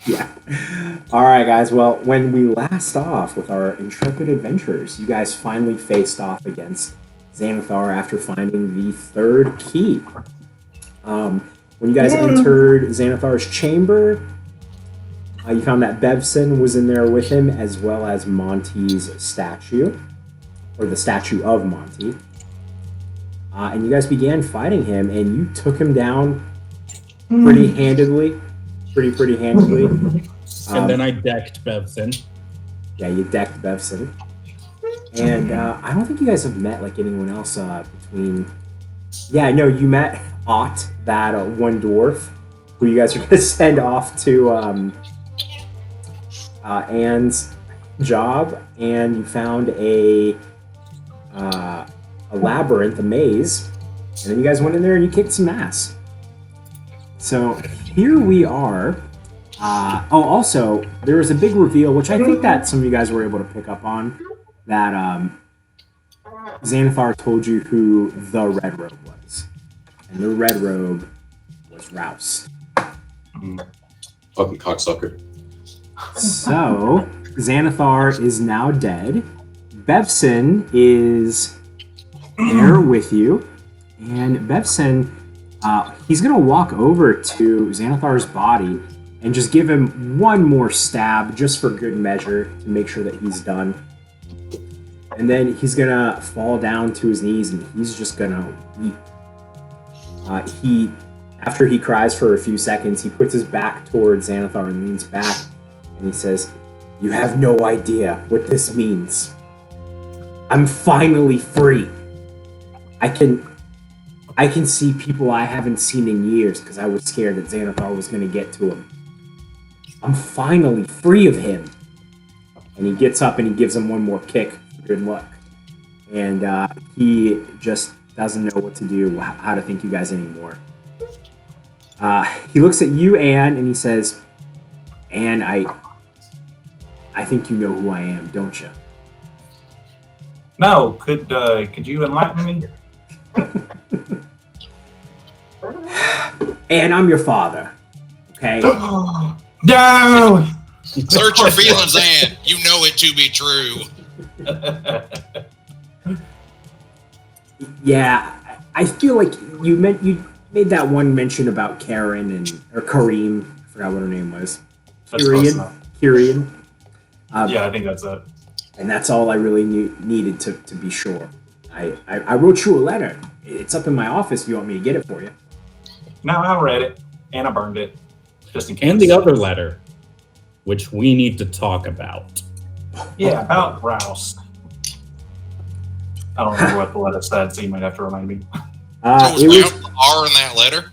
Yeah. All right, guys. Well, when we last off with our intrepid adventurers, you guys finally faced off against Xanathar after finding the third key. When you guys entered Xanathar's chamber, you found that Bevson was in there with him, as well as Monty's statue, or the statue of Monty. And you guys began fighting him, and you took him down pretty handedly. Pretty handedly. And then I decked Bevson. Yeah, you decked Bevson. And I don't think you guys have met like anyone else between... Yeah, no, you met Ott, that one dwarf, who you guys are going to send off to Anne's job, and you found a labyrinth, a maze, and then you guys went in there and you kicked some ass. So here we are. Also, there was a big reveal, which I think that some of you guys were able to pick up on, that Xanathar told you who the Red Robe was. And the Red Robe was Roust. Fucking cocksucker. So, Xanathar is now dead. Bevson is there with you. And Bevson, he's going to walk over to Xanathar's body and just give him one more stab, just for good measure, to make sure that he's done. And then he's going to fall down to his knees and he's just going to weep. After he cries for a few seconds, he puts his back towards Xanathar and leans back, and he says, "You have no idea what this means. I'm finally free. I can see people I haven't seen in years because I was scared that Xanathar was going to get to him. I'm finally free of him." And he gets up and he gives him one more kick for good luck. And he just doesn't know what to do, how to thank you guys anymore. He looks at you, Anne, and he says, "Anne, I think you know who I am, don't you?" No, could you enlighten me? "Anne, I'm your father, okay?" No! Search your feelings, Anne. You know it to be true. Yeah, I feel like you made that one mention about Karen or Kareem. I forgot what her name was. Kyrian. Yeah, I think that's it. And that's all I really needed to be sure. I wrote you a letter. It's up in my office if you want me to get it for you. No, I read it, and I burned it, just in case. And the other letter, which we need to talk about. Yeah, about Roust. I don't remember what the letter said, so you might have to remind me. It was R in that letter?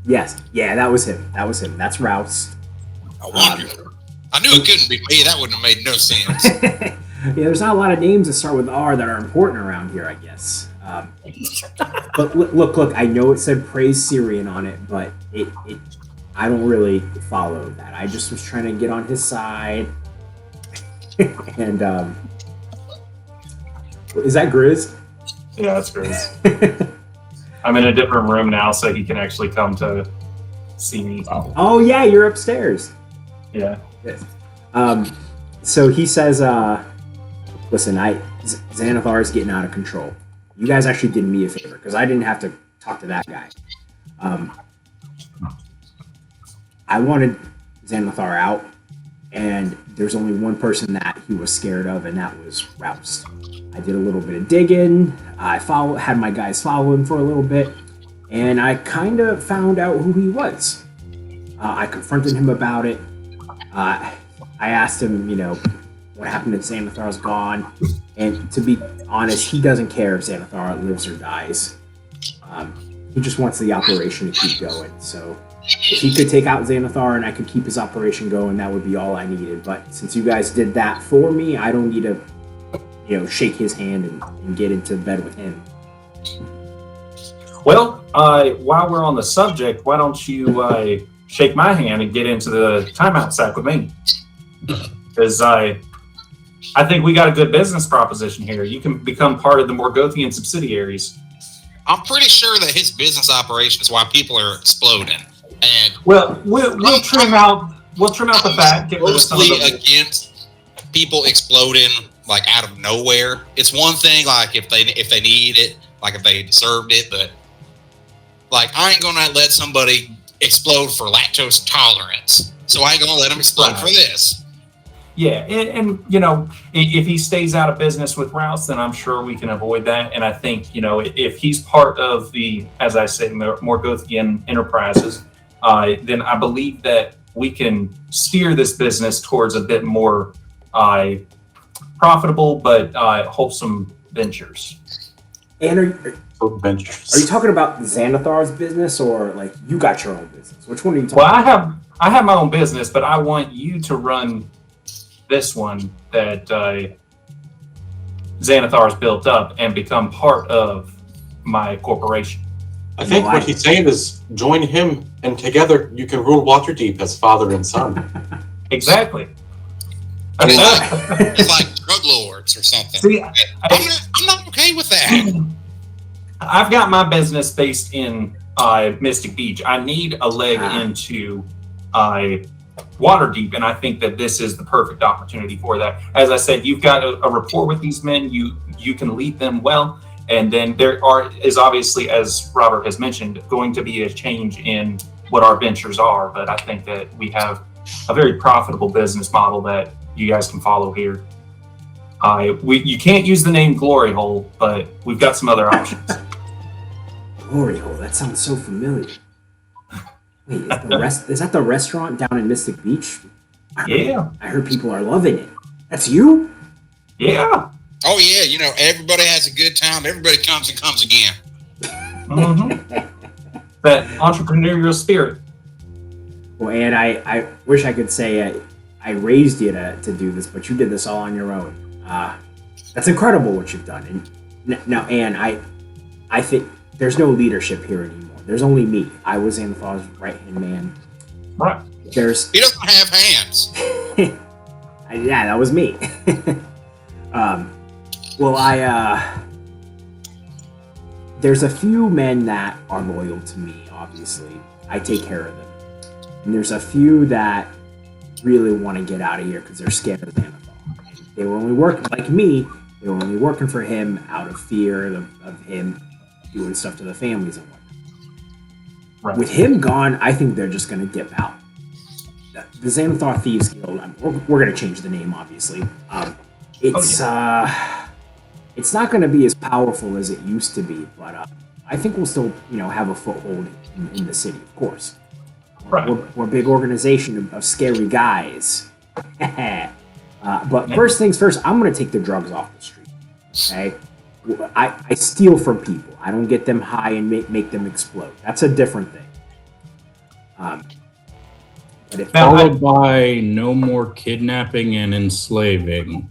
Yes. Yeah, that was him. That's Roust. I wonder. I knew it couldn't be me. That wouldn't have made no sense. Yeah, there's not a lot of names that start with R that are important around here, I guess. But look, I know it said praise Syrian on it, but I don't really follow that. I just was trying to get on his side. And, is that Grizz? Yeah, that's Grizz. I'm in a different room now, so he can actually come to see me. Oh, yeah, you're upstairs. Yeah. Yes. So he says, listen, Xanathar is getting out of control. You guys actually did me a favor, because I didn't have to talk to that guy. I wanted Xanathar out, and there's only one person that he was scared of, and that was Roust. I did a little bit of digging. I had my guys follow him for a little bit, and I kind of found out who he was. I confronted him about it. I asked him, what happened if Xanathar's gone, and to be honest, he doesn't care if Xanathar lives or dies. He just wants the operation to keep going. So if he could take out Xanathar and I could keep his operation going, that would be all I needed. But since you guys did that for me, I don't need to, shake his hand and get into bed with him. Well, while we're on the subject, why don't you shake my hand and get into the timeout sack with me? Because I think we got a good business proposition here. You can become part of the Morgothian subsidiaries. I'm pretty sure that his business operation is why people are exploding. And we'll trim out the fat. Get rid of some of mostly the- against people exploding like out of nowhere. It's one thing like if they need it, like if they deserved it, but like I ain't gonna let somebody explode for lactose tolerance. So I ain't gonna let them explode for this. Yeah, and you know, if he stays out of business with Rouse, then I'm sure we can avoid that. And I think, you know, if he's part of the, as I say, Morgothian enterprises, then I believe that we can steer this business towards a bit more profitable but wholesome ventures. And are you talking about Xanathar's business, or like you got your own business? Which one are you talking about? Well, I have my own business, but I want you to run this one that Xanathar's built up and become part of my corporation. I think what he's saying is join him, and together you can rule Waterdeep as father and son. Exactly. It's like drug lords or something. See, I'm not okay with that. I've got my business based in Mystic Beach. I need a leg into Waterdeep, and I think that this is the perfect opportunity for that. As I said, you've got a rapport with these men. You can lead them well, and then there is obviously, as Robert has mentioned, going to be a change in what our ventures are. But I think that we have a very profitable business model that you guys can follow here. You can't use the name Glory Hole, but we've got some other options. Glory Hole, that sounds so familiar. Wait, is that the restaurant down in Mystic Beach? I heard people are loving it. That's you? Yeah. Oh yeah, you know, everybody has a good time. Everybody comes and comes again. Mm-hmm. That entrepreneurial spirit. Well, and I wish I could say I raised you to do this, but you did this all on your own. That's incredible what you've done. And now, Anne, I think there's no leadership here anymore. There's only me. I was Xanathar's right-hand man. Right. He doesn't have hands. Yeah, that was me. There's a few men that are loyal to me, obviously. I take care of them. And there's a few that really want to get out of here because they're scared of Xanathar. They were only working, like me, they were only working for him out of fear of him doing stuff to the families and whatnot. Right. With him gone, I think they're just going to dip out. The Xanathar Thieves Guild, we're going to change the name, obviously. It's not going to be as powerful as it used to be, but I think we'll still, have a foothold in the city, of course. Right. We're a big organization of scary guys. But first things first, I'm going to take the drugs off the street. Okay? I steal from people. I don't get them high and make them explode. That's a different thing. Followed by no more kidnapping and enslaving.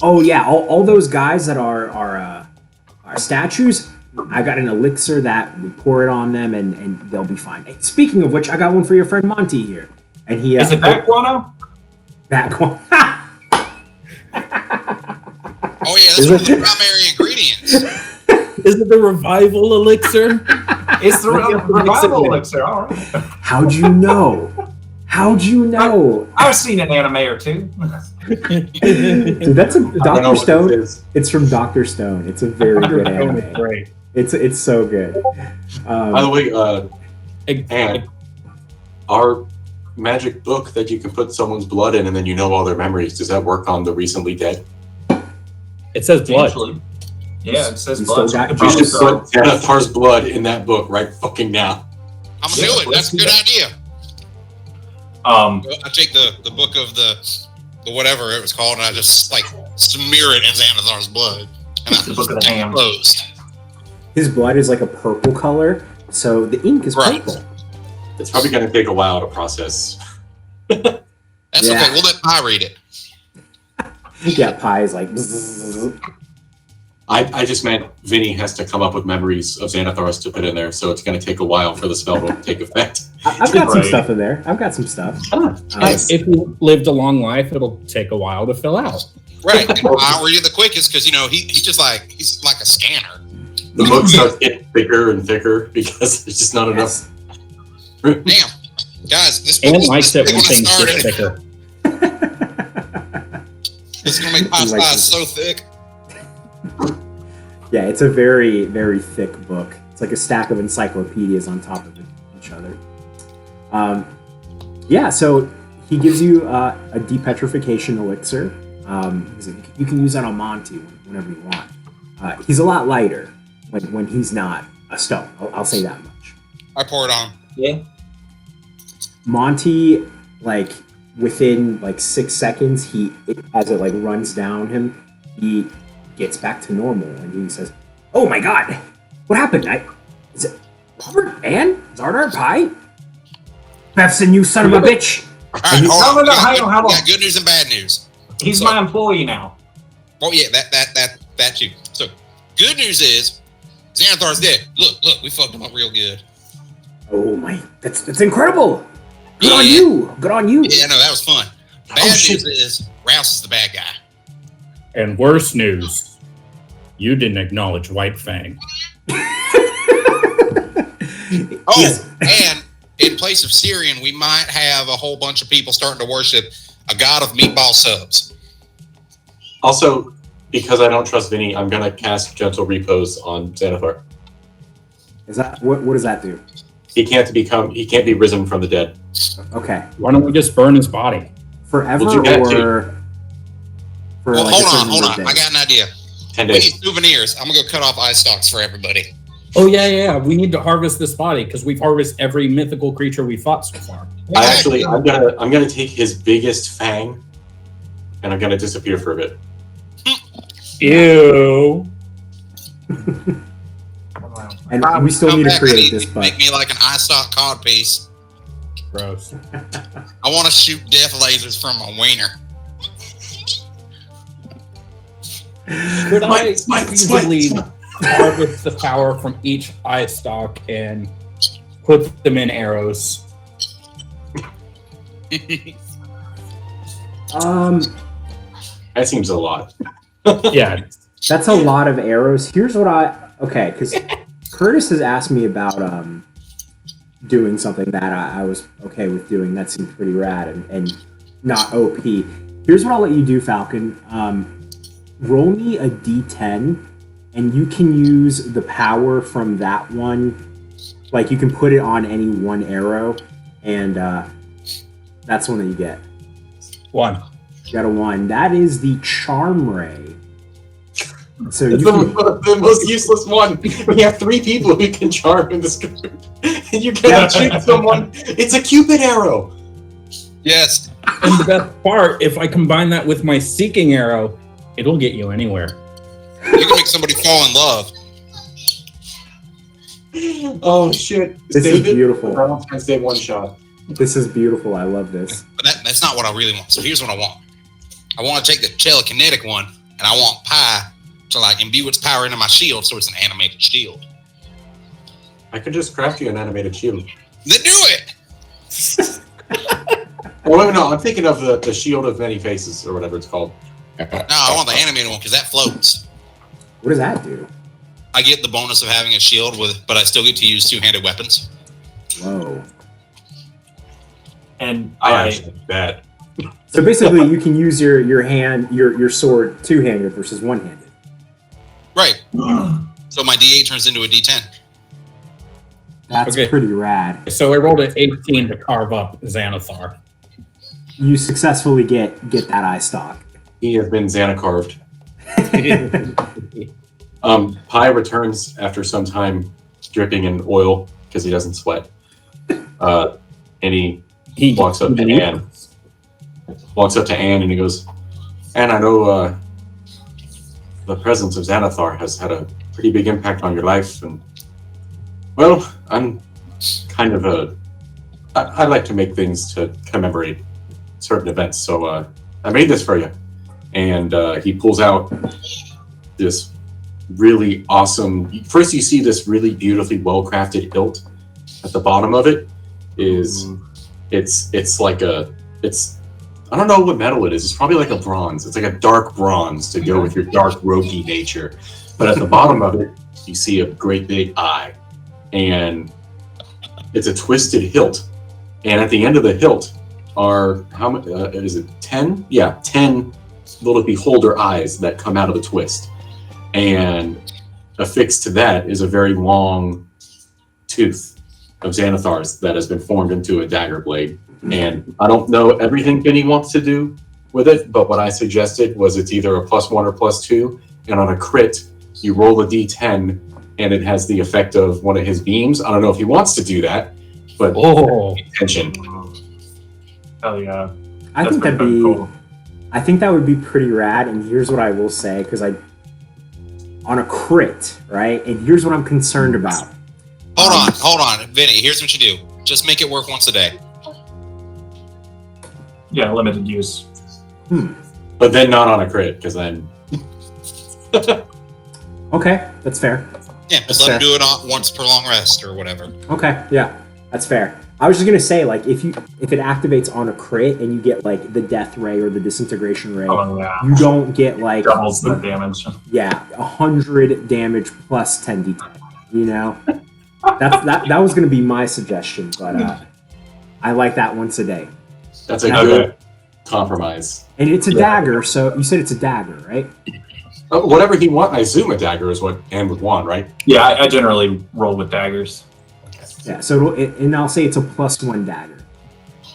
Oh yeah, all those guys that are statues, I got an elixir that we pour it on them and they'll be fine. Hey, speaking of which, I got one for your friend Monty here. And he is it Bat Guano? Bat Guano. Oh yeah, that's one of the primary ingredients. Is it the revival elixir? It's the revival elixir. All right. How'd you know? I've seen an anime or two. Dude, that's a Dr. Stone. It's from Dr. Stone. It's a very good anime. Great. It's so good. By the way, and our magic book that you can put someone's blood in and then you know all their memories, does that work on the recently dead? It says blood. Yeah, it says you blood. You should put Xanathar's blood in that book right fucking now. I'm gonna do it. That's a good idea. I take the book of the whatever it was called, and I just like smear it in Xanathar's blood, and the book of the hand closed. His blood is like a purple color, so the ink is purple. It's probably going to take a while to process. That's okay. We'll let Pi read it. Yeah, Pi is like. Bzzz. I just meant Vinny has to come up with memories of Xanathar's to put in there, so it's going to take a while for the spell to take effect. I've got some stuff in there. If you lived a long life, it'll take a while to fill out. Right, and I'll read it the quickest because he's like a scanner. The book starts getting thicker and thicker because there's just not enough. Damn, guys, this And book likes was it when things get started. thicker. This is gonna make pie slice so thick. Yeah, it's a very, very thick book. It's like a stack of encyclopedias on top of each other. Yeah, so he gives you a depetrification elixir. You can use that on Monty whenever you want. He's a lot lighter when he's not a stone. I'll say that much. I pour it on. Yeah. Monty, like within like 6 seconds, as it like runs down him, he gets back to normal, and he says, "Oh my God, what happened? Is it Robert and Xardaar Pie? Bethson, you son of a bitch!" All right, hold on. Hang on. We got good news and bad news. He's my employee now. Oh yeah, that too. So, good news is Xanathar's dead. Look, we fucked him up real good. Oh my, that's incredible! Good Yeah. on you! Good on you! Yeah, no, that was fun. Bad news is Rouse is the bad guy. And worse news, you didn't acknowledge White Fang. Oh, Yes. and in place of Syrian, we might have a whole bunch of people starting to worship a god of meatball subs. Also, because I don't trust Vinny, I'm gonna cast Gentle Repose on Xanathar. Is that what does that do? He can't be risen from the dead. Okay, Why don't we just burn his body? forever We'll do that or for Well, like a certain hold on. birthday? I got an idea. 10 We days. need souvenirs. I'm gonna go cut off eye stalks for everybody. Oh yeah. We need to harvest this body because we've harvested every mythical creature we fought so far. I'm gonna take his biggest fang, and I'm gonna disappear for a bit. Ew. And we still Come need to back, create I this, need- but Make me like an eye stalk cod piece. Gross. I want to shoot death lasers from my wiener. Could I Smite. easily harvest the power from each eye stalk and put them in arrows? That seems a lot. Yeah. that's a lot of arrows. Here's what because Curtis has asked me about doing something that I was okay with doing. That seemed pretty rad and not OP. Here's what I'll let you do, Falcon. Roll me a D10, and you can use the power from that one. Like, you can put it on any one arrow, and that's one that you get. 1. You got a 1. That is the Charm Ray. So It's you can, the most useless one. We have 3 people who can charm in this group, and you cannot shoot someone. It's a Cupid arrow. Yes. And the best part, if I combine that with my seeking arrow, it'll get you anywhere. You can make somebody fall in love. Oh shit! This is beautiful. I save one shot. This is beautiful. I love this. But that's not what I really want. So here's what I want. I want to take the telekinetic one, and I want Pi to like imbue its power into my shield, so it's an animated shield. I could just craft you an animated shield. Then do it. Oh wait, no, I'm thinking of the shield of many faces or whatever it's called. No, I want the animated one because that floats. What does that do? I get the bonus of having a shield but I still get to use 2-handed weapons. Whoa. And I actually bad. So basically, you can use your sword two-handed versus one-handed. Right. So my D8 turns into a D10. That's Okay. pretty rad. So I rolled an 18 to carve up Xanathar. You successfully get that eye stalk. He has been Xana carved. Pi returns after some time dripping in oil because he doesn't sweat. And he walks up to Anne. And he goes, "Anne, I know the presence of Xanathar has had a pretty big impact on your life, and well, I'm kind of I like to make things to commemorate certain events, so I made this for you." And he pulls out this really awesome. First, you see this really beautifully well-crafted hilt. At the bottom of it is it's like I don't know what metal it is. It's probably like a bronze. It's like a dark bronze to go with your dark roguey nature. But at the bottom of it, you see a great big eye, and It's a twisted hilt, and at the end of the hilt are how much? Is it 10? Yeah, 10 little beholder eyes that come out of the twist, and affixed to that is a very long tooth of Xanathar's that has been formed into a dagger blade. And I don't know everything Vinny wants to do with it, but what I suggested was it's either a +1 or +2, and on a crit, you roll a d10, and it has the effect of one of his beams. I don't know if he wants to do that, but attention. Oh yeah. I think that'd be cool. I think that would be pretty rad, and here's what I will say, because on a crit, right? And here's what I'm concerned about. Hold on, Vinny. Here's what you do: just make it work once a day. Yeah, limited use. But then not on a crit, because then. Okay, that's fair. Yeah, just let him do it on once per long rest or whatever. Okay, yeah, that's fair. I was just gonna say, like, if it activates on a crit and you get like the death ray or the disintegration ray, you don't get like doubles the damage. Yeah, 100 damage plus 10d10. You know, that was gonna be my suggestion, but I like that once a day. That's a good compromise. And it's a dagger, so you said it's a dagger, right? Whatever he wants. I assume a dagger is what Anne would want, right? Yeah, I generally roll with daggers. Yeah, so and I'll say it's a +1 dagger.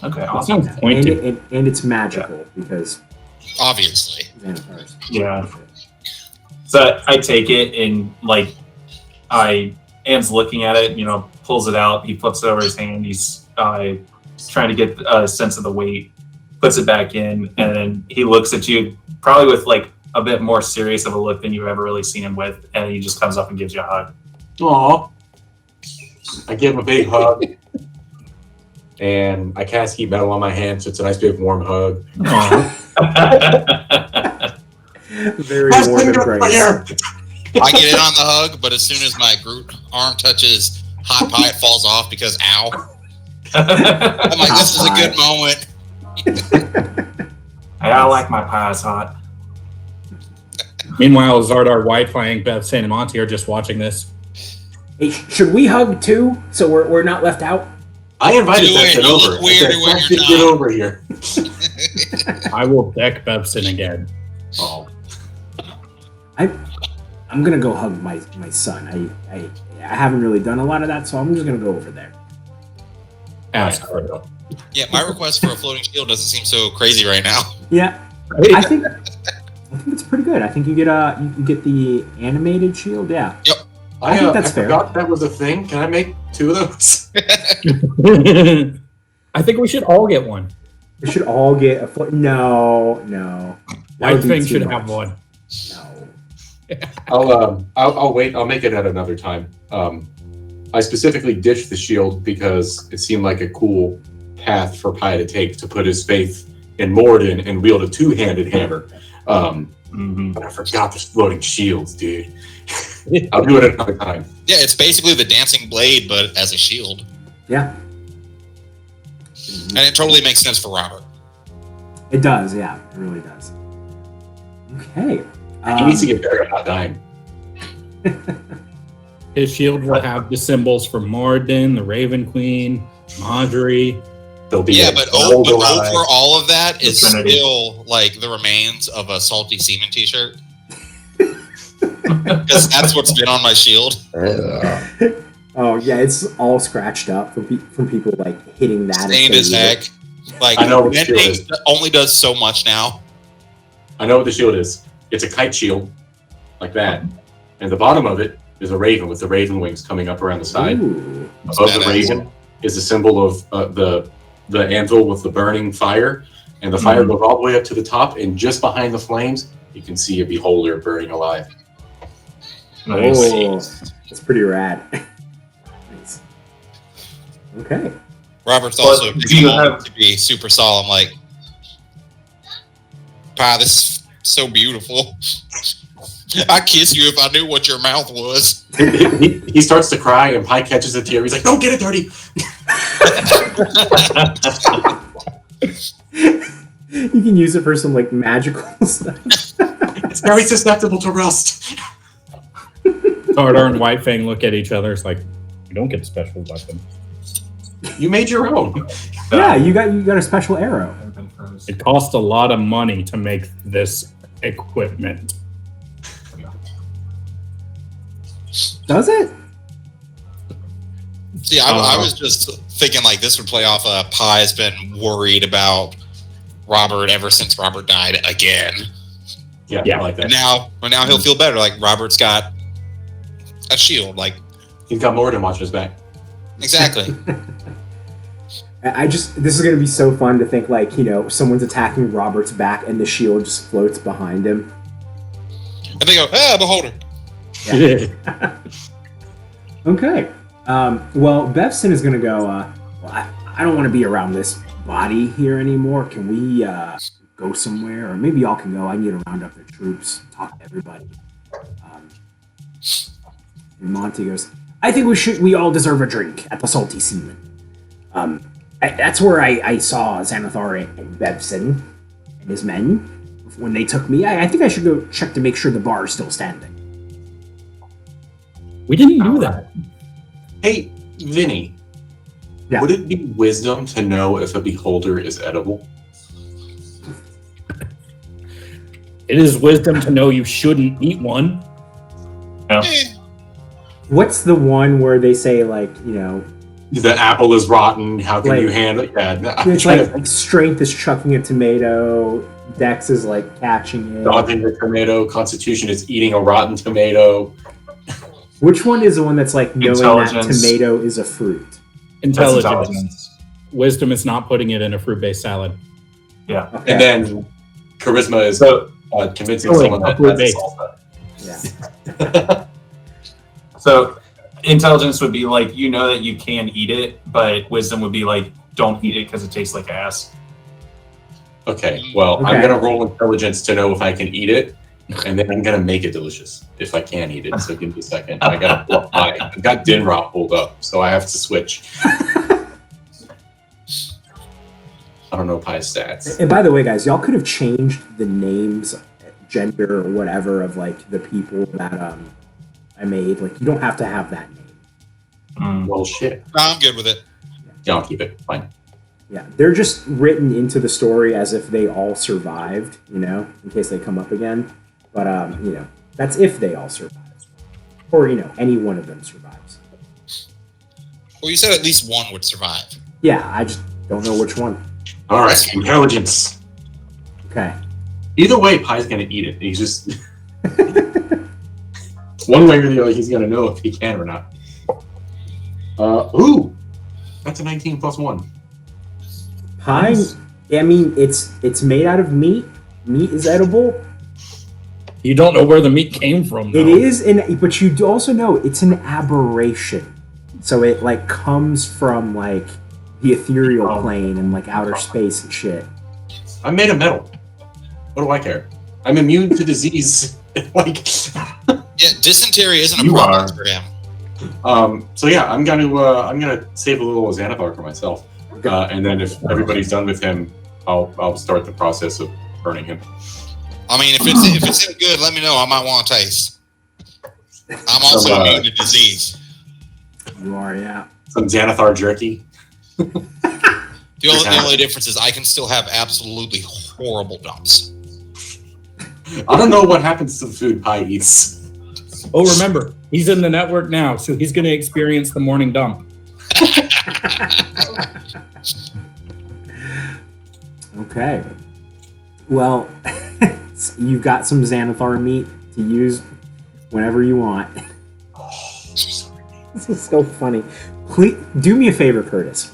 Okay, awesome. And it's magical because obviously. Yeah. So I take it and like Anne's looking at it, pulls it out, he flips it over his hand, he's trying to get a sense of the weight, puts it back in, and then he looks at you probably with like a bit more serious of a look than you've ever really seen him with, and he just comes up and gives you a hug. Aww. I give him a big hug, and I cast heat metal on my hand, so it's a nice big warm hug. Very warm and great. I get in on the hug, but as soon as my Groot arm touches hot pie, it falls off because ow. I'm like, this is a good moment. I like my pies hot. Meanwhile, Xardaar, Whitefang, Beth, San and Monty are just watching this. Hey, should we hug too, so we're not left out? I invited Bethson over. Get over here. I will deck Bethson again. Oh. I'm gonna go hug my son. I haven't really done a lot of that, so I'm just gonna go over there. Ask her. Yeah, my request for a floating shield doesn't seem so crazy right now. Yeah, I think it's pretty good. I think you get the animated shield. Yeah. Yep. I think that's fair. I forgot that was a thing. Can I make 2 of those? I think we should all get one. We should all get a foot. No. Whitefang should have one. No. I'll wait. I'll make it at another time. I specifically ditched the shield because it seemed like a cool path for Pi to take to put his faith in Morden and wield a 2-handed hammer. But I forgot the floating shields, dude. I'll do it another time. Yeah, it's basically the dancing blade, but as a shield. Yeah. And it totally makes sense for Robert. It does, yeah. It really does. Okay. He needs to get better at not dying. His shield will have the symbols for Morden, the Raven Queen, Marjorie. But over all of that is still like the remains of a Salty Seaman t-shirt. Because that's what's been on my shield. Oh yeah, it's all scratched up from people like hitting that. Stained as heck. Like, I know mending only does so much now. I know what the shield is. It's a kite shield, like that, and the bottom of it is a raven with the raven wings coming up around the side. Ooh. Above the raven is a symbol of the anvil with the burning fire, and the fire goes all the way up to the top, and just behind the flames, you can see a beholder burning alive. Nice. Oh, that's pretty rad. Nice. Okay. Robert's also to be super solemn, like, "Pa, this is so beautiful. I'd kiss you if I knew what your mouth was." He starts to cry, and Pi catches a tear. He's like, "Don't get it dirty." You can use it for some like magical stuff. It's very susceptible to rust. Xardaar and Whitefang look at each other. It's like, we don't get special weapons. You made your own. Yeah, you got a special arrow. It cost a lot of money to make this equipment. Does it? See, I was just thinking like this would play off Pi has been worried about Robert ever since Robert died again. Yeah, Yeah. I like that. And now he'll feel better. Like Robert's got a shield. Like He's got Morden watching his back. exactly. this is gonna be so fun to think like, someone's attacking Robert's back and the shield just floats behind him. And they go, beholder. Okay. Well, Bevson is gonna go, I don't want to be around this body here anymore. Can we go somewhere? Or maybe y'all can go. I need to round up the troops, talk to everybody. And Monty goes, I think we all deserve a drink at the Salty Seaman. That's where I saw Xanathar and Bevson and his men when they took me. I think I should go check to make sure the bar is still standing. We didn't do that. Hey, Vinny. Yeah. Would it be wisdom to know if a beholder is edible? It is wisdom to know you shouldn't eat one. What's the one where they say, like, The apple is rotten. How can you handle it? Yeah, it's like strength is chucking a tomato, Dex is like catching it. dodging the tomato. Constitution is eating a rotten tomato. Which one is the one that's like knowing that Intelligence. tomato is a fruit? Intelligence. Wisdom is not putting it in a fruit-based salad. Yeah. Okay. And then charisma is So, convincing someone that that's fruit-based. salsa. Yeah. so intelligence would be like, that you can eat it, but wisdom would be like, don't eat it because it tastes like ass. Okay, well, I'm Okay. gonna roll intelligence to know if I can eat it, and then I'm gonna make it delicious if I can eat it. So give me a second. I got Dinrop pulled up, so I have to switch. I don't know Pi's stats. And by the way, guys, y'all could have changed the names, gender, or whatever of like the people that I made. Like, you don't have to have that name. Well, shit. No, I'm good with it. Yeah, I'll keep it. Fine. Yeah, they're just written into the story as if they all survived, in case they come up again. But that's if they all survive, or any one of them survives. Well, you said at least one would survive. Yeah, I just don't know which one. All right, intelligence. Okay. Either way, Pi's gonna eat it. He's just one way or the other. He's gonna know if he can or not. Ooh, that's a 19 plus 1. Pie. I mean, it's made out of meat. Meat is edible. You don't know where the meat came from, though. It is, but you do also know it's an aberration. So it like comes from like the ethereal plane and like outer space and shit. I'm made of metal. What do I care? I'm immune to disease. Like, Yeah, dysentery isn't a You problem are. for him. so yeah, I'm gonna save a little Xanathar for myself, and then if everybody's done with him, I'll start the process of burning him. I mean, if it's any good, let me know. I might want to taste. I'm also immune to disease. You are, yeah. Some Xanathar jerky. The only difference is I can still have absolutely horrible dumps. I don't know what happens to the food Pi eats. Oh, remember, he's in the network now, so he's going to experience the morning dump. Okay. Well, you've got some Xanathar meat to use whenever you want. This is so funny. Please do me a favor, Curtis.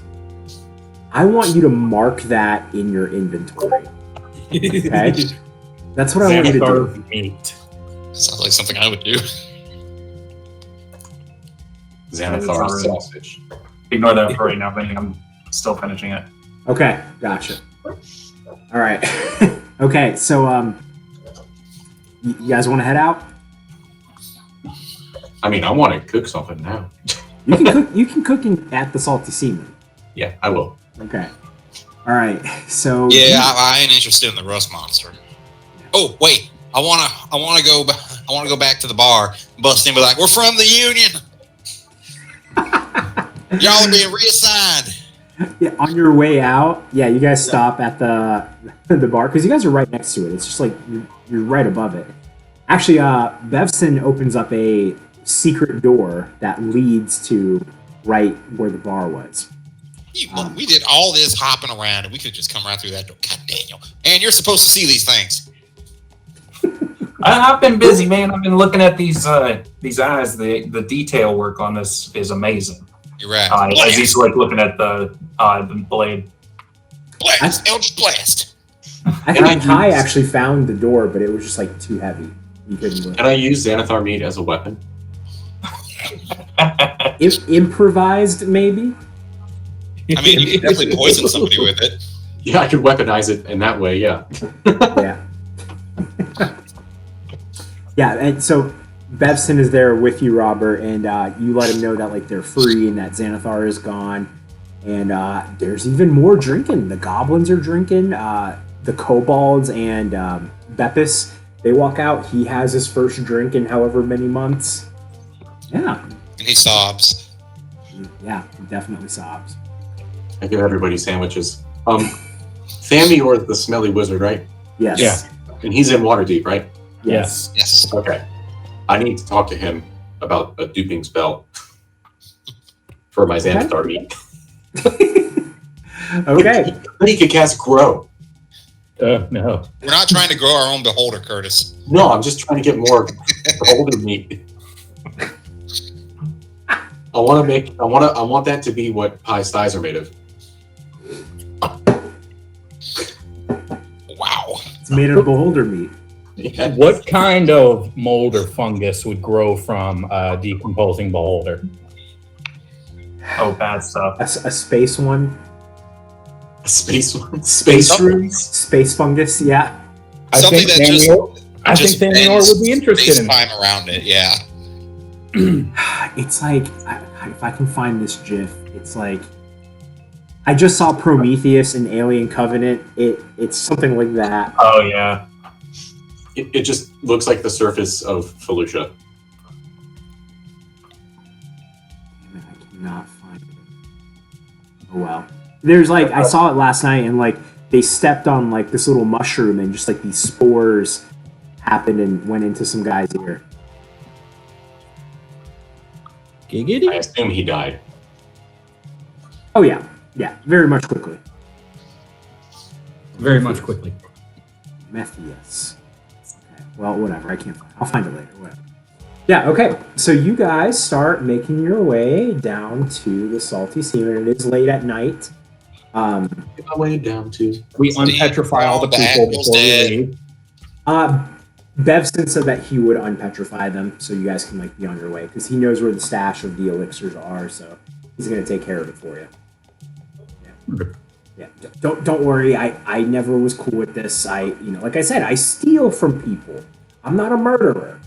I want you to mark that in your inventory. Okay? That's what I want you to do. Xanathar meat. Sounds like something I would do. Xanathar sausage. Ignore that for right now, Vinny. I'm still finishing it. Okay, gotcha. All right. Okay, so you guys want to head out? I mean, I want to cook something now. You can cook. You can cook at the Salty Seaman. Yeah, I will. Okay. All right. So Yeah, I ain't interested in the rust monster. Oh wait, I wanna go back to the bar, bust in, be like, "We're from the Union." Y'all are being reassigned. Yeah, on your way out, yeah, you guys stop at the bar because you guys are right next to it. It's just like you're right above it. Actually, Bevson opens up a secret door that leads to right where the bar was. We did all this hopping around, and we could just come right through that door. God, Daniel. And you're supposed to see these things. I've been busy, man. I've been looking at these eyes. The detail work on this is amazing. You're right. As he's like looking at the blade. Blast. Eldritch blast. I think Kai actually found the door, but it was just like too heavy. You couldn't move. Can I use Xanathar meat as a weapon? If improvised, maybe. I mean, you can definitely poison somebody with it. Yeah, I could weaponize it in that way, yeah. Yeah. Yeah, and so Bevson is there with you, Robert, and you let him know that like they're free and that Xanathar is gone. And there's even more drinking. The goblins are drinking. The kobolds and Beppis, they walk out. He has his first drink in however many months. Yeah. And he sobs. Yeah, he definitely sobs. I give everybody sandwiches. Sammy or the smelly wizard, right? Yes. Yeah. And he's in Waterdeep, right? Yes. Yes. Okay. I need to talk to him about a duping spell for my Xanathar meat. Okay. But he could cast Grow. No. We're not trying to grow our own beholder, Curtis. No, I'm just trying to get more older meat. I want that to be what pie's thighs are made of. Wow. It's made of beholder meat. Yeah. What kind of mold or fungus would grow from a decomposing beholder? Oh, bad stuff. A space one. A space one? Space Something. roots. Space fungus, yeah. I Something think that just- Daniel, I Just think Daniel bends would be interested in that. space-time around it, yeah. It's like, if I can find this GIF, it's like, I just saw Prometheus in Alien Covenant. It's something like that. Oh yeah. It just looks like the surface of Felucia. Damn it, I cannot find it. Oh well. There's like, I saw it last night and like, they stepped on like this little mushroom and just like these spores happened and went into some guy's ear. I Giggity? assume he died. Oh yeah. Yeah, very much quickly. Very much quickly. Methius. Okay. Well, whatever. I can't find it. I'll find it later. Whatever. Yeah, okay. So you guys start making your way down to the Salty Seaman. It is late at night. Get my way down to. We unpetrify all the people before we leave. Bevson said that he would unpetrify them so you guys can like be on your way because he knows where the stash of the elixirs are, so he's gonna take care of it for you. Yeah. Don't worry. I never was cool with this. Like I said, I steal from people. I'm not a murderer,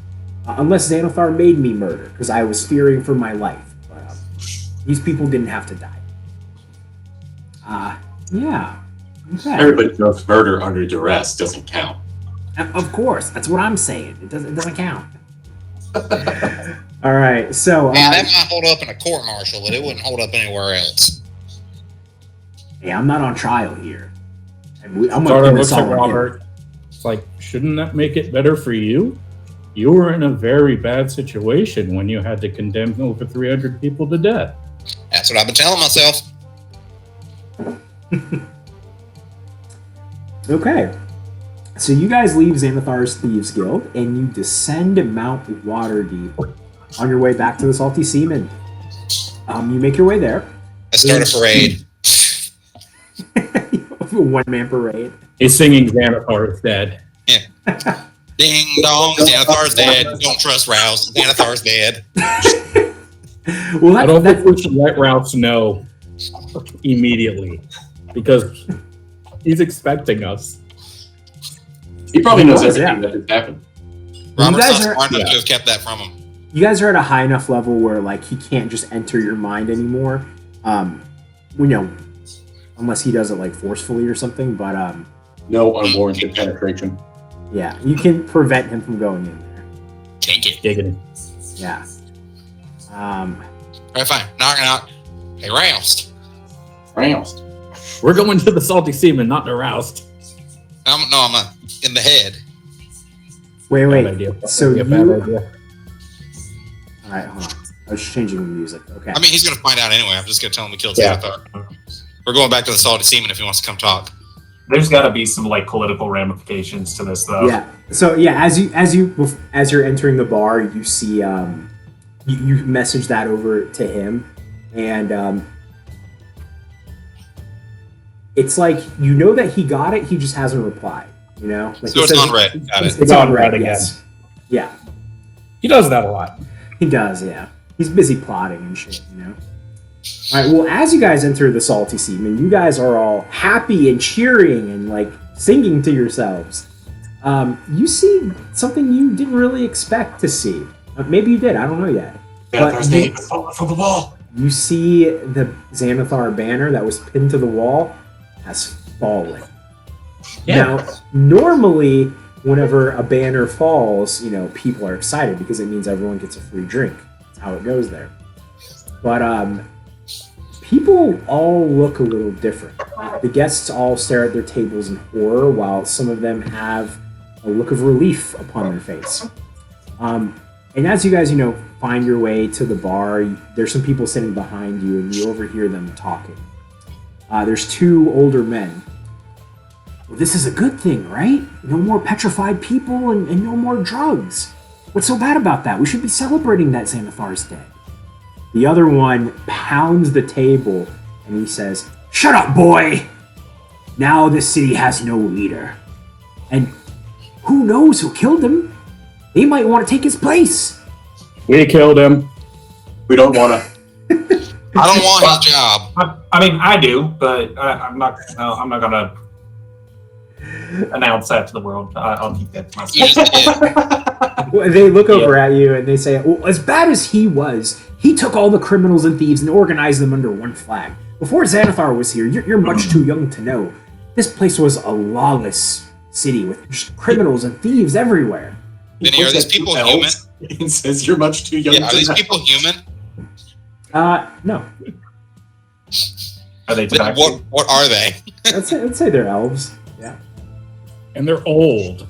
unless Xanathar made me murder because I was fearing for my life. But these people didn't have to die. Yeah. Okay. Everybody knows murder under duress doesn't count. Of course, that's what I'm saying. It doesn't count. All right, so Man, that might hold up in a court-martial, but it wouldn't hold up anywhere else. hey, I'm not on trial here. I'm gonna Xardaar pin looks this at all on him. Robert. It's like, shouldn't that make it better for you? You were in a very bad situation when you had to condemn over 300 people to death. That's what I've been telling myself. Okay. So you guys leave Xanathar's Thieves Guild and you descend Mount Waterdeep on your way back to the Salty Seaman. You make your way there. I start a parade. One-man parade. He's singing Xanathar is dead. Ding dong, Xanathar's dead. Don't trust Rouse. Xanathar's dead. Well, I don't think we should let Rouse know immediately because he's expecting us. He probably knows Yeah. everything that has happened. Robert's guys not are- smart enough yeah. to have kept that from him. you guys are at a high enough level where like he can't just enter your mind anymore. Unless he does it like forcefully or something. But No unwarranted penetration. yeah, you can prevent him from going in there. Take it. Giggity. Yeah. All right, fine. Knock, knock. Hey, Roust. Roust. We're going to the Salty Seaman, not the Roust. I'm in the head. Wait. Bad idea. So That'd be you... a bad idea. All right, hold on. I was changing the music. Okay. I mean, he's gonna find out anyway. I'm just gonna tell him we killed Xardaar. We're going back to the Salty Seaman if he wants to come talk. There's got to be some like political ramifications to this, though. Yeah. So yeah, as you're entering the bar, you see you message that over to him, and it's like you know that he got it. He just hasn't replied. You know. Like So it's on red. Got it. It's on red again. yes. Yeah. He does that a lot. He does. Yeah. He's busy plotting and shit. You know. All right. Well, as you guys enter the Salty Seaman, you guys are all happy and cheering and like singing to yourselves. You see something you didn't really expect to see. Maybe you did. I don't know yet. Xanathar's name has fallen from the wall. You see the Xanathar banner that was pinned to the wall has fallen. Yeah. Now, normally, whenever a banner falls, you know, people are excited because it means everyone gets a free drink. That's how it goes there. But people all look a little different. The guests all stare at their tables in horror, while some of them have a look of relief upon their face. And as you guys, you know, find your way to the bar, there's some people sitting behind you, and you overhear them talking. There's two older men. Well, this is a good thing, right? No more petrified people and no more drugs. What's so bad about that? We should be celebrating that Xanathar's dead. The other one pounds the table, and he says, "Shut up, boy! Now this city has no leader. And who knows who killed him? They might want to take his place." We killed him. We don't want to. I don't want his job. I mean, I do, but I'm not. No, I'm not gonna announce that to the world. I'll keep that to You myself. just did. Well, they look over at you and they say, well, as bad as he was, he took all the criminals and thieves and organized them under one flag. Before Xanathar was here, you're much too young to know. This place was a lawless city with just criminals and thieves everywhere. Vinny, are these people human? It says you're much too young. Yeah, are to these know. people human? No. Are they Then tobacco? what are they? I'd say they're elves. Yeah. And they're old.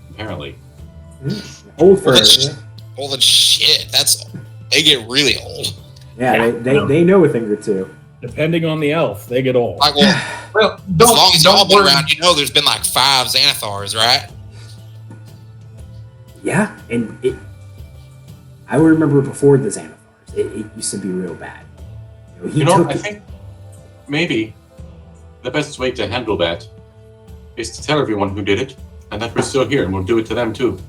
Apparently. Old for... Well, Holy shit, they get really old. Yeah, they know a thing or two. Depending on the elf, they get old. Like, well, Well, as don't, long as y'all don't been worry. around, you know there's been like 5 Xanathars, right? Yeah, and I remember before the Xanathars, it used to be real bad. You know, I think maybe the best way to handle that is to tell everyone who did it and that we're still here and we'll do it to them too.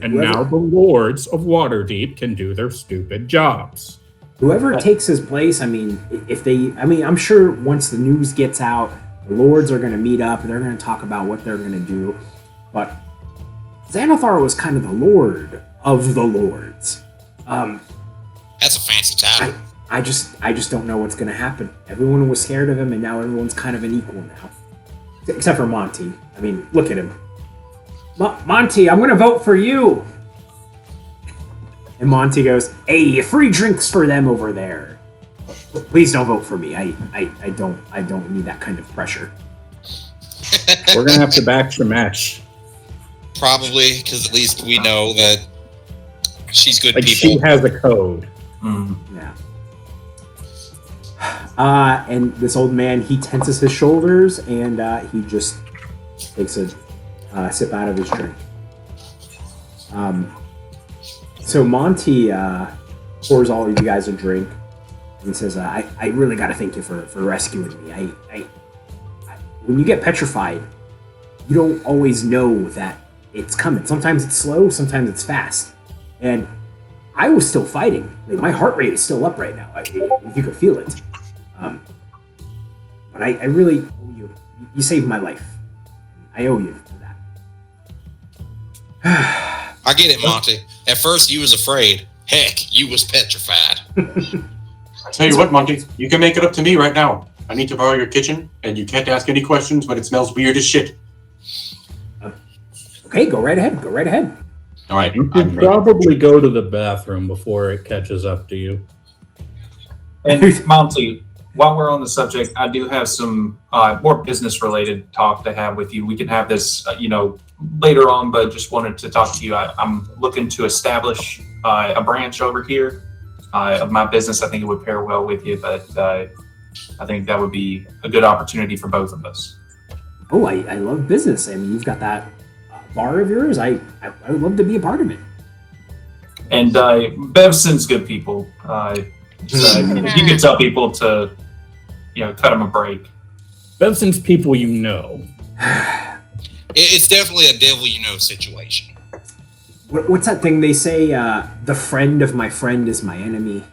And now the lords of Waterdeep can do their stupid jobs. Whoever takes his place, I mean, I'm sure once the news gets out, the lords are going to meet up and they're going to talk about what they're going to do. But Xanathar was kind of the lord of the lords. That's a fancy title. I just don't know what's going to happen. Everyone was scared of him, and now everyone's kind of an equal now, except for Monty. I mean, look at him. Monty, I'm going to vote for you. And Monty goes, "Hey, free drinks for them over there. Please don't vote for me. I don't need that kind of pressure." We're gonna have to back Shemesh. Probably, because at least we know that she's good Like people. she has a code. Yeah. And this old man, he tenses his shoulders, and he just takes a sip out of his drink. So Monty pours all of you guys a drink, and he says, I really got to thank you for rescuing me. I when you get petrified, you don't always know that it's coming. Sometimes it's slow, sometimes it's fast. And I was still fighting. Like, my heart rate is still up right now, if you could feel it. But I really owe you. You saved my life. I owe you for that. I get it, Monty. At first, you was afraid. Heck, you was petrified. I tell you what, Monty, you can make it up to me right now. I need to borrow your kitchen, and you can't ask any questions when it smells weird as shit. Okay, go right ahead. Go right ahead. All right. You should probably go to the bathroom before it catches up to you. And Monty, while we're on the subject, I do have some more business-related talk to have with you. We can have this, later on, but just wanted to talk to you. I'm looking to establish a branch over here of my business. I think it would pair well with you, but I think that would be a good opportunity for both of us. Oh, I love business. I mean, you've got that bar of yours. I would love to be a part of it. And Bevson's good people. So you can tell people to, cut them a break. Bevson's people, you know. It's definitely a devil you know situation. What's that thing they say? The friend of my friend is my enemy.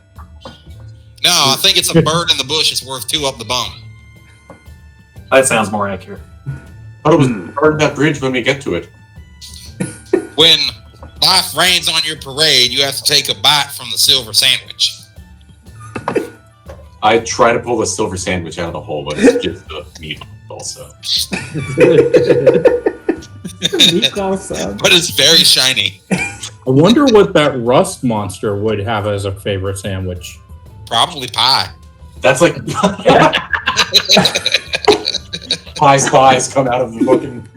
No, I think it's a bird in the bush is worth two up the bum. That sounds more accurate. I thought it was burn that bridge when we get to it. When life rains on your parade, you have to take a bite from the silver sandwich. I try to pull the silver sandwich out of the hole, but it's just the meat also. But it's very shiny. I wonder what that rust monster would have as a favorite sandwich. Probably pie. That's like pie spies come out of the fucking.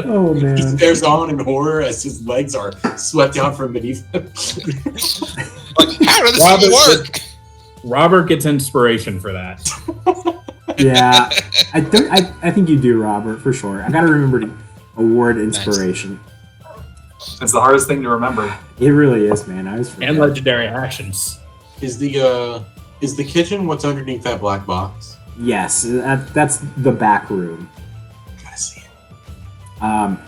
Oh man! He stares on in horror as his legs are swept out from beneath him. Like, how did this even work? Robert gets inspiration for that. Yeah, I think you do, Robert, for sure. I gotta remember to award inspiration. Nice. It's the hardest thing to remember. It really is, man. I was forgetting. And legendary actions. Is the kitchen what's underneath that black box? Yes, that's the back room. Gotta see it. Gotta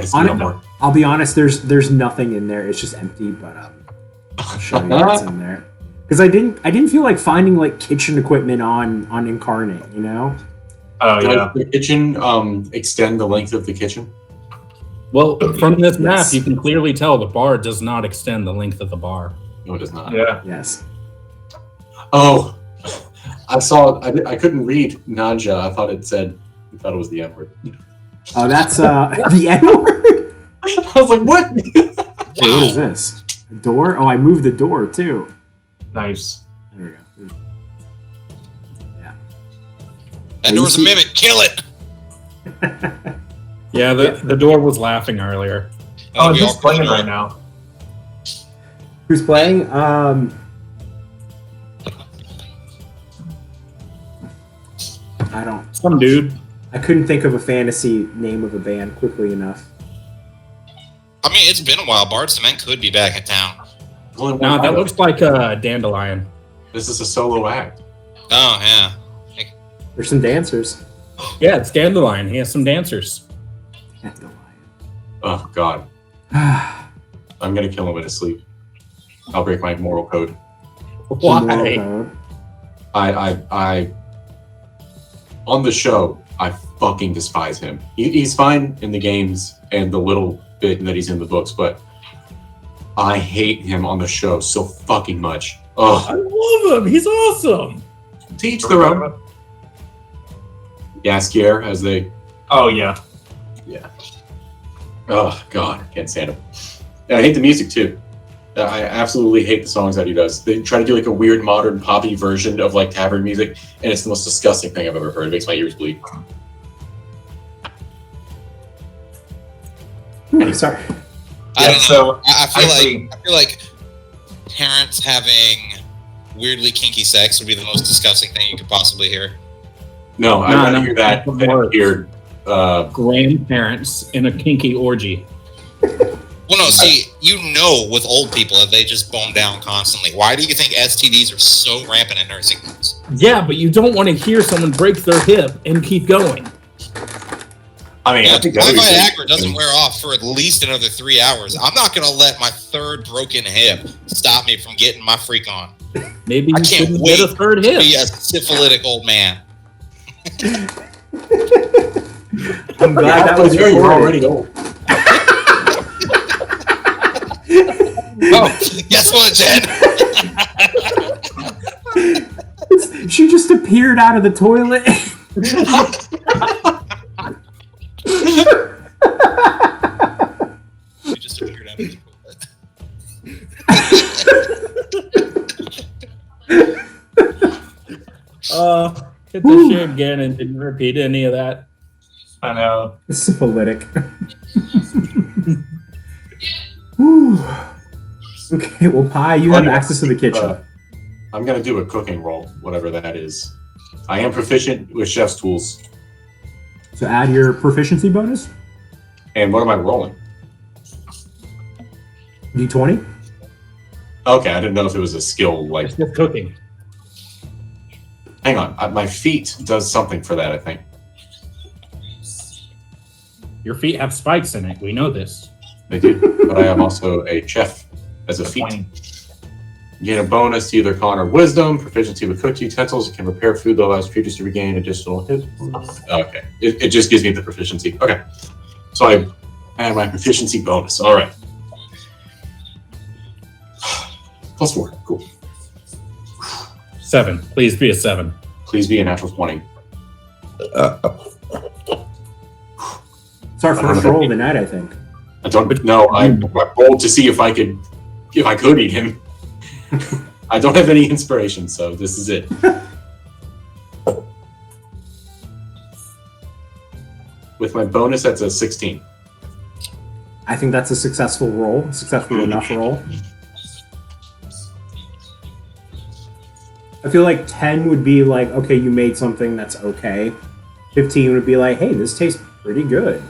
see it more. I'll be honest. There's nothing in there. It's just empty. But I'll show you what's in there. Because I didn't feel like finding like kitchen equipment on Incarnate. Oh Does the kitchen extend the length of the kitchen? Well, from this map, you can clearly tell the bar does not extend the length of the bar. No, it does not. Yeah. Yes. Oh, I saw. I couldn't read Nanja. I thought it was the N word. Oh, that's the N word. I was like, what? Hey, what is this? A door? Oh, I moved the door too. Nice. There we go. Yeah. That door's a mimic. Kill it. Yeah, the door was laughing earlier. Oh, who's playing right now? Who's playing? I don't. Some dude. I couldn't think of a fantasy name of a band quickly enough. I mean, it's been a while. Bard Cement could be back in town. No, that looks like a dandelion. This is a solo act. Oh, yeah. There's some dancers. Yeah, it's dandelion. He has some dancers. Dandelion. Oh God. I'm gonna kill him in his sleep. I'll break my moral code. Why? I on the show, I fucking despise him. He's fine in the games and the little bit that he's in the books, but I hate him on the show so fucking much. Oh, I love him. He's awesome. Teach their own. Yaskier, as they. Oh yeah. Yeah. Oh God, can't stand him. And I hate the music too. I absolutely hate the songs that he does. They try to do like a weird modern poppy version of like tavern music, and it's the most disgusting thing I've ever heard. It makes my ears bleed. Sorry. I don't know. I feel like parents having weirdly kinky sex would be the most disgusting thing you could possibly hear. No, I'd rather hear that than hear grandparents in a kinky orgy. Well, no, see, with old people that they just bone down constantly. Why do you think STDs are so rampant in nursing homes? Yeah, but you don't want to hear someone break their hip and keep going. I mean, I think my Viagra doesn't wear off for at least another 3 hours. I'm not going to let my third broken hip stop me from getting my freak on. Maybe I you can't shouldn't wait get a third hip. to be a syphilitic old man. I'm glad that was you're already old. Oh, guess what, Jen? She just appeared out of the toilet. She just appeared out of the toilet. Hit the shit again and didn't repeat any of that. I know. It's syphilitic. Whew. Okay, well, Pi, you have access to the kitchen. I'm going to do a cooking roll, whatever that is. I am proficient with chef's tools. So add your proficiency bonus. And what am I rolling? D20. Okay, I didn't know if it was a skill, like... It's just cooking. Hang on, my feet does something for that, I think. Your feet have spikes in it. We know this. They do, but I am also a chef as a feat. 20. You gain a bonus to either con or wisdom, proficiency with cooked utensils. It can prepare food that allows creatures to regain additional hit. Okay, it just gives me the proficiency. Okay, so I add my proficiency bonus. All right. +4, cool. 7. Please be a 7. Please be a natural 20. It's our first roll of the night, I think. I don't know. I rolled to see if I could eat him. I don't have any inspiration, so this is it. With my bonus, that's a 16. I think that's a successful roll. Successful enough roll. I feel like 10 would be like, okay, you made something that's okay. 15 would be like, hey, this tastes pretty good.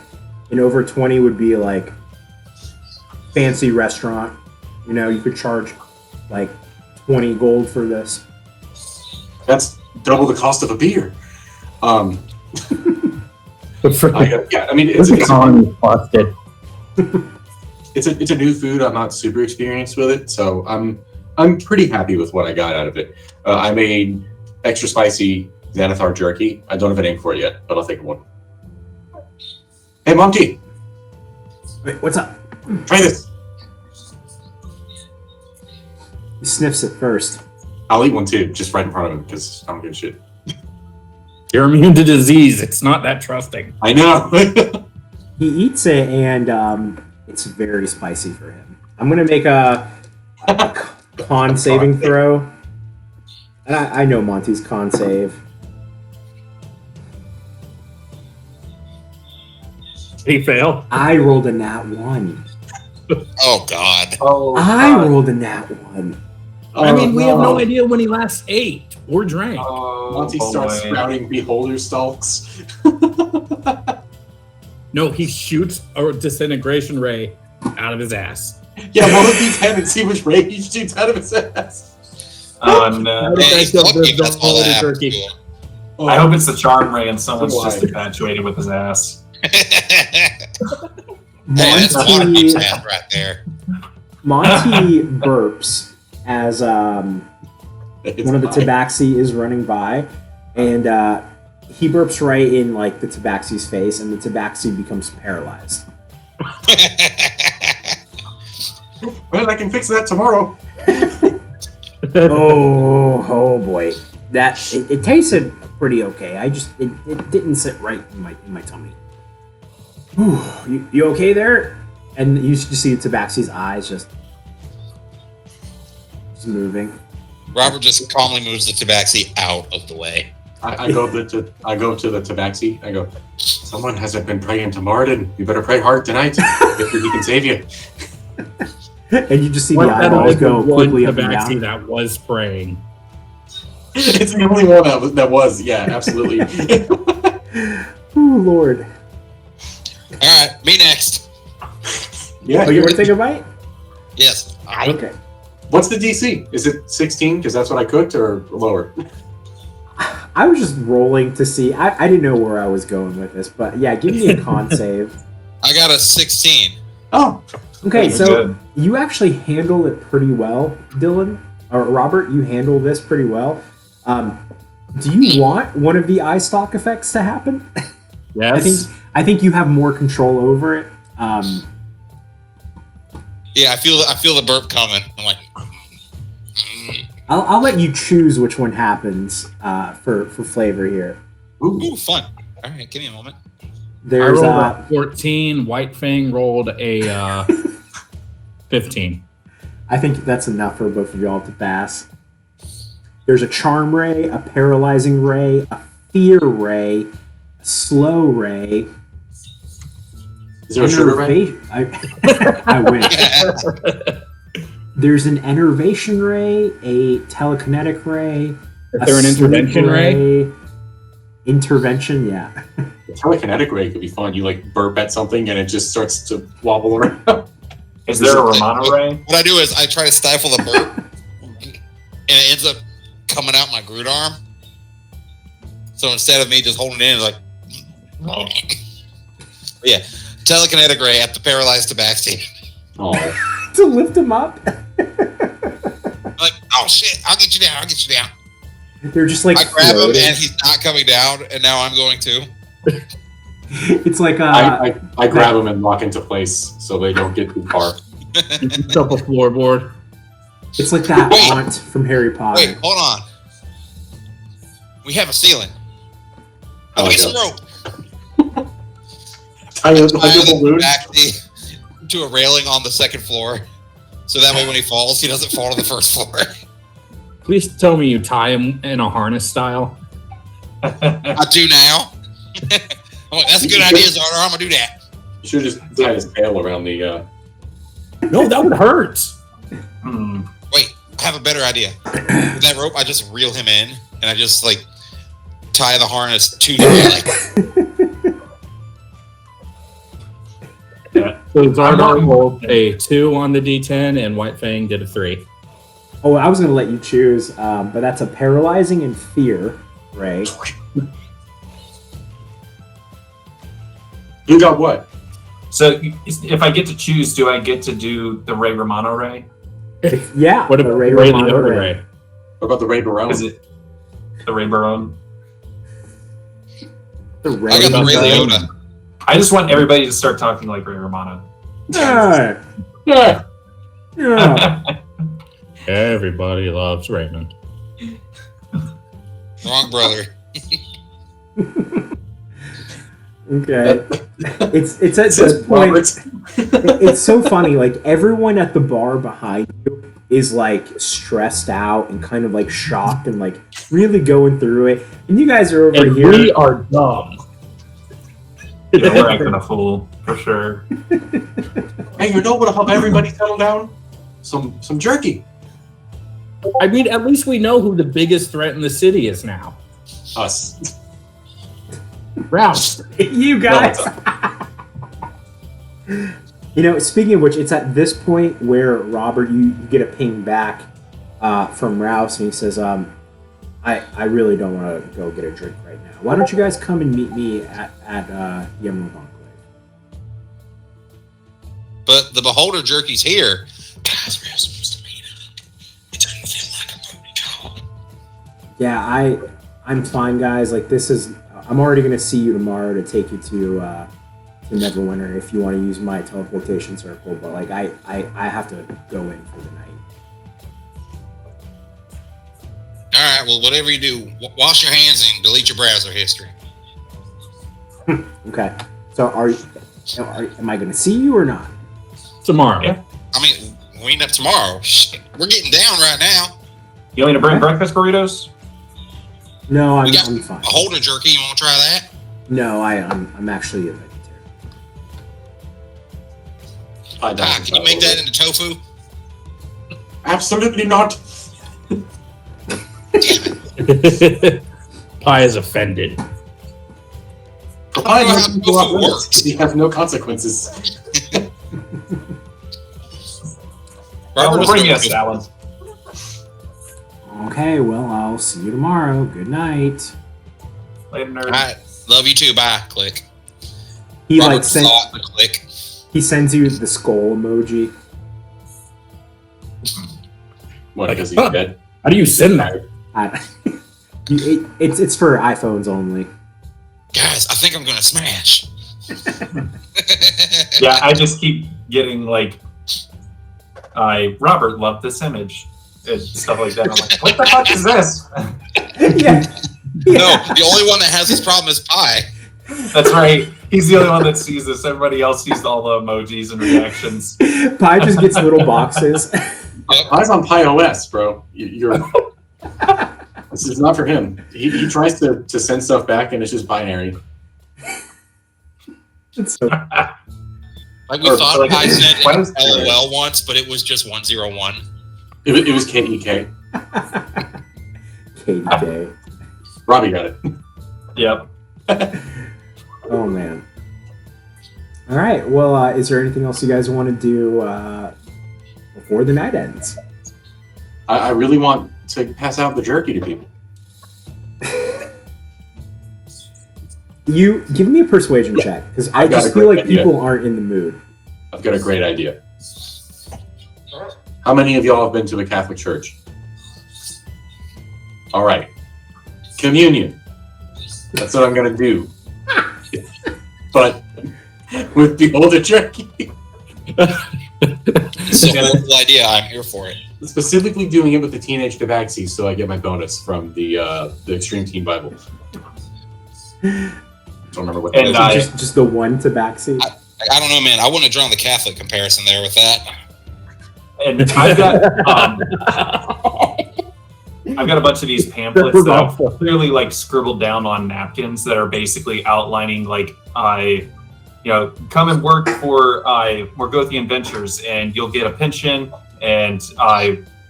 And over 20 would be like, fancy restaurant. You know, you could charge like 20 gold for this. That's double the cost of a beer. But for I mean, it's a new food. I'm not super experienced with it, so I'm pretty happy with what I got out of it. I made extra spicy Xanathar jerky. I don't have a name for it yet, but I'll think of one. Hey, Monty! Wait, what's up? Try this. He sniffs it first. I'll eat one too, just right in front of him, because I don't give a shit. you're immune to disease. It's not that trusting. I know. He eats it, and it's very spicy for him. I'm gonna make a con saving throw. And I know Monty's con save. He failed. I rolled a nat 1. Oh God. Oh, I rolled a nat 1. I mean, we have no idea when he last ate or drank. Monty starts sprouting beholder stalks. No, he shoots a disintegration ray out of his ass. Yeah, roll a d10 and see which ray he shoots out of his ass. Oh no! Yeah, he's lucky that's all that happens to him. I hope it's the charm ray and someone's Why? just infatuated with his ass. That's one Monty, piece ass right there. Monty burps as one of the tabaxi is running by, and he burps right in like the tabaxi's face, and the tabaxi becomes paralyzed. Well, I can fix that tomorrow. Oh boy, it tasted pretty okay. It didn't sit right in my tummy. Whew, you okay there? And you just see the tabaxi's eyes just moving. Robert just calmly moves the tabaxi out of the way. I go to the tabaxi. I go, someone hasn't been praying to Martin. You better pray hard tonight. If he can save you. And you just see the eyeballs go quickly up and down. That was praying. It's the only one that was. Yeah, absolutely. Oh Lord. All right, me next. Yeah. Oh, you want to take a bite? Yes. Okay. What's the DC? Is it 16? Because that's what I cooked, or lower? I was just rolling to see. I didn't know where I was going with this, but yeah, give me a con save. I got a 16. Oh. Okay, Very so good. you actually handle it pretty well, Dylan. Or Robert, you handle this pretty well. Do you want one of the eye stalk effects to happen? Yes. I think you have more control over it. Yeah, I feel the burp coming. I'm like, I'll let you choose which one happens for flavor here. ooh, fun. All right, give me a moment. There's I rolled a 14. White Fang rolled a 15. I think that's enough for both of y'all to pass. There's a charm ray, a paralyzing ray, a fear ray, a slow ray. Is there a sugar ray? I wish. There's an enervation ray, a telekinetic ray. Is there an intervention ray? Intervention, yeah. The telekinetic ray could be fun. You like burp at something and it just starts to wobble around. Is there a Romano ray? What I do is I try to stifle the burp, and it ends up coming out my Groot arm. So instead of me just holding it in, like, yeah, telekinetic ray at the paralyzed tabaxi. Oh, To lift him up. Like, oh shit, I'll get you down. I'll get you down. They're just like I grab him floating. and he's not coming down, and now I'm going to. It's like I grab them and lock into place so they don't get too far. It's up a floorboard. it's like that Wait. aunt from Harry Potter. Wait, hold on. We have a ceiling. I'll Oh, get yeah. some rope. Tie a balloon. Back to a railing on the second floor, so that way when he falls, he doesn't fall to the first floor. Please tell me you tie him in a harness style. I do now. I'm like, that's a good idea, Xardaar. I'm gonna do that. You should just tie his tail around the. No, that would hurt. Hmm. Wait, I have a better idea. With that rope, I just reel him in, and I just like tie the harness to the railing. Yeah. So Xardaar rolled a 2 on the D10, and White Fang did a 3. Oh, I was going to let you choose, but that's a paralyzing and fear ray. You got what? So if I get to choose, do I get to do the Ray Romano ray? Yeah. What about the Ray Romano Liotta Ray? What about the Ray Barone? Is it the Ray Barone? The Ray I got the Ray Romano. Liotta. I just want everybody to start talking like Ray Romano. Yeah. Yeah. Yeah. Everybody loves Raymond. Wrong brother. Okay. It's at this point. It's so funny. Like everyone at the bar behind you is like stressed out and kind of like shocked and like really going through it, and you guys are over And here. we are dumb. Yeah, we're acting a fool for sure. Hey, you know what'll help everybody settle down? Some jerky. I mean, at least we know who the biggest threat in the city is now. Us. Rouse. You guys. You know, speaking of which, it's at this point where Robert, you get a ping back from Rouse, and he says, I really don't want to go get a drink right now. Why don't you guys come and meet me at Emerald Enclave? But the Beholder jerky's here. Guys, we're supposed to meet him. It doesn't feel like a movie. Yeah, I'm fine, guys. Like this is, I'm already gonna see you tomorrow to take you to Neverwinter if you want to use my teleportation circle. But like I have to go in for the night. All right, well, whatever you do, wash your hands and delete your browser history. Okay. So am I gonna see you or not? Tomorrow. Yeah. I mean, we end up tomorrow. Shit, we're getting down right now. You want me to bring breakfast burritos? No, We got I'm fine. Beholder jerky. You want to try that? No, I'm actually a vegetarian. Can you make that into tofu? Absolutely not. Pie is offended. I know how don't know tofu works. He has no consequences. I'll Robert, bring you a let's go. salad. Okay, well, I'll see you tomorrow. Good night. Later, nerd. All right, love you too. Bye. Click. He Robert like saw the click. he sends you the skull emoji. What, because he's dead? How do you send that? It's for iPhones only. Guys, I think I'm gonna smash. Yeah, I just keep getting like, Robert loved this image and stuff like that. I'm like, what the fuck is this? Yeah. No, the only one that has this problem is Pi. That's right. He's the only one that sees this. Everybody else sees all the emojis and reactions. Pi just gets little boxes. Eyes on Pi OS, bro. You're This is not for him. He tries to send stuff back, and it's just binary. It's so Like we thought I said LOL once, but it was just 101. It was KEK. KDK. Robbie got it. Yep. Oh man. All right. Well, is there anything else you guys want to do before the night ends? I really want to pass out the jerky to people. You give me a persuasion check because I just feel like people aren't in the mood. I've got a great idea. How many of y'all have been to a Catholic church? All right. Communion. That's what I'm going to do. But with the older jerky. It's a horrible idea. I'm here for it. Specifically doing it with the teenage tabaxi so I get my bonus from the Extreme Teen Bible. Don't remember what that is. Just the one tabaxi? I don't know, man. I want to draw the Catholic comparison there with that. And I've got a bunch of these pamphlets that I've clearly like scribbled down on napkins that are basically outlining like come and work for Morgothian Ventures and you'll get a pension and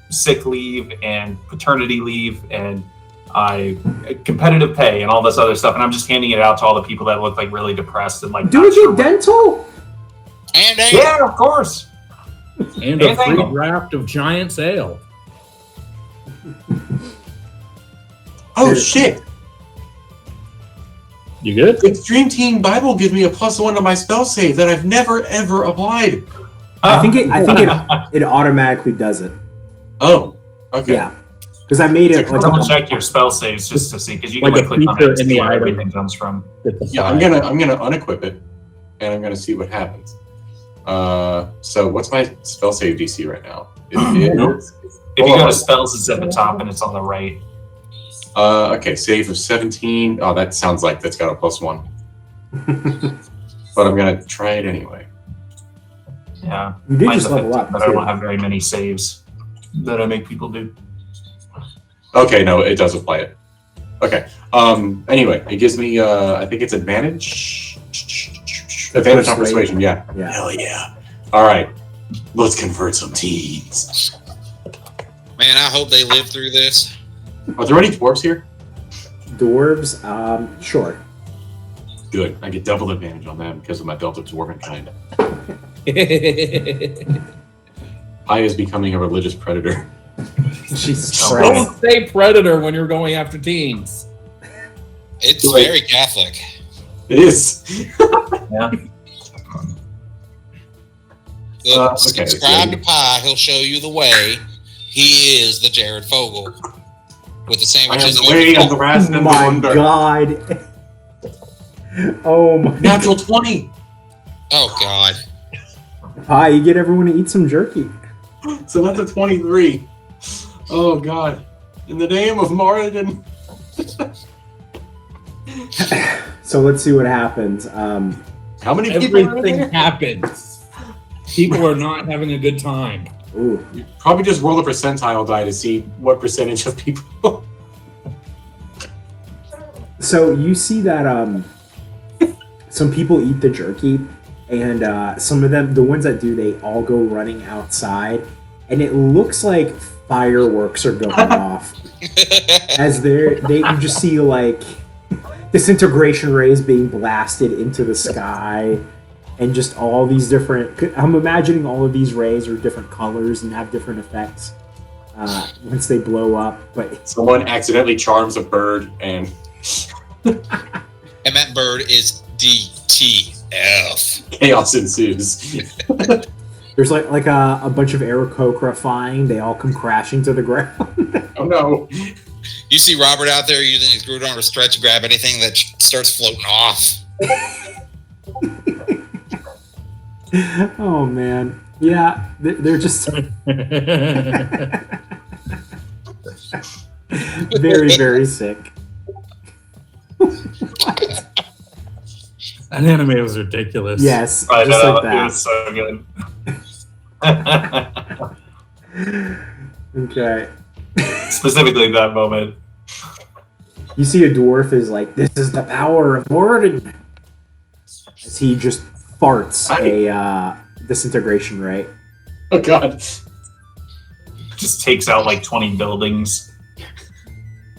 sick leave and paternity leave and competitive pay and all this other stuff, and I'm just handing it out to all the people that look like really depressed and like. Do we get dental? And yeah, of course. And a free draft of Giant's Ale. Oh shit! You good? Extreme Teen Bible gives me a +1 to my spell save that I've never ever applied. I think it automatically does it. Oh, okay. Yeah. Because I made it. Double check your spell saves just to see, because you can like click on it and see where everything comes from. Yeah, I'm gonna unequip it, and I'm gonna see what happens. So what's my spell save DC right now? If you go to spells, it's at the top and it's on the right. Okay, save of 17. Oh, that sounds like that's got a +1. But I'm gonna try it anyway. Yeah, you did mine's just level up, but I don't have very many saves that I make people do. Okay, no, it does apply it. Okay. Anyway, it gives me I think it's advantage. Advantage on persuasion, yeah. Hell yeah. Alright. Let's convert some teens. Man, I hope they live through this. Are there any dwarves here? Dwarves, sure. Good. I get double advantage on them because of my belt of dwarven kind. I is becoming a religious predator. Jesus Christ. Don't say predator when you're going after teens. It's very Catholic. It is. Yeah. Subscribe to Pi. He'll show you the way. He is the Jared Fogle with the sandwiches. I am the way of the rat and the wonder. God. Oh my. Natural 20. Oh God. Pi, you get everyone to eat some jerky. So that's a 23. Oh God. In the name of Moradin. So let's see what happens. How many people Everything happens. People are not having a good time. Ooh. You probably just roll a percentile die to see what percentage of people. So you see that some people eat the jerky, and some of them, the ones that do, they all go running outside, and it looks like fireworks are going off as you just see like disintegration rays being blasted into the sky, and just all these different. I'm imagining all of these rays are different colors and have different effects once they blow up. But someone accidentally charms a bird, and that bird is DTF. Chaos ensues. There's like a bunch of Aarakocra flying. They all come crashing to the ground. Oh no. You see Robert out there using his screwdriver to stretch to grab anything that starts floating off. Oh man, yeah, they're just very, very sick. That anime was ridiculous. Yes, I just know, like that. it was so good. Okay. Specifically that moment. You see a dwarf is like, this is the power of Warden. As he just farts a disintegration ray. Oh god. Just takes out like 20 buildings.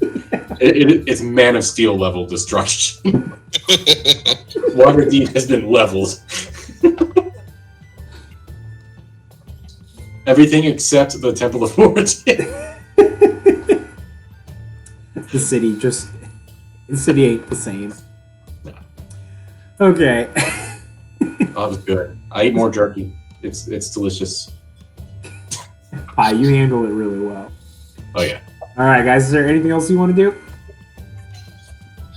It's Man of Steel level destruction. Waterdeep has been leveled. Everything except the Temple of Origin. The city ain't the same. Okay. Oh, it was good. I eat more jerky. It's delicious. Pie, you handle it really well. Oh yeah. All right, guys. Is there anything else you want to do?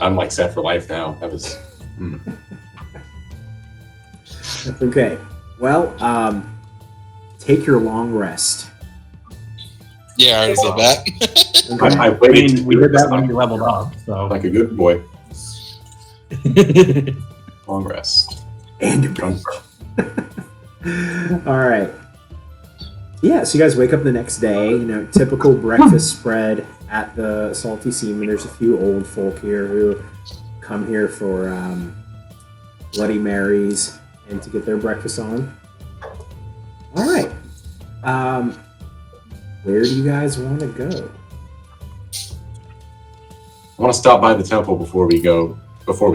I'm like set for life now. That was. Okay. Well, take your long rest. Yeah, I already said that. Okay. I I waited. mean, we did that when you leveled up, so. Like a good boy. Long rest. And all right. Yeah, so you guys wake up the next day, typical breakfast spread at the Salty Seaman. There's a few old folk here who come here for Bloody Marys and to get their breakfast on. All right. Where do you guys want to go? I want to stop by the temple before we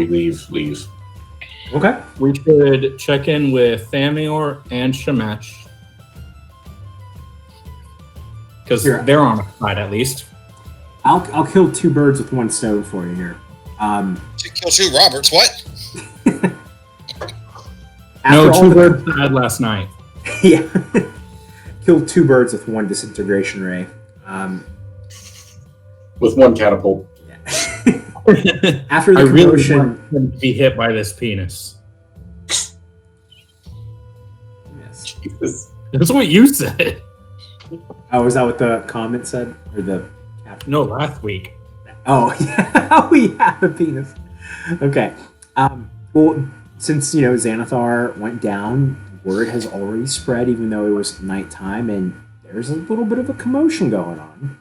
leave. Okay. We should check in with Thamior and Shemesh. Because Sure. they're on our side, at least. I'll kill two birds with one stone for you here. To kill two Roberts, what? No, after all two the- birds died last night. Yeah. Kill two birds with one disintegration ray. With one catapult. After the I really commotion, want him to be hit by this penis. yes. Jesus. That's what you said. Oh, is that what the comment said, or the? No, last week. Oh, yeah. We have a penis. Okay. Well, since Xanathar went down, word has already spread, even though it was nighttime, and there's a little bit of a commotion going on.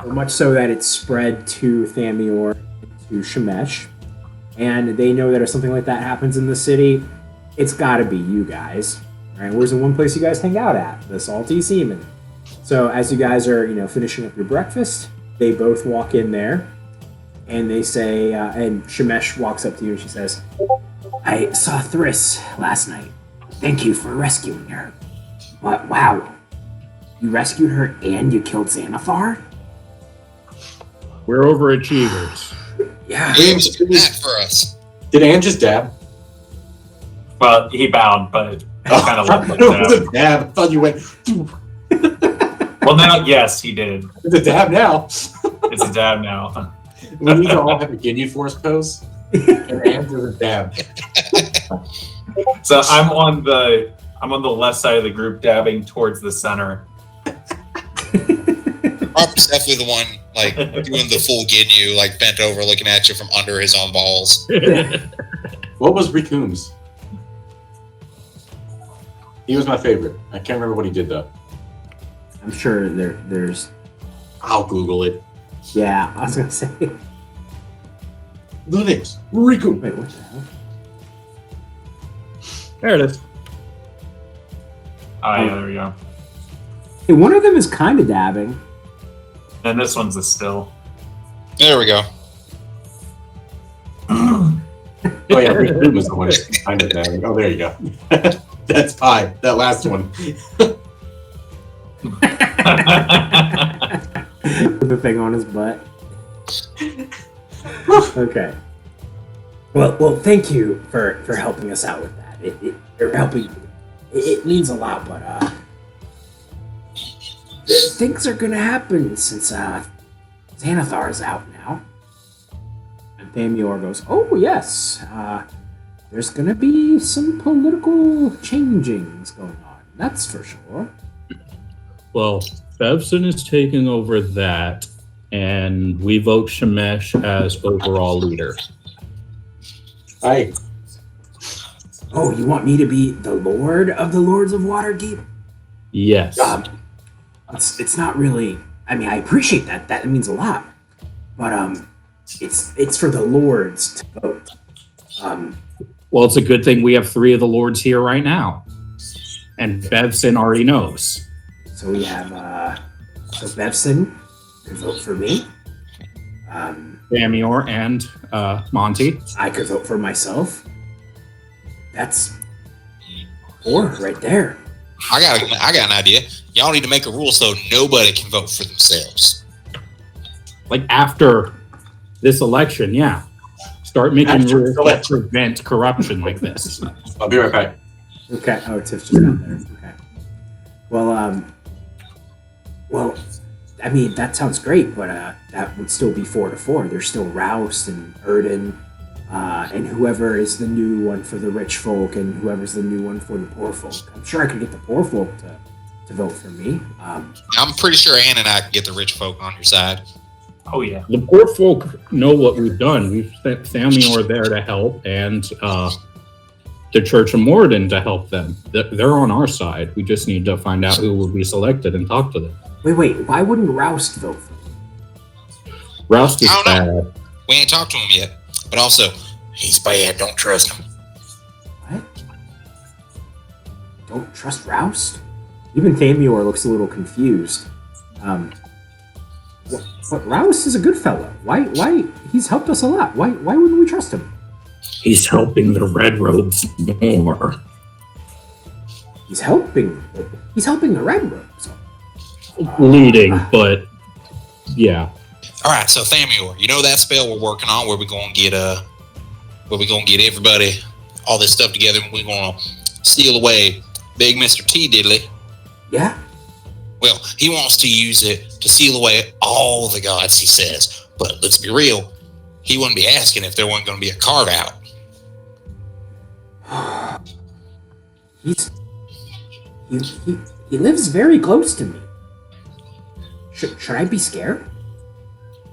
So much so that it's spread to Thamior, to Shemesh, and they know that if something like that happens in the city, it's got to be you guys. Right? Where's the one place you guys hang out at? The Salty Seaman. So as you guys are, finishing up your breakfast, they both walk in there, and they say, and Shemesh walks up to you and she says, "I saw Thriss last night. Thank you for rescuing her." What? Wow. You rescued her and you killed Xanathar? We're overachievers. Yeah. It was a map for us. Did Anne just dab? Well, he bowed, but he kind of let it it was down. a dab. I thought you went. Well, now, yes, he did. It's a dab now. It's a dab now. We need to all have a Ginyu Force pose. And Anne does a dab. So I'm on the left side of the group, dabbing towards the center. Robert's definitely the one, like, doing the full Ginyu, like, bent over, looking at you from under his own balls. What was Rickoon's? He was my favorite. I can't remember what he did though. I'm sure there's... I'll Google it. Yeah, I was going to say... Look at this. Rickoon. Wait, what the hell? There it is. Oh, yeah, there we go. Hey, one of them is kind of dabbing. And this one's a still. There we go. Oh yeah, Rickoon was the one who's kind of dabbing. Oh, there you go. That's pie. That last one. With the thing on his butt. Okay. Well, thank you for helping us out with that. It means a lot, but things are gonna happen since Xanathar is out now. And Thamior goes, "Oh yes, there's gonna be some political changings going on. That's for sure." Well, Bevson is taking over that, and we vote Shemesh as overall leader. Hi. Oh, you want me to be the Lord of the Lords of Waterdeep? Yes. It's not really. I mean, I appreciate that. That means a lot. But It's for the lords to vote. Well, it's a good thing we have 3 of the lords here right now. And Bevson already knows. So we have so Bevson could vote for me. Damior and Monty. I could vote for myself. That's 4 right there. I got an idea. Y'all need to make a rule so nobody can vote for themselves. Like after this election, yeah. Start making rules that prevent corruption like this. I'll be right back. Okay. Oh, Tiff's just down there. Okay. Well, I mean, that sounds great, but that would still be 4-4. There's still Roust and Erden, and whoever is the new one for the rich folk, and whoever's the new one for the poor folk. I'm sure I could get the poor folk to vote for me. I'm pretty sure Ann and I can get the rich folk on your side. Oh yeah. The poor folk know what we've done. We've sent Thamior there to help, and the Church of Moradin to help them. They're on our side. We just need to find out who will be selected and talk to them. Wait. Why wouldn't Roust vote for me? Roust is I don't know. bad. We ain't talked to him yet. But also, he's bad. Don't trust him. What? Don't trust Roust? Even Thamior looks a little confused. But Roust is a good fellow. Why? He's helped us a lot. Why wouldn't we trust him? He's helping the Red Robes more. He's helping the Red Robes. Leading, but yeah. All right, so Thamior, you know that spell we're working on where we're gonna get everybody, all this stuff together, and we're gonna steal away Big Mr. T Diddley. Yeah. Well, he wants to use it to seal away all the gods, he says. But let's be real, he wouldn't be asking if there wasn't going to be a carve out. He lives very close to me. Should I be scared?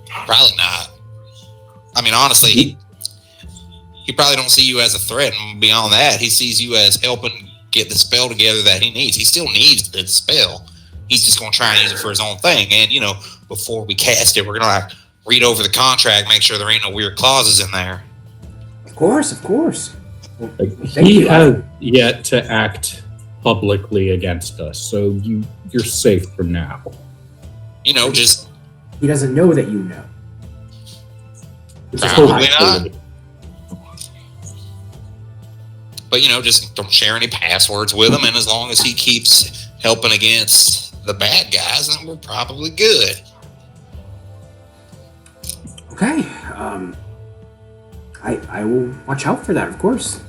Probably not. I mean, honestly, he probably don't see you as a threat. And beyond that, he sees you as helping get the spell together that he needs. He still needs the spell. He's just going to try and use it for his own thing. And, before we cast it, we're going to read over the contract, make sure there ain't no weird clauses in there. Of course. Well, He has yet to act publicly against us, so you're safe for now. Just... He doesn't know that you know. Probably not. But, just don't share any passwords with him, and as long as he keeps helping against the bad guys, then we're probably good. Okay. I will watch out for that, of course.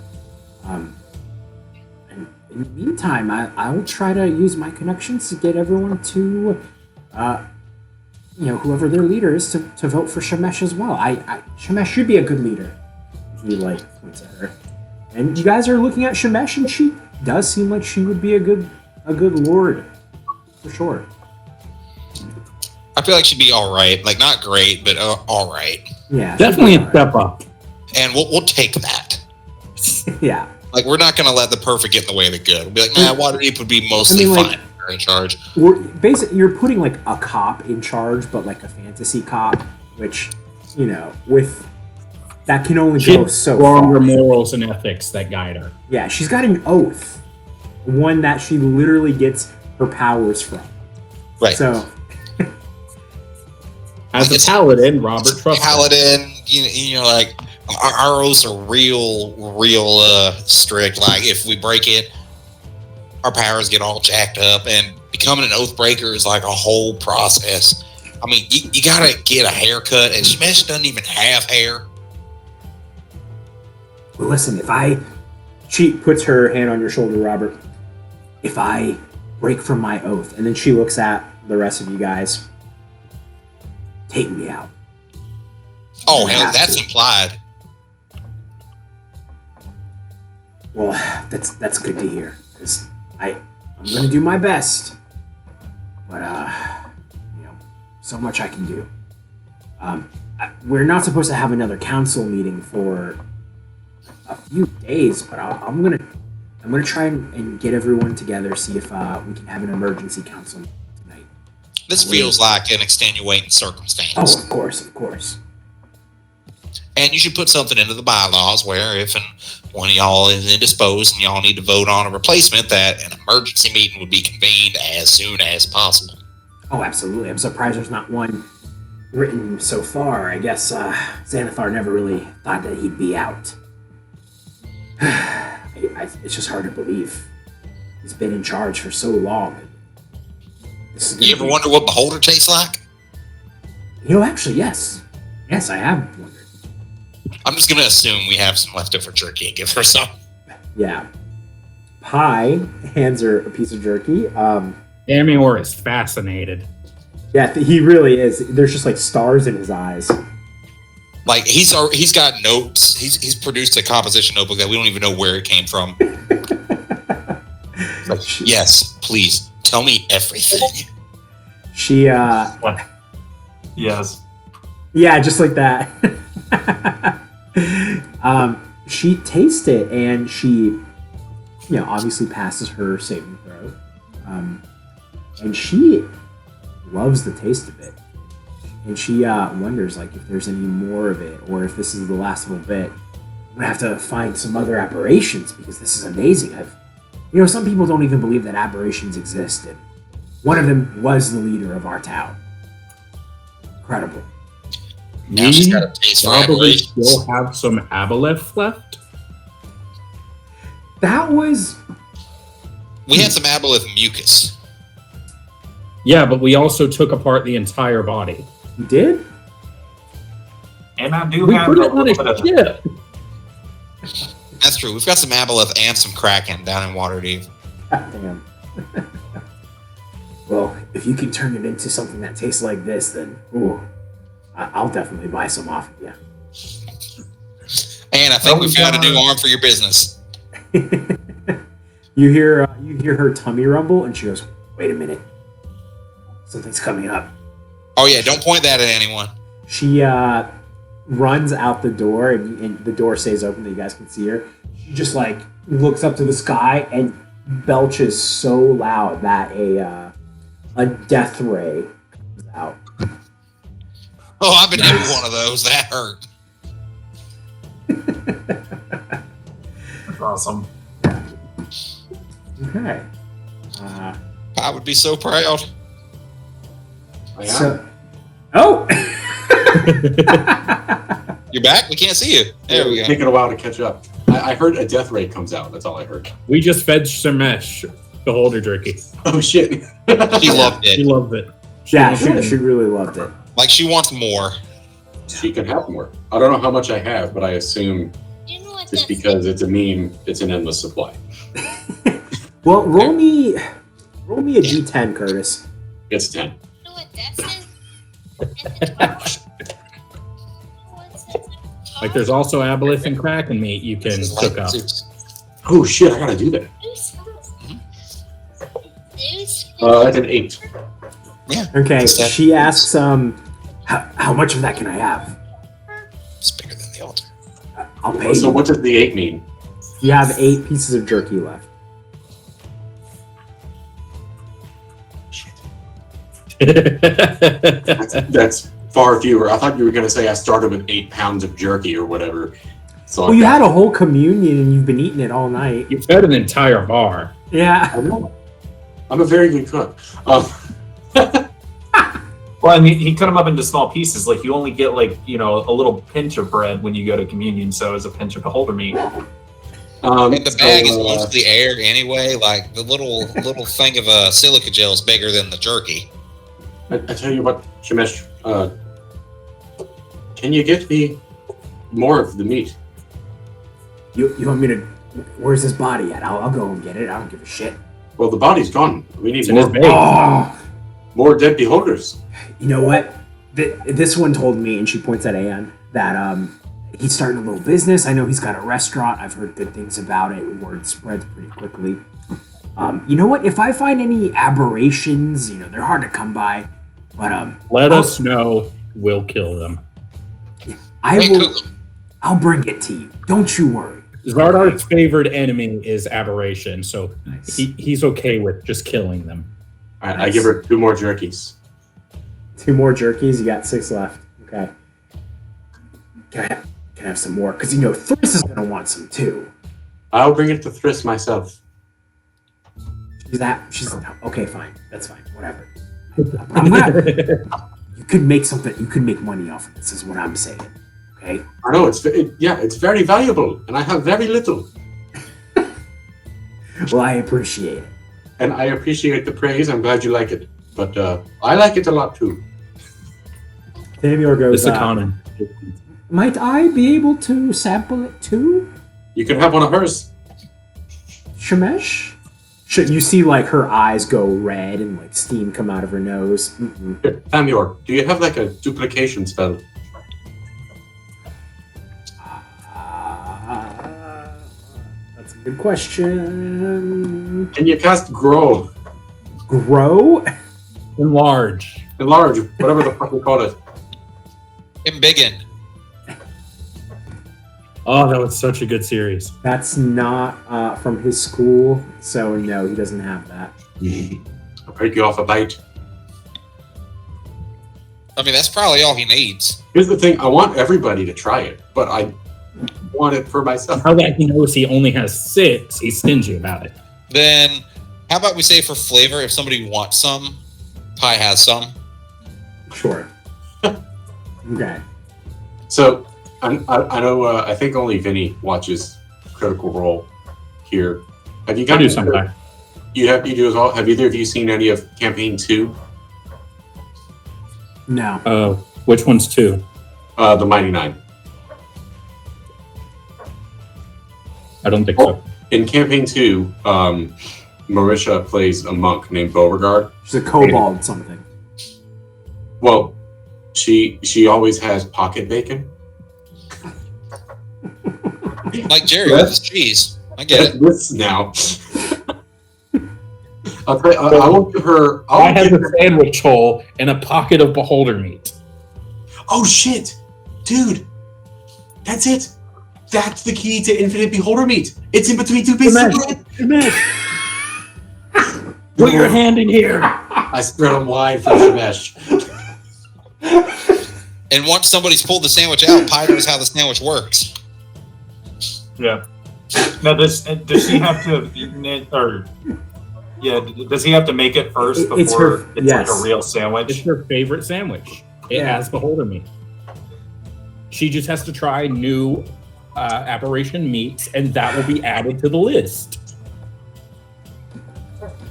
And in the meantime, I will try to use my connections to get everyone to, whoever their leader is, to vote for Shemesh as well. Shemesh should be a good leader. He points at her. And you guys are looking at Shemesh, and she does seem like she would be a good lord, for sure. I feel like she'd be all right. Like, not great, but all right. Yeah, definitely a step up. And we'll take that. Yeah. Like, we're not going to let the perfect get in the way of the good. We'll be like, nah, Waterdeep would be mostly fine if you're in charge. You're putting, like, a cop in charge, but, like, a fantasy cop, which, with... That can only go so stronger far. Morals and ethics that guide her. Yeah, she's got an oath. One that she literally gets her powers from. Right. So... As a paladin, Robert trusts Paladin, like, our oaths are real strict. Like, if we break it, our powers get all jacked up, and becoming an oath breaker is like a whole process. I mean, you gotta get a haircut, and Shemesh doesn't even have hair. Well, listen, she puts her hand on your shoulder, Robert. If I break from my oath, and then she looks at the rest of you guys, take me out. Oh, hell, that's implied. Well, that's good to hear, because I'm going to do my best, but so much I can do. We're not supposed to have another council meeting for a few days, but I'm gonna try and get everyone together, see if we can have an emergency council tonight. This feels like an extenuating circumstance. Oh, of course. And you should put something into the bylaws where if one of y'all is indisposed and y'all need to vote on a replacement, that an emergency meeting would be convened as soon as possible. Oh, absolutely. I'm surprised there's not one written so far. I guess Xanathar never really thought that he'd be out. It's just hard to believe. He's been in charge for so long. You ever wonder what Beholder tastes like? Actually, yes. Yes, I have wondered. I'm just going to assume we have some leftover jerky and give her some. Yeah. Pi hands her a piece of jerky. Amior is fascinated. Yeah, he really is. There's just like stars in his eyes. Like he's got notes. He's produced a composition notebook that we don't even know where it came from. Like, yes, please tell me everything. She What? Yes. yeah, just like that. She tastes it and she obviously passes her saving throw. And she loves the taste of it. And she wonders like if there's any more of it or if this is the last little bit. I'm gonna have to find some other aberrations because this is amazing. Some people don't even believe that aberrations exist, and one of them was the leader of our town. Incredible. Now she's got a taste for Probably aberrations. still have some aboleth left. That was We had some aboleth mucus. Yeah, but we also took apart the entire body. you did? And I do We have put a it on little bit a of ship. That's true. We've got some aboleth and some kraken down in Waterdeep. God damn. Well, if you can turn it into something that tastes like this, then I'll definitely buy some off of you. And I think we found a new arm for your business. You hear her tummy rumble, and she goes, "Wait a minute, something's coming up." Oh yeah, don't point that at anyone. She runs out the door, and the door stays open that you guys can see her. She just like looks up to the sky and belches so loud that a death ray comes out. Oh, I've been having one of those. That hurt. That's awesome. Okay. I would be so proud. I am. So, oh. You're back? We can't see you. There we It's go. taking a while to catch up. I heard a death ray comes out. That's all I heard. We just fed Shemesh Beholder jerky. Oh shit! She loved She it. loved it. Yeah, she really loved it. Like she wants more. She could have more. I don't know how much I have, but I assume just because it's a meme, it's an endless supply. Well, roll me a d10, Curtis. It's 10. You know what that says? Like there's also aboleth and kraken meat you can cook up. Oh shit! I gotta do that. That's an 8. Okay, she asks, how much of that can I have? It's bigger than the altar. I'll pay So you. what does the 8 mean? You have 8 pieces of jerky left. That's far fewer. I thought you were gonna say I started with 8 pounds of jerky or whatever. So Well, you had a whole communion and you've been eating it all night. You fed an entire bar. Yeah. I know. I'm a very good cook. Well, and he cut them up into small pieces. Like you only get like a little pinch of bread when you go to communion. So as a pinch of beholder meat. And the bag is mostly air anyway. Like the little thing of silica gel is bigger than the jerky. I tell you what, Shemesh, can you get me more of the meat? You want me to... Where's his body at? I'll go and get it. I don't give a shit. Well, the body's gone. We need It's in his bag. Oh! more dead beholders. You know what? This one told me, and she points at Anne, that he's starting a little business. I know he's got a restaurant. I've heard good things about it. Word spreads pretty quickly. You know what? If I find any aberrations, they're hard to come by. But Let us know. We'll kill them. I'll bring it to you. Don't you worry. Xardar's favorite enemy is aberration, so Nice. he's okay with just killing them. All right, I give her 2 more jerkies. 2 more jerkies. You got 6 left. Okay. can have some more, because Thriss is gonna want some too. I'll bring it to Thriss myself. She's okay. Fine, that's fine. Whatever. I'm glad you could make something. You could make money off of this. Is what I'm saying. Okay. I know it's very valuable, and I have very little. Well, I appreciate it. And I appreciate the praise. I'm glad you like it, but I like it a lot too. Samuel goes. It's a common. Might I be able to sample it too? You can have one of hers. Shemesh? You see, like, her eyes go red and, like, steam come out of her nose. Samuel, do you have, like, a duplication spell? That's a good question. Can you cast Grow? Grow? Enlarge. Enlarge, whatever the fuck we call it. Embiggen. Oh, that was such a good series. That's not from his school, so no, he doesn't have that. I'll break you off a bite. I mean, that's probably all he needs. Here's the thing, I want everybody to try it, but I want it for myself. Now that he knows he only has 6, he's stingy about it. Then, how about we say for flavor, if somebody wants some, Pi has some. Sure. Okay. So, I know, I think only Vinny watches Critical Role here. Have you I got do sometimes. You do as well? Have either of you seen any of Campaign 2? No. Which one's 2? The Mighty Nine. I don't think so. In Campaign 2, Marisha plays a monk named Beauregard. She's a kobold something. Well, she always has pocket bacon. Like Jerry with his cheese. I get it. This now. I won't give her. I have a sandwich hole and a pocket of beholder meat. Oh shit, dude! That's it. That's the key to infinite beholder meat. It's in between two pieces of bread. Put your hand in here. I spread them wide for Shemesh. And once somebody's pulled the sandwich out, Pi knows how the sandwich works. Yeah. Now, does he have to, does he have to make it first before it's like a real sandwich? It's her favorite sandwich. It has beholder meat. She just has to try new aberration meats, and that will be added to the list.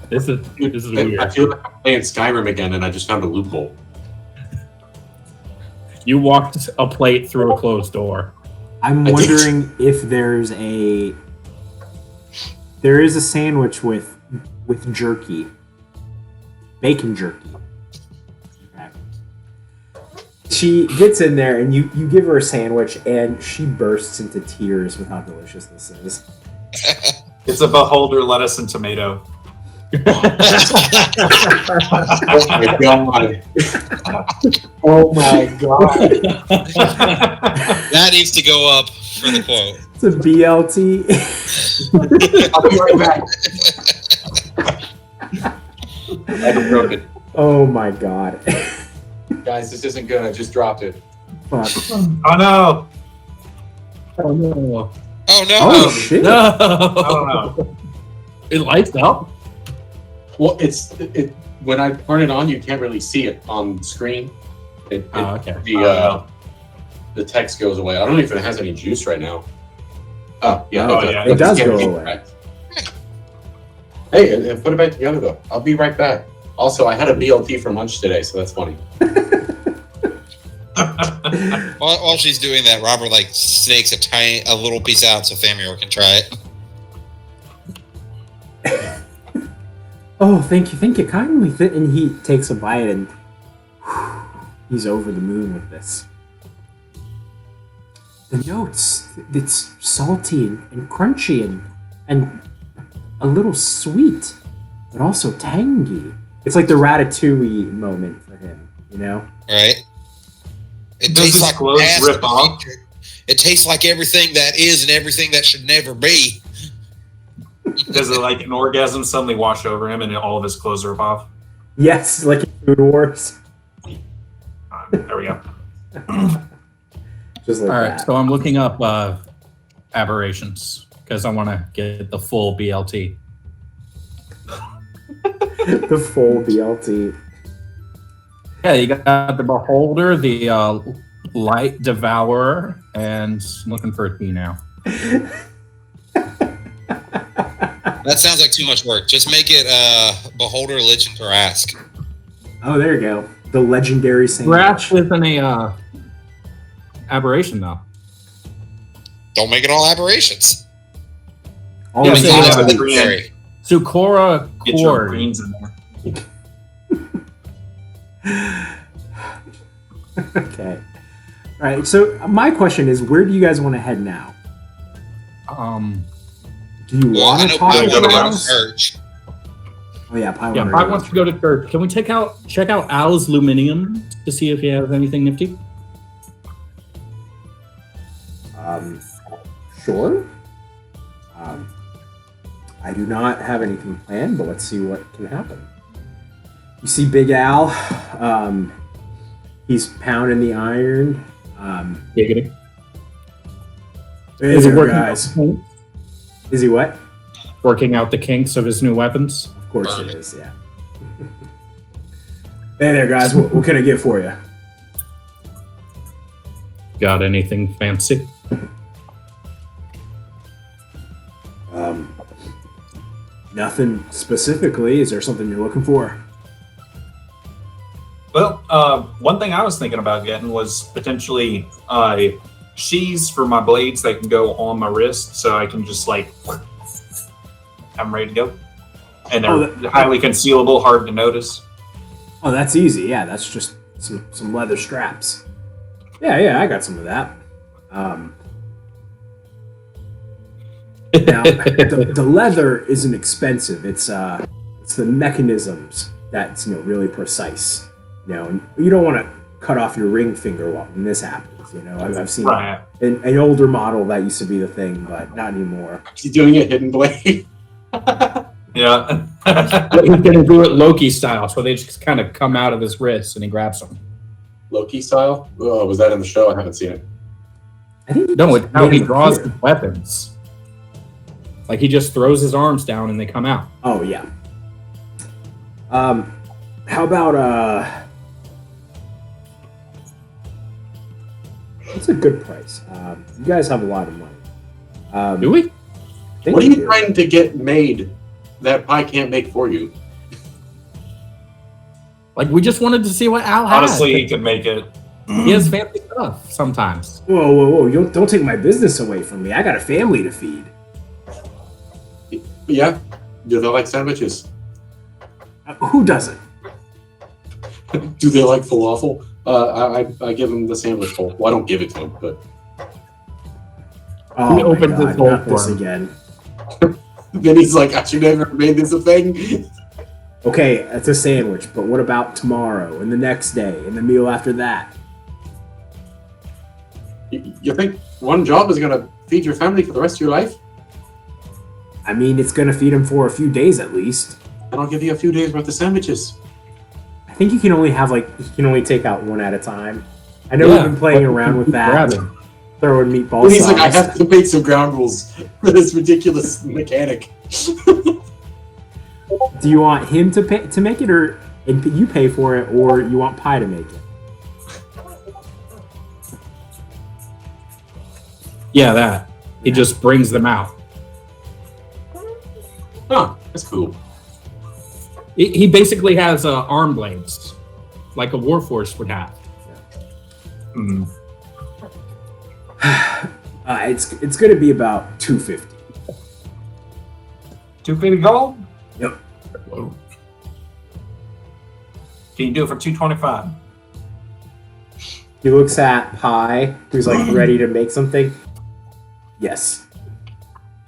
This is weird. I feel like I'm playing Skyrim again, and I just found a loophole. You walked a plate through a closed door. I'm wondering if there is a sandwich with jerky, bacon jerky. Okay. She gets in there, and you give her a sandwich, and she bursts into tears with how delicious this is. It's a beholder lettuce and tomato. Oh my god! Oh my god! That needs to go up for the quote. It's a BLT. I'll be right back. I broke it. Oh my god! Guys, this isn't good. I just dropped it. Fuck. Oh no! Oh no! Oh no! Oh shit! No! Oh no! It lights up. Well, it when I turn it on, you can't really see it on screen. Okay. The text goes away. I don't know if it has any juice right now. Oh yeah, it does go away. Hey, and put it back together though. I'll be right back. Also, I had a BLT for lunch today, so that's funny. While she's doing that, Robert snakes a little piece out so Famio can try it. Oh, thank you kindly. And he takes a bite, and he's over the moon with this. The notes, it's salty and crunchy and a little sweet, but also tangy. It's like the Ratatouille moment for him, you know? Right? It Does tastes his like clothes past rip the off? future. It tastes like everything that is and everything that should never be. Does it like an orgasm suddenly wash over him and all of his clothes rip off? Yes, like in Food Wars. There we go. Just like All right, that. so I'm looking up aberrations because I want to get the full BLT. The full BLT. Yeah, you got the Beholder, the Light Devourer, and I'm looking for a T now. That sounds like too much work. Just make it Beholder, Legend, or Ask. Oh, there you go. The legendary sandwich. Grasp isn't a aberration, though. Don't make it all aberrations. All Yeah, of so them you are have a legendary. Sukora Get your Cord. greens in there. Okay. All right. So my question is, where do you guys want to head now? Do you Well, I want know to talk Pie about want to go to Al's? church. Oh yeah, Pie Yeah, wanted Mike to wants to go to church. Can we check out Al's Luminium to see if he has anything nifty? Sure. I do not have anything planned, but let's see what can happen. You see Big Al. He's pounding the iron. Giggity. Hey Is he there, working guys. out, Is he what? working out the kinks of his new weapons? Of course it is, yeah. Hey there, guys. What can I get for you? Got anything fancy? Nothing specifically. Is there something you're looking for? Well, one thing I was thinking about getting was potentially sheaths for my blades that can go on my wrist, so I can just like I'm ready to go. And they're highly concealable, hard to notice. Oh, that's easy. Yeah, that's just some leather straps. Yeah, I got some of that. Now, the leather isn't expensive. It's the mechanisms that's really precise. And you don't want to cut off your ring finger when this happens. I've seen Right. an older model that used to be the thing, but not anymore. He's doing a hidden blade. Yeah. But he's gonna do it Loki style, so they just kind of come out of his wrist and he grabs them. Loki style? Oh, was that in the show? I haven't seen it. I think No, it's how made he them draws appear. his weapons. Like he just throws his arms down and they come out. Oh yeah. How about That's a good price. You guys have a lot of money. Do we? I think What are we you do. trying to get made that Pie can't make for you? Like we just wanted to see what Al had. Honestly, he could make it. He has fancy stuff sometimes. Whoa! You don't take my business away from me. I got a family to feed. Yeah. Do they like sandwiches? Who doesn't? Do they like falafel? I give them the sandwich bowl. Well, I don't give it to them, but Oh He my opens his God, bowl not for this him. again. then he's like, I should never have made this a thing. Okay, it's a sandwich, but what about tomorrow and the next day and the meal after that? You think one job is going to feed your family for the rest of your life? I mean, it's gonna feed him for a few days at least. Then I'll give you a few days worth of sandwiches. I think you can only have he can only take out one at a time. I know we've been playing around with that, Grabbing. throwing meatballs. And he's like, I have to make some ground rules for this ridiculous mechanic. Do you want him to pay to make it, or and you pay for it, or you want Pie to make it? Yeah, that. He just brings them out. Huh, that's cool. He basically has arm blades, like a Warforged would have. Mm. It's gonna be about $250. 250 gold? Yep. Whoa. Can you do it for 225? He looks at Pie, who's ready to make something. Yes.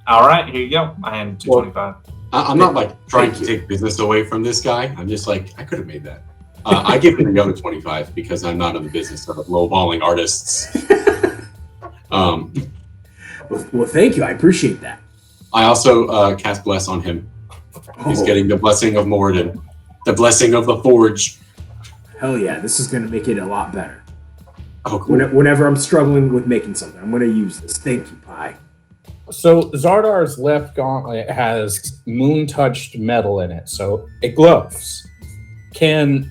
All right, here you go. I hand 225. I'm not trying Thank to you. take business away from this guy. I'm just I could have made that. I give him the other 25 because I'm not in the business of lowballing artists. Well, thank you. I appreciate that. I also cast Bless on him. He's Oh, getting the blessing of Morden, the blessing of the Forge. hell yeah! This is gonna make it a lot better. Oh, cool. Whenever I'm struggling with making something, I'm going to use this. Thank you, Pi. So Xardaar's left gauntlet has moon-touched metal in it, so it glows. Can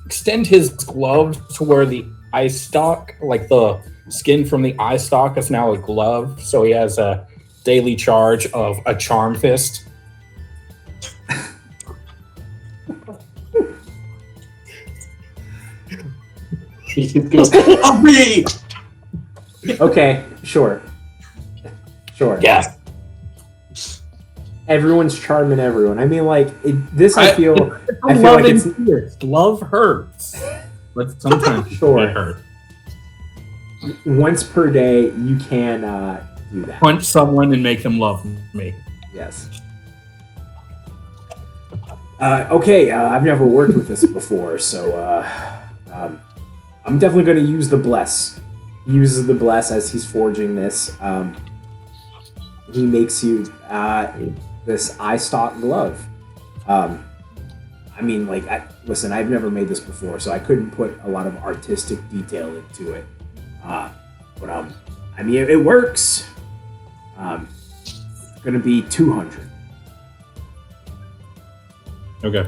extend his glove to where the eye stalk, like the skin from the eye stalk, is now a glove, so he has a daily charge of a charm fist. He just goes, "Oh, me!" Okay, sure. Yes. Everyone's charming everyone. I mean, like, I feel like it's... Love hurts. But sometimes Sure. it hurts. Once per day, you can do that. Punch someone and make them love me. Yes. Okay, I've never worked with this before, so I'm definitely going to use the Bless. He uses the Bless as he's forging this. He makes you this eye stalk glove. I mean, like, listen, I've never made this before, so I couldn't put a lot of artistic detail into it. But I mean, it works. It's going to be 200. Okay.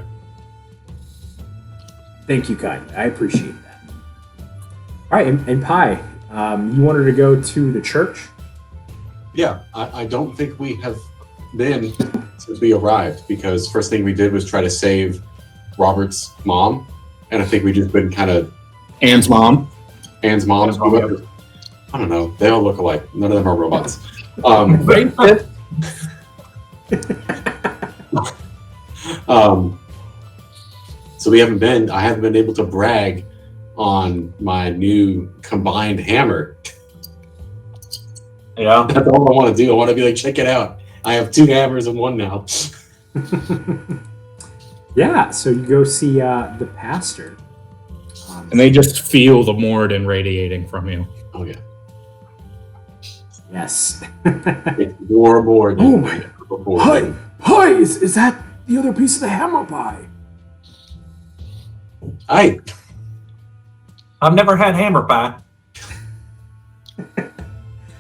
Thank you, kind. I appreciate that. All right, and Pi, you wanted to go to the church? Yeah, I don't think we have been since we arrived, because first thing we did was try to save Robert's mom, and I think we just been kind of Anne's mom. Anne's mom. Whoever, I don't know. They all look alike. None of them are robots. So we haven't been. I haven't been able to brag on my new combined hammer. Yeah. That's all I want to do. I want to be like, check it out. I have 2 hammers in one now. Yeah, so you go see the pastor. And they just feel the Moradin radiating from you. Oh, yeah. Yes. It's more Oh my. Hi, is that the other piece of the hammer pie? Hi. I've never had hammer pie.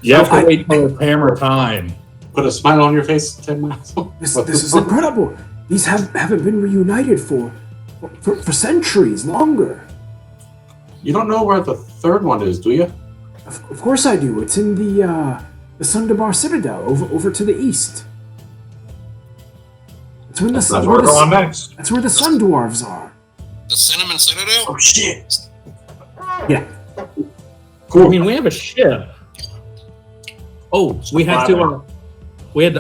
You have to wait till it's hammer time. Put a smile on your face, 10 minutes. This is incredible. These haven't been reunited for centuries longer. You don't know where the third one is, do you? Of course I do. It's in the Xardaar Citadel over to the east. It's when That's where we're going next. That's where the Sun Dwarves are. The Cinnamon Citadel? Oh, shit. Yeah. Cool. I mean, we have a ship. Oh, we had to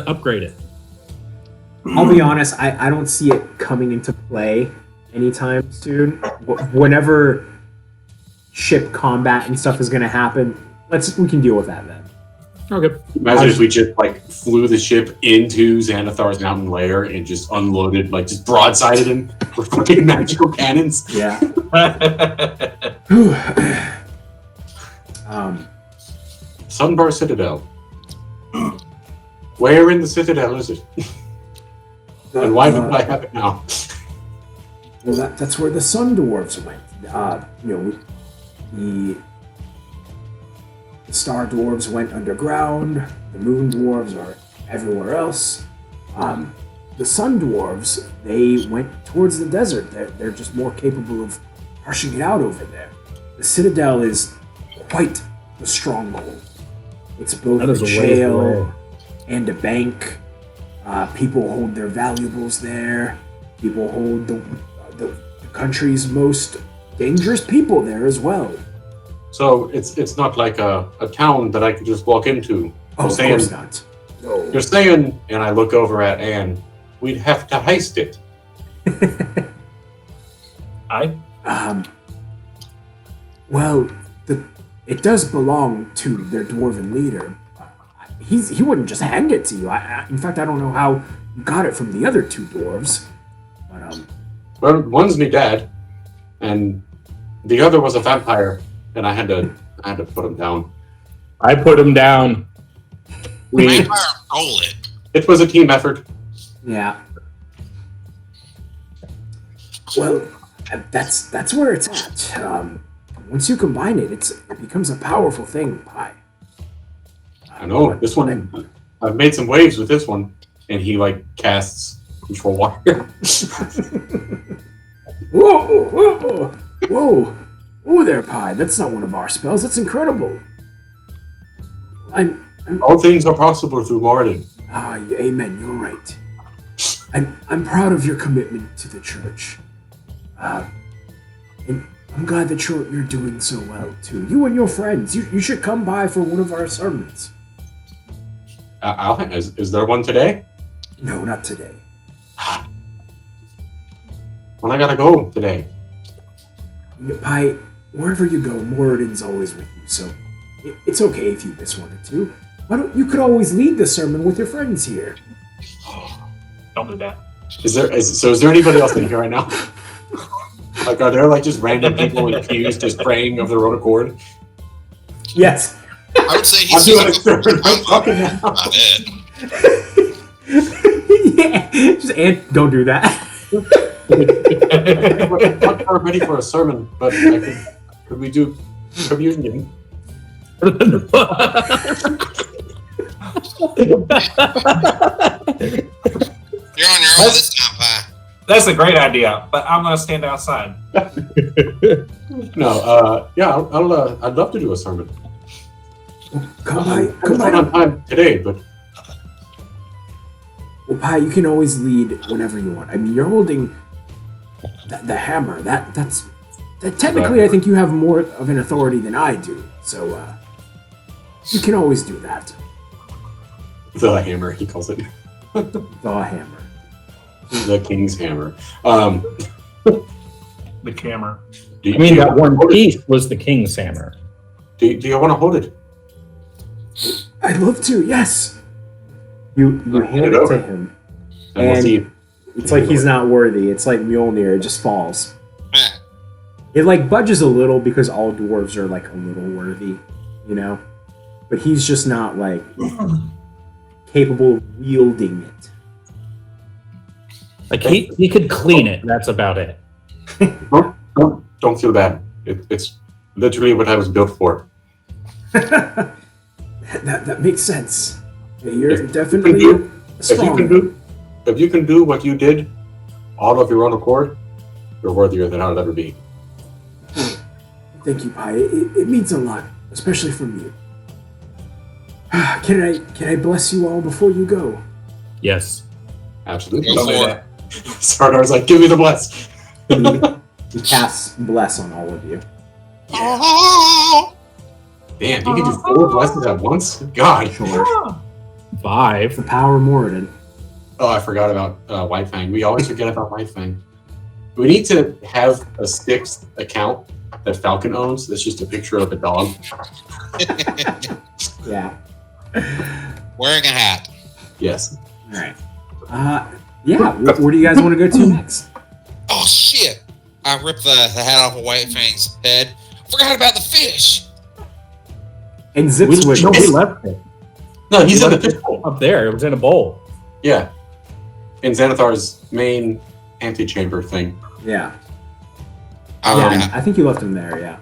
upgrade it. I'll be honest, I don't see it coming into play anytime soon. Whenever ship combat and stuff is going to happen, we can deal with that then. Okay. Imagine if we just flew the ship into Xanathar's mountain lair and just unloaded, just broadsided him with fucking magical cannons. Yeah. Sunbar Citadel. Where in the Citadel is it? And why do I have it now? Well, that's where the Sun Dwarves went. The Star Dwarves went underground. The Moon Dwarves are everywhere else. The Sun Dwarves, they went towards the desert. They're just more capable of harshing it out over there. The Citadel is quite the stronghold. It's both a jail and a bank. People hold their valuables there. People hold the country's most dangerous people there as well. So it's not like a town that I could just walk into. Oh, of course not. No. You're saying, and I look over at Anne, we'd have to heist it. Well, it does belong to their dwarven leader. He wouldn't just hand it to you. In fact, I don't know how you got it from the other 2 dwarves. But Well, one's me dad, and the other was a vampire, and I had to put him down. I put him down. Vampire stole it. It was a team effort. yeah. Well, that's where it's at. once you combine it, it becomes a powerful thing, Pi. I know this one. I've made some waves with this one, and he like casts control wire. Whoa there, Pi. That's not one of our spells. That's incredible. All things are possible through Moradin. Amen. You're right. I'm proud of your commitment to the church. And I'm glad that you're doing so well too. You and your friends. You should come by for one of our sermons. Is there one today? No, not today. Well, I gotta go today. Pi, wherever you go, Moradin's always with you. So it's okay if you miss one or two. You could always lead the sermon with your friends here. Don't do that. Is there anybody else in here right now? Like, are there like just random people in pews just praying of their own accord? Yes. I would say he's I'm talking now. Yeah. Just don't do that. I'm ready for a sermon, but could we do communion? You're on your own this time, Pi. That's a great idea, but I'm gonna stand outside. No, I'd love to do a sermon. Come Not on. on time today, but Well, Pi, you can always lead whenever you want. I mean, you're holding the hammer. That's technically, I think you have more of an authority than I do. So you can always do that. the hammer, he calls it. The hammer. The king's hammer. The camera. That one piece was the king's hammer. Do you want to hold it? I'd love to. Yes. You hand it to him, And we'll see. it's like he's not worthy. It's like Mjolnir. It just falls. It like budges a little because all dwarves are like a little worthy, you know. But he's just not like capable of wielding it. Like he could clean it. That's about it. Don't feel bad. It's literally what I was built for. That makes sense. You're definitely strong. If you can do what you did, all of your own accord, you're worthier than I'll ever be. Thank you, Pi. It means a lot, especially from you. Can I bless you all before you go? Yes. Absolutely. Go for it. Xardaar's like, give me the bless. He casts bless on all of you. Damn, you can do 4 blesses at once? God. Sure. 5. The power of Moradin. Oh, I forgot about White Fang. We always forget about White Fang. We need to have a 6th account that Falcon owns. That's just a picture of a dog. Yeah. Wearing a hat. Yes. All right. Yeah. Where do you guys want to go to next? Oh shit! I ripped the hat off of White Fang's head. Forgot about the fish. And Zip We Switch. left it No, he's in the fish bowl. up there. It was in a bowl. Yeah. In Xanathar's main antechamber thing. Yeah. Oh, Yeah. I think you left him there. Yeah.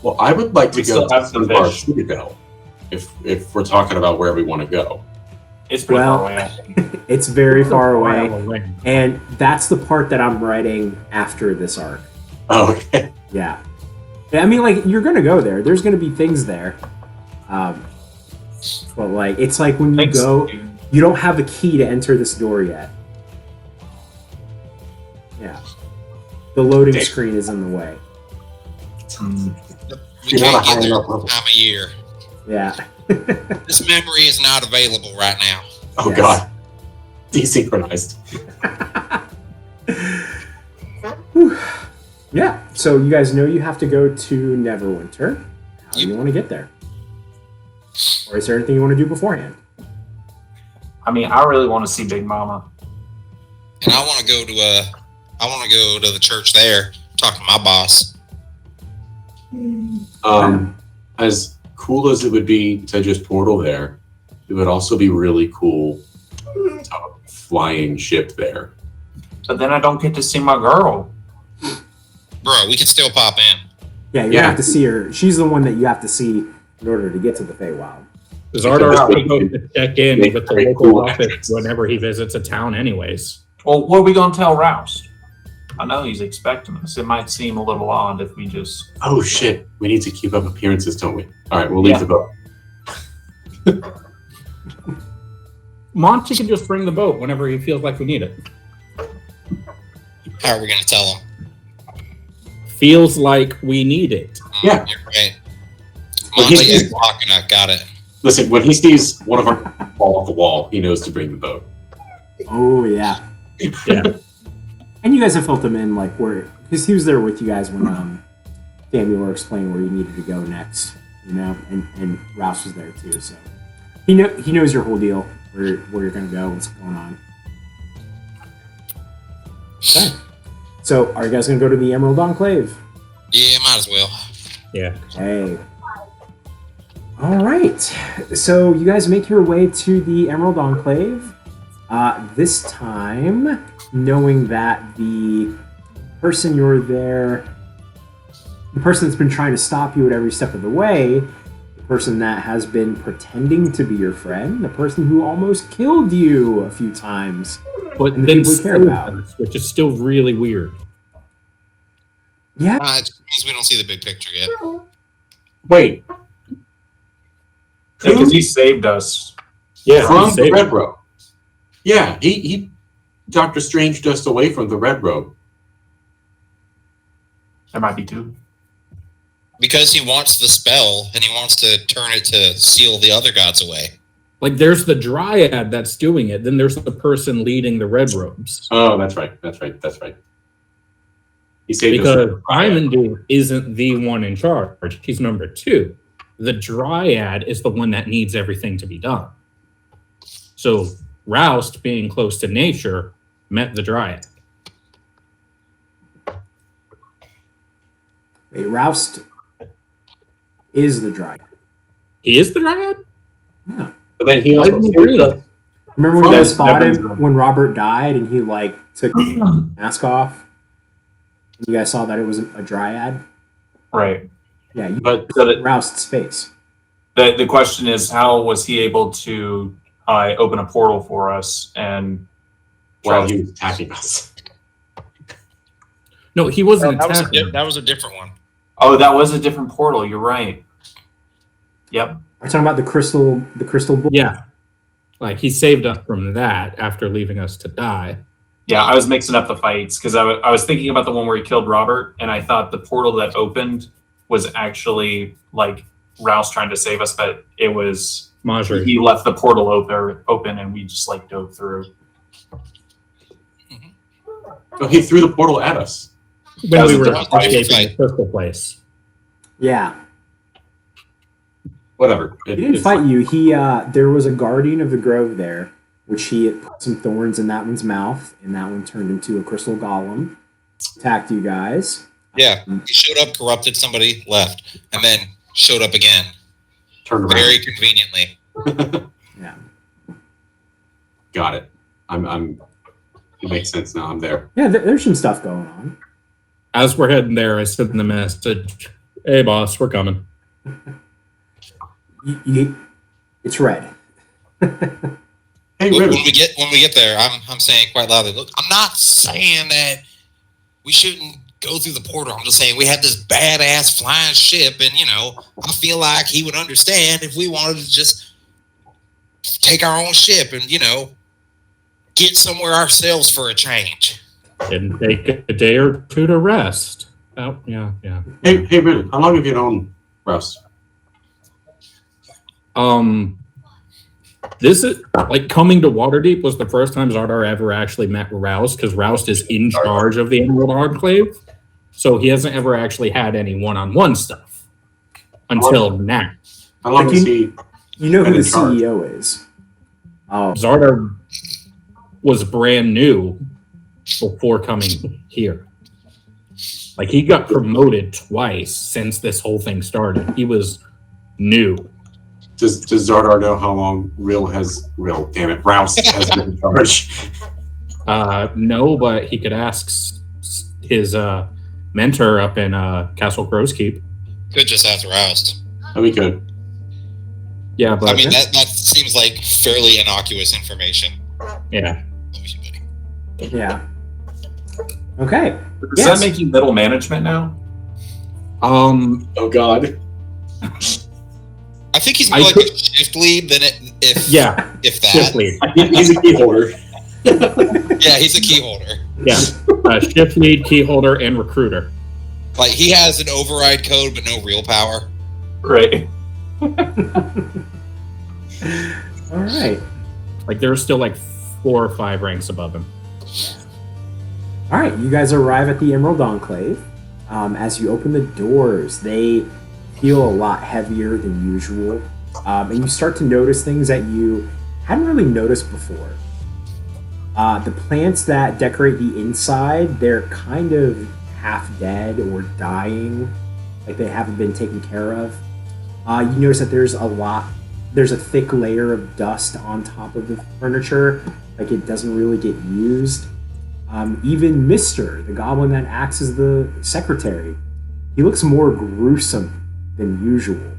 Well, I would like to We go still have to some Xanathar's fish. Citadel. If we're talking about where we want to go. It's pretty Well, far away. It's very far away, away. and that's the part that I'm writing after this arc. Oh, okay. Yeah. I mean, like, you're gonna go there. There's gonna be things there. But like, it's like when you Thanks, go, dude. you don't have a key to enter this door yet. Yeah. The loading Damn. screen is in the way. we You can't want a high get there enough level. time of year. Yeah. This memory is not available right now. Oh, Yes. God. Desynchronized. Yeah. So you guys know you have to go to Neverwinter. How do you want to get there? Or is there anything you want to do beforehand? I mean, I really want to see Big Mama. And I want to go to the church there, talk to my boss. As cool as it would be to just portal there, it would also be really cool to have a flying ship there. But then I don't get to see my girl. Bro, we can still pop in. Yeah, you have to see her. She's the one that you have to see in order to get to the Feywild. Xardaar's supposed to check in with the local office whenever he visits a town anyways. Well, what are we going to tell Rouse? I know he's expecting us. It might seem a little odd if we just... Oh, shit. We need to keep up appearances, don't we? All right, we'll leave the boat. Monty can just bring the boat whenever he feels like we need it. How are we going to tell him? Feels like we need it. Yeah. You're right. Well, Monty is blocking. I got it. Listen, when he sees one of our fall off the wall, he knows to bring the boat. Oh, yeah. Yeah. And you guys have filled him in, like, where... Because he was there with you guys when Samuel explained where you needed to go next, you know? And Rouse was there, too, so... He knows your whole deal, where you're going to go, what's going on. Okay. So, are you guys going to go to the Emerald Enclave? Yeah, might as well. Yeah. Hey. All right. So, you guys make your way to the Emerald Enclave. This time, knowing that the person you're there, the person that's been trying to stop you at every step of the way, the person that has been pretending to be your friend, the person who almost killed you a few times, But and the then people you care about. which is still really weird. Yeah. It means we don't see the big picture yet. Wait. Because he saved us. Yeah, From the Red Robe. Yeah, he Doctor Stranged us away from the Red Robe. There might be two. Because he wants the spell, and he wants to turn it to seal the other gods away. Like, there's the Dryad that's doing it. Then there's the person leading the Red Robes. Oh, that's right. He saved us. Because Diamond isn't the one in charge. He's number 2. The Dryad is the one that needs everything to be done. So, Roust, being close to nature, met the Dryad. Wait, Roust is the Dryad. He is the Dryad? Yeah. But then he also saved us. Remember when you guys fought him Evans. when Robert died and he, like, took his mask off? And you guys saw that it was a Dryad? Right. Yeah, you But Roust's face. The question is, how was he able to open a portal for us and... while he was attacking us. No, he wasn't That was, attacking. that was a different one. Oh, that was a different portal. You're right. Yep. We're talking about the crystal ball. Yeah. Like, he saved us from that after leaving us to die. Yeah, I was mixing up the fights because I was thinking about the one where he killed Robert, and I thought the portal that opened was actually like Rouse trying to save us, but it was Marjorie. he left the portal open, and we just like dove through. Oh, he threw the portal at us. When we were different fight. escaping the crystal place. Yeah. Whatever. He didn't fight you. He there was a guardian of the grove there, which he had put some thorns in that one's mouth, and that one turned into a crystal golem. Attacked you guys. Yeah, he showed up, corrupted somebody, left, and then showed up again. Turned around. Very conveniently. Yeah. Got it. I'm. It makes sense now. I'm there. Yeah, there's some stuff going on. As we're heading there, I sent the message, "Hey, boss, we're coming." It's red. Hey, When River. we get there, I'm saying quite loudly, look, I'm not saying that we shouldn't go through the portal. I'm just saying we have this badass flying ship, and I feel like he would understand if we wanted to just take our own ship and get somewhere ourselves for a change. Didn't take a day or two to rest. Oh, yeah. Hey, River. How long have you known Rouse? This is like coming to Waterdeep was the first time Xardaar ever actually met Roust, because Roust is in charge of the Emerald Enclave, so he hasn't ever actually had any one-on-one stuff until now. How long has he? You know who been the in charge? CEO is. Oh, Xardaar was brand new before coming here. Like, he got promoted twice since this whole thing started. He was new. Does Xardaar know how long Rouse has been in charge? No, but he could ask his mentor up in Castle Crow's Keep. Could just ask Roust. Oh, we could. Yeah, but I mean, that seems like fairly innocuous information. yeah. Yeah. Okay. Does that make you middle management now? Oh God. I think he's more like a shift lead than if that. Shift lead. He's a key holder. Yeah, he's a key holder. Yeah, shift lead, key holder, and recruiter. Like he has an override code, but no real power. Right. All right. Like there's still like 4 or 5 ranks above him. All right, you guys arrive at the Emerald Enclave. As you open the doors, they feel a lot heavier than usual, and you start to notice things that you hadn't really noticed before. The plants that decorate the inside, they're kind of half dead or dying, like they haven't been taken care of. You notice that there's a thick layer of dust on top of the furniture, like it doesn't really get used. Even Mister, the goblin that acts as the secretary, he looks more gruesome than usual.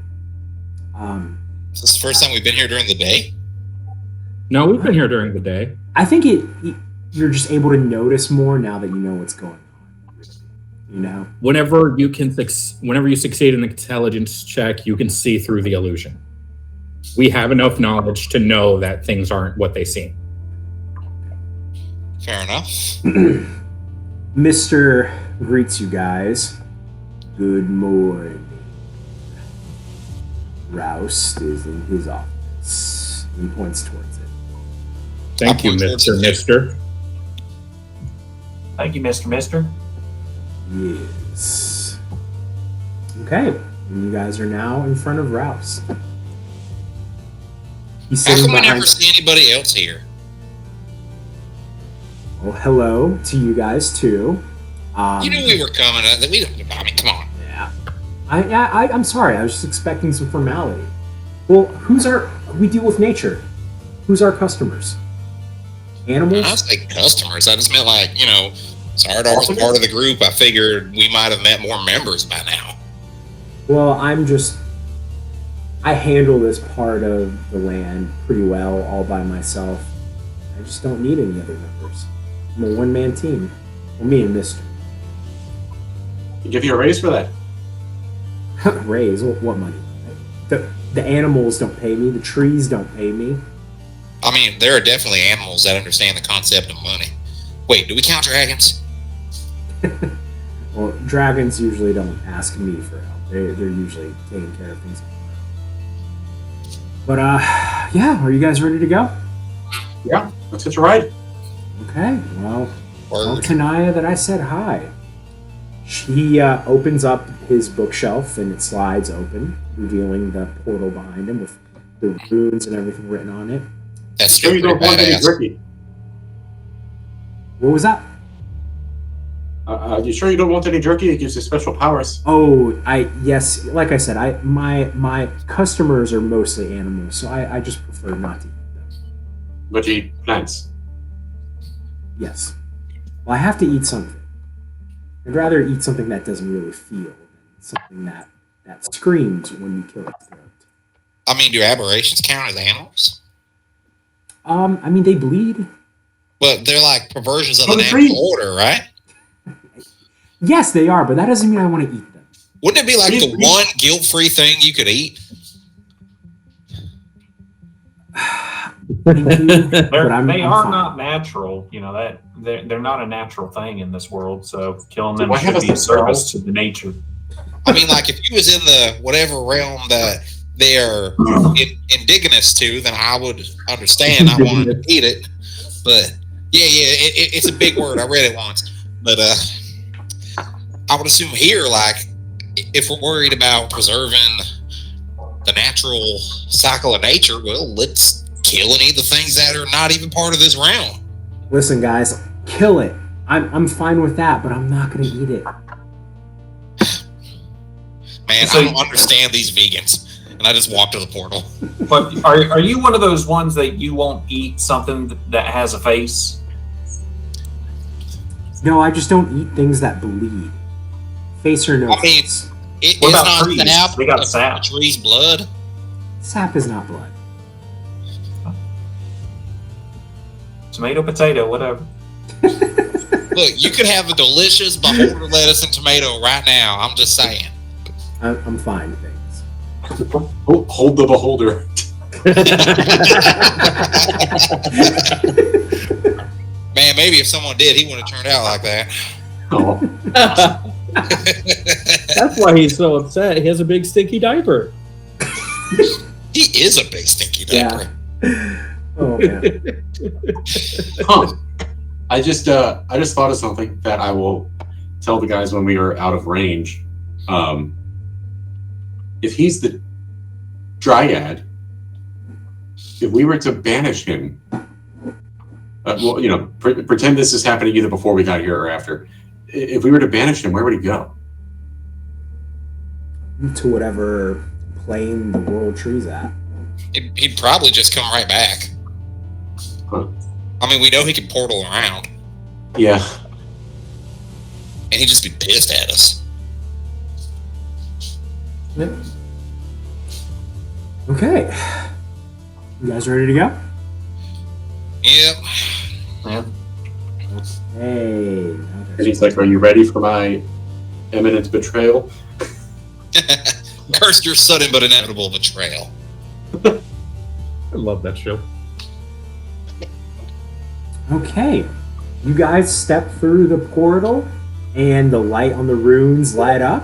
Is this the first time we've been here during the day? No, we've been here during the day. I think you're just able to notice more now that you know what's going on. You know? Whenever you succeed in an intelligence check, you can see through the illusion. We have enough knowledge to know that things aren't what they seem. Fair enough. Mr. greets you guys. Good morning. Roust is in his office. He points towards it. Thank you, Mr. Mister. Thank you, Mr. Mister. Yes. Okay. And you guys are now in front of Roust. He's How sitting come we behind... never see anybody else here? Well, hello to you guys too. You knew we were coming. I mean, come on. Yeah. I'm sorry. I was just expecting some formality. Well, we deal with nature. Who's our customers? Animals? I was like customers. I just meant like, Xardaar was part of the group. I figured we might have met more members by now. Well, I handle this part of the land pretty well all by myself. I just don't need any other members. I'm a one-man team. Well, me and Mister. He give you a raise for that? Raise? What money? The animals don't pay me. The trees don't pay me. I mean, there are definitely animals that understand the concept of money. Wait, do we count dragons? Well, dragons usually don't ask me for help. They're usually taking care of things. But, yeah, are you guys ready to go? Yeah, let's get you right. Okay, well, tell Word. Tanaya that I said hi. He opens up his bookshelf and it slides open, revealing the portal behind him with the runes and everything written on it. That's Sure still you don't pretty want any badass. jerky. What was that? You sure you don't want any jerky? It gives you special powers. Oh, yes, like I said, my customers are mostly animals, so I just prefer not to eat them. But you eat plants. Yes. Well, I have to eat something. I'd rather eat something that doesn't really feel than something that screams when you kill its throat. I mean, do aberrations count as animals? I mean, they bleed. But they're like perversions of the Oh, natural great. order, right? Yes, they are, but that doesn't mean I want to eat them. Wouldn't it be like the Please. one guilt-free thing you could eat? Thank you, but I'm They are fine. not natural. That they're not a natural thing in this world. So killing them Why have should be a a service surprise? to the nature. I mean, like if you was in the whatever realm that they are indigenous to, then I would understand. I wanted to eat it, but it's a big word. I read it once, but I would assume here, like if we're worried about preserving the natural cycle of nature, well, let's kill and eat the things that are not even part of this realm. Listen, guys, kill it. I'm fine with that, but I'm not going to eat it. Man, So- I don't understand these vegans, and I just walked to the portal. But are you one of those ones that you won't eat something that has a face? No, I just don't eat things that bleed. Face or no I mean, face? It's What about not trees? sap. They got The sap. tree's blood. Sap is not blood. Tomato, potato, whatever. Look, you could have a delicious beholder lettuce and tomato right now. I'm just saying. I'm fine with things. Hold the beholder. Man, maybe if someone did, he wouldn't have turned out like that. Oh. That's why he's so upset. He has a big stinky diaper. He is a big stinky diaper. Yeah. Oh man. Huh. I just thought of something that I will tell the guys when we are out of range. If he's the Dryad, if we were to banish him, well, you know, pretend this is happening either before we got here or after. If we were to banish him, where would he go? To whatever plane the world tree's at. He'd probably just come right back. Huh. I mean, we know he can portal around, Yeah. and he'd just be pissed at us. Yep. Okay. You guys ready to go? Yep. Yeah. Hey. And he's like, "Are you ready for my imminent betrayal?" Curse your sudden but inevitable betrayal. I love that show. Okay. You guys step through the portal, and the light on the runes light up.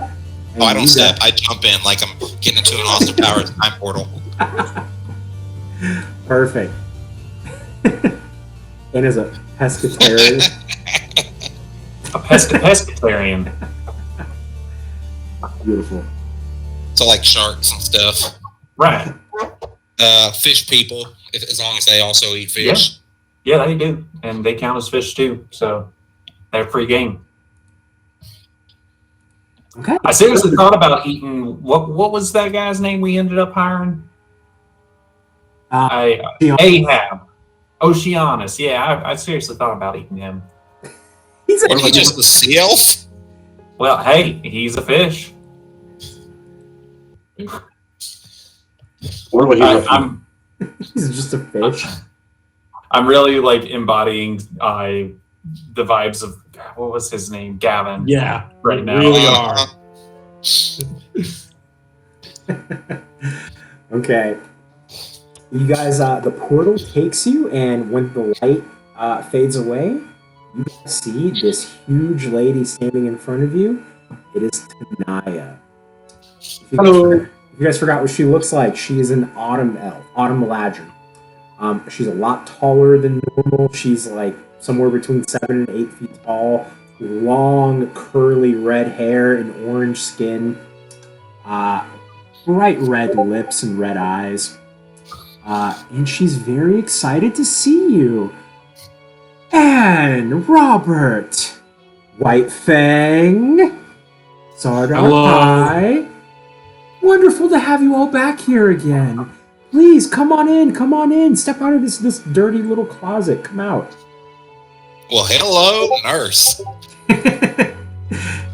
and Oh, I don't you step. I jump in like I'm getting into an Austin Powers time portal. Perfect. And as a pescatarian. A pescatarian. Beautiful. So like sharks and stuff. Right. Fish people, as long as they also eat fish. Yeah, they do. And they count as fish too. So they're free game. Okay. I seriously thought about eating what was that guy's name we ended up hiring? Ahab. Oceanus. Yeah, I seriously thought about eating him. He's What, are we just the sea elf? Well, hey, he's a fish. What would he look like? He's just a fish. I'm really like embodying the vibes of what was his name, Gavin. Yeah, Right now. really are. Okay. You guys, the portal takes you, and when the light fades away, you guys see this huge lady standing in front of you. It is Tanaya. Hello. If you guys forgot what she looks like, she is an autumn elf, autumn Eladrin. She's a lot taller than normal. She's like somewhere between 7 and 8 feet tall. Long, curly red hair and orange skin. Bright red lips and red eyes. And she's very excited to see you. And Robert, White Fang, Xardaar, Hello. hi. Wonderful to have you all back here again. Please come on in. Step out of this dirty little closet. Come out. Well, hello, nurse.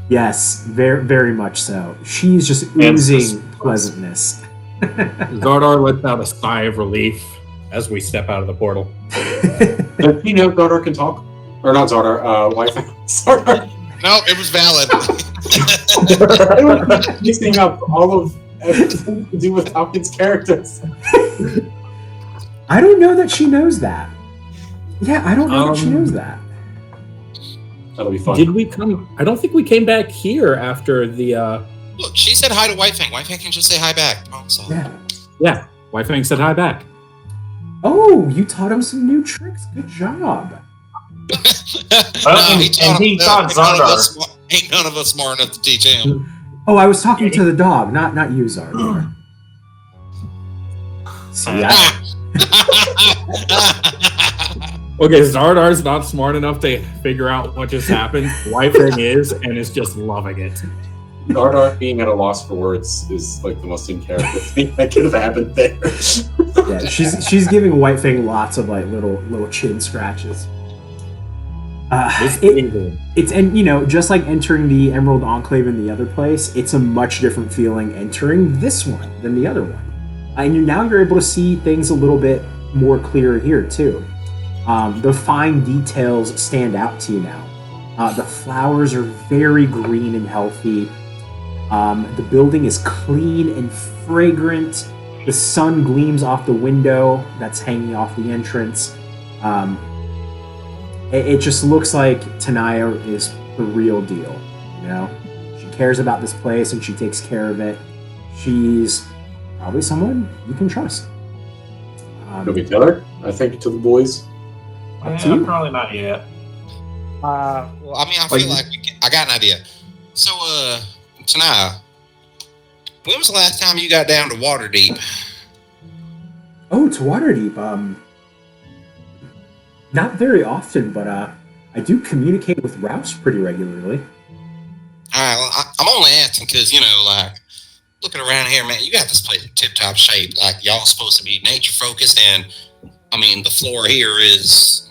Yes, very, very much so. She's just oozing pleasantness. Xardaar lets out a sigh of relief as we step out of the portal. Does he know Xardaar can talk? Or not Xardaar, wife. Xardaar. No, it was valid. I was mixing up all of everything to do with Falcon's characters. I don't know that she knows that. Yeah, I don't know that she knows that. That'll be fun. Did we come? I don't think we came back here after the. Look, she said hi to White Fang. White Fang can just say hi back. Oh, so. Yeah. White Fang said hi back. Oh, you taught him some new tricks. Good job. And he taught Xardaar. Ain't none of us smart enough to teach him. Oh, I was talking to the dog, not you, Xardaar. See, Okay, Zardar's not smart enough to figure out what just happened. White Fang is, and is just loving it. Xardaar being at a loss for words is like the most in character thing that could have happened there. yeah, she's giving White Fang lots of like little chin scratches. It's and just like entering the Emerald Enclave in the other place, it's a much different feeling entering this one than the other one. And now you're able to see things a little bit more clear here too. The fine details stand out to you now. The flowers are very green and healthy. The building is clean and fragrant. The sun gleams off the window that's hanging off the entrance. It just looks like Tanaya is the real deal. She cares about this place and she takes care of it. She's probably someone you can trust. Can we tell her? I think to the boys. Probably not yet. Well, I mean, I feel like I got an idea. So, Tanaya, when was the last time you got down to Waterdeep? Oh, to Waterdeep. Not very often, but I do communicate with Rouse pretty regularly. All right, well, I'm only asking because, looking around here, man, you got this place in tip-top shape. Like, y'all supposed to be nature-focused, and, I mean, the floor here is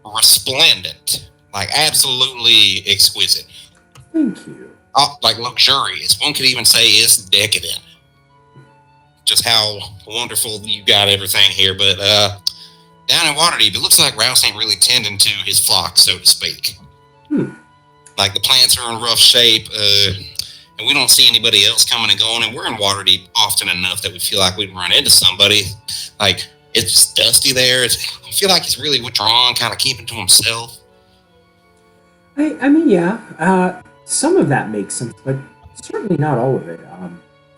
resplendent. Like, absolutely exquisite. Thank you. Like, luxurious. One could even say it's decadent. Just how wonderful you got everything here, but, down in Waterdeep, it looks like Rouse ain't really tending to his flock, so to speak. Like, the plants are in rough shape, and we don't see anybody else coming and going, and we're in Waterdeep often enough that we feel like we'd run into somebody. Like, it's just dusty there. I feel like he's really withdrawn, kind of keeping to himself. I mean, yeah. Some of that makes sense, but certainly not all of it.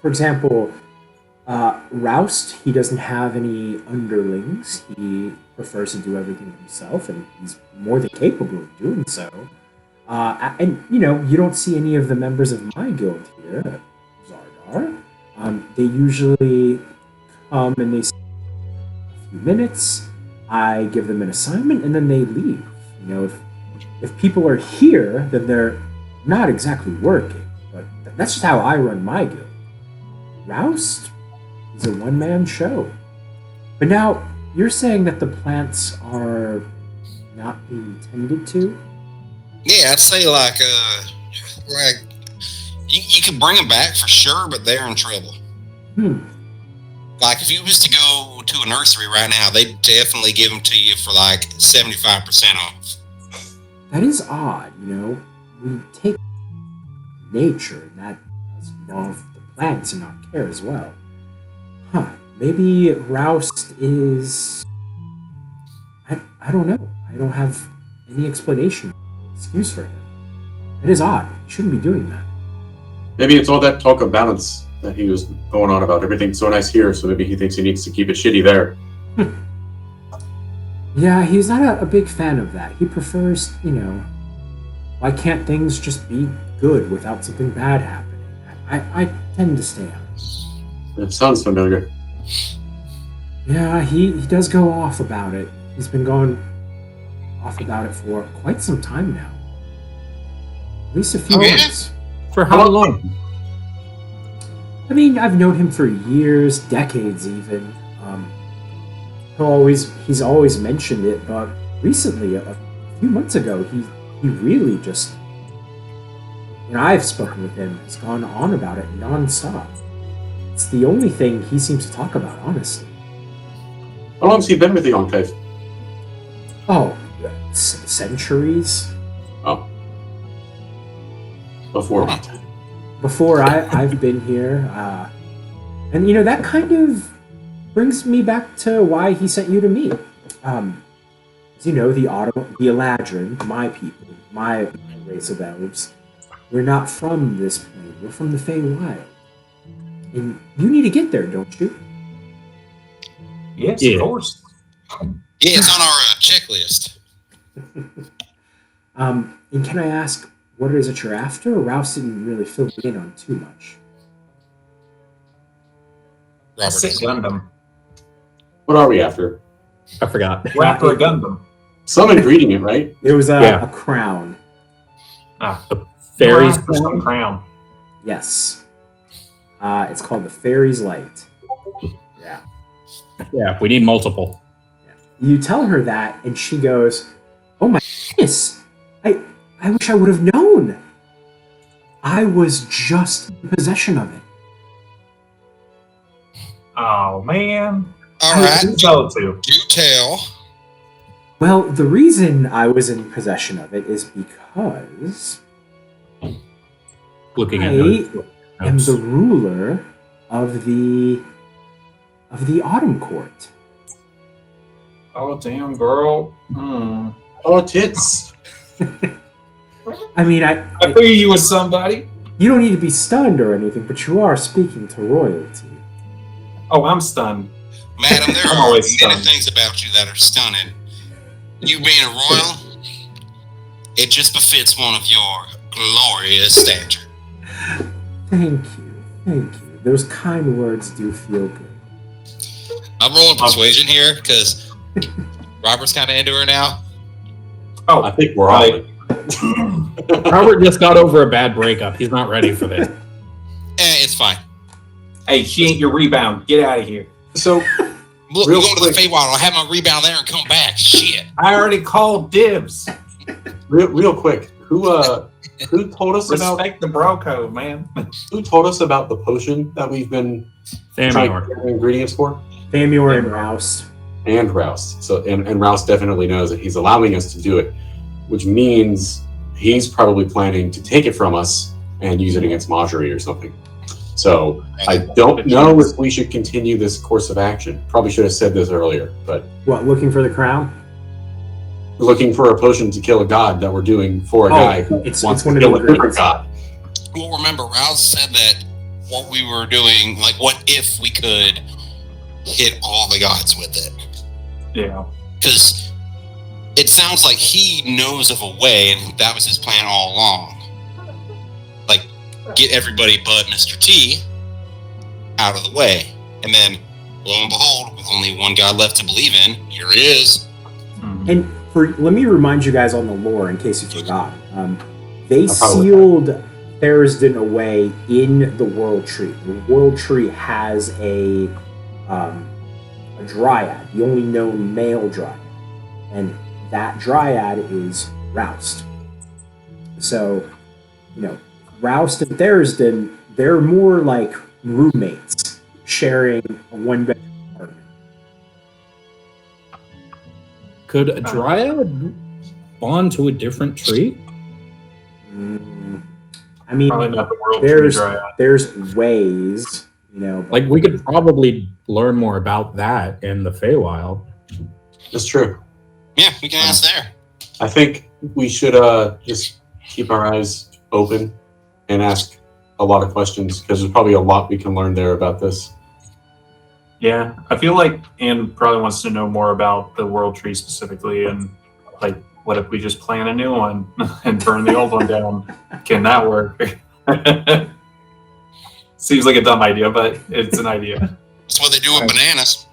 For example, Roust, he doesn't have any underlings. He prefers to do everything himself, and he's more than capable of doing so. And, you don't see any of the members of my guild here at Xardaar. They usually come and they spend a few minutes. I give them an assignment, and then they leave. If people are here, then they're not exactly working. But that's just how I run my guild. Roust is a one-man show. But now, you're saying that the plants are not being tended to? Yeah, I'd say like you can bring them back for sure, but they're in trouble. Like if you was to go to a nursery right now, they'd definitely give them to you for like 75% off. That is odd, We take nature, and that does involve the plants and our care as well. Maybe Roust is... I don't know. I don't have any explanation or excuse for him. It is odd. He shouldn't be doing that. Maybe it's all that talk of balance that he was going on about. Everything's so nice here, so maybe he thinks he needs to keep it shitty there. Yeah, he's not a big fan of that. He prefers, why can't things just be good without something bad happening? I tend to stay out. It sounds familiar. Yeah, he does go off about it. He's been going off about it for quite some time now. At least a few months. For how long? I mean, I've known him for years, decades even. He's always mentioned it, but recently, a few months ago, he really just... I've spoken with him. He's gone on about it non-stop. It's the only thing he seems to talk about, honestly. How long has he been with the Enclave? Oh, centuries. Oh. Before my time. Before I've been here. And, that kind of brings me back to why he sent you to me. The Eladrin, my people, my race of elves, we're not from this plane. We're from the Feywild. And you need to get there, don't you? Yes, of course. Yeah, it's on our checklist. And can I ask what it is that you're after? Rouse didn't really fill me in on too much. Robert Gundam. What are we after? I forgot. We're after a Gundam. Some ingredient, right? It was a crown. Fairy's crown. Yes. It's called the Fairy's Light. Yeah, we need multiple. You tell her that, and she goes, Oh my goodness! I wish I would have known. I was just in possession of it. Oh man! All right, Go to. do tell. Well, the reason I was in possession of it is because Looking at I am notes. the ruler of the Autumn Court. Oh damn, girl. Oh, tits. I mean, I figure you was somebody. you don't need to be stunned or anything, but you are speaking to royalty. Oh, I'm stunned. Madam, there I'm are always many stunned. things about you that are stunning. You being a royal, it just befits one of your glorious stature. Thank you. Those kind words do feel good. I'm rolling persuasion here because Robert's kind of into her now. Oh, I think we're all. Robert just got over a bad breakup. He's not ready for this. It's fine. hey, she ain't your rebound. Get out of here. So, Look, Real we're going to the quick. Feywild. I'll have my rebound there and come back. Shit. I already called dibs. real quick, who told us about Respect the bro code, man. the potion that we've been trying to Thamior. get the ingredients for? Famior and Rouse. And Rouse. So and Rouse definitely knows that he's allowing us to do it, which means he's probably planning to take it from us and use it against Marjorie or something. So I don't know if we should continue this course of action. Probably should have said this earlier, but What, looking for the crown? looking for a potion to kill a god that we're doing for a guy who it's wants one to of kill the a different ingredients. god. Well, remember, Rouse said that what we were doing, like, what if we could hit all the gods with it? Yeah. Because it sounds like he knows of a way, and that was his plan all along. Like, get everybody but Mr. T out of the way. And then, lo and behold, with only one god left to believe in, here he is. And let me remind you guys on the lore in case you forgot. They I probably sealed Therisden away in the World Tree. The World Tree has a dryad, the only known male dryad, and that dryad is Roust. So, Roust and Therisden, they're more like roommates sharing a one-bedroom apartment. Could a dryad bond to a different tree? I mean, Probably not the world tree dryad. there's ways, but Like, we could probably learn more about that in the Feywild. That's true. Yeah, we can ask there. I think we should just keep our eyes open and ask a lot of questions because there's probably a lot we can learn there about this. Yeah, I feel like Anne probably wants to know more about the world tree specifically, and like, what if we just plan a new one and burn the old one down? Can that work? Seems like a dumb idea, but it's an idea. That's what they do with bananas.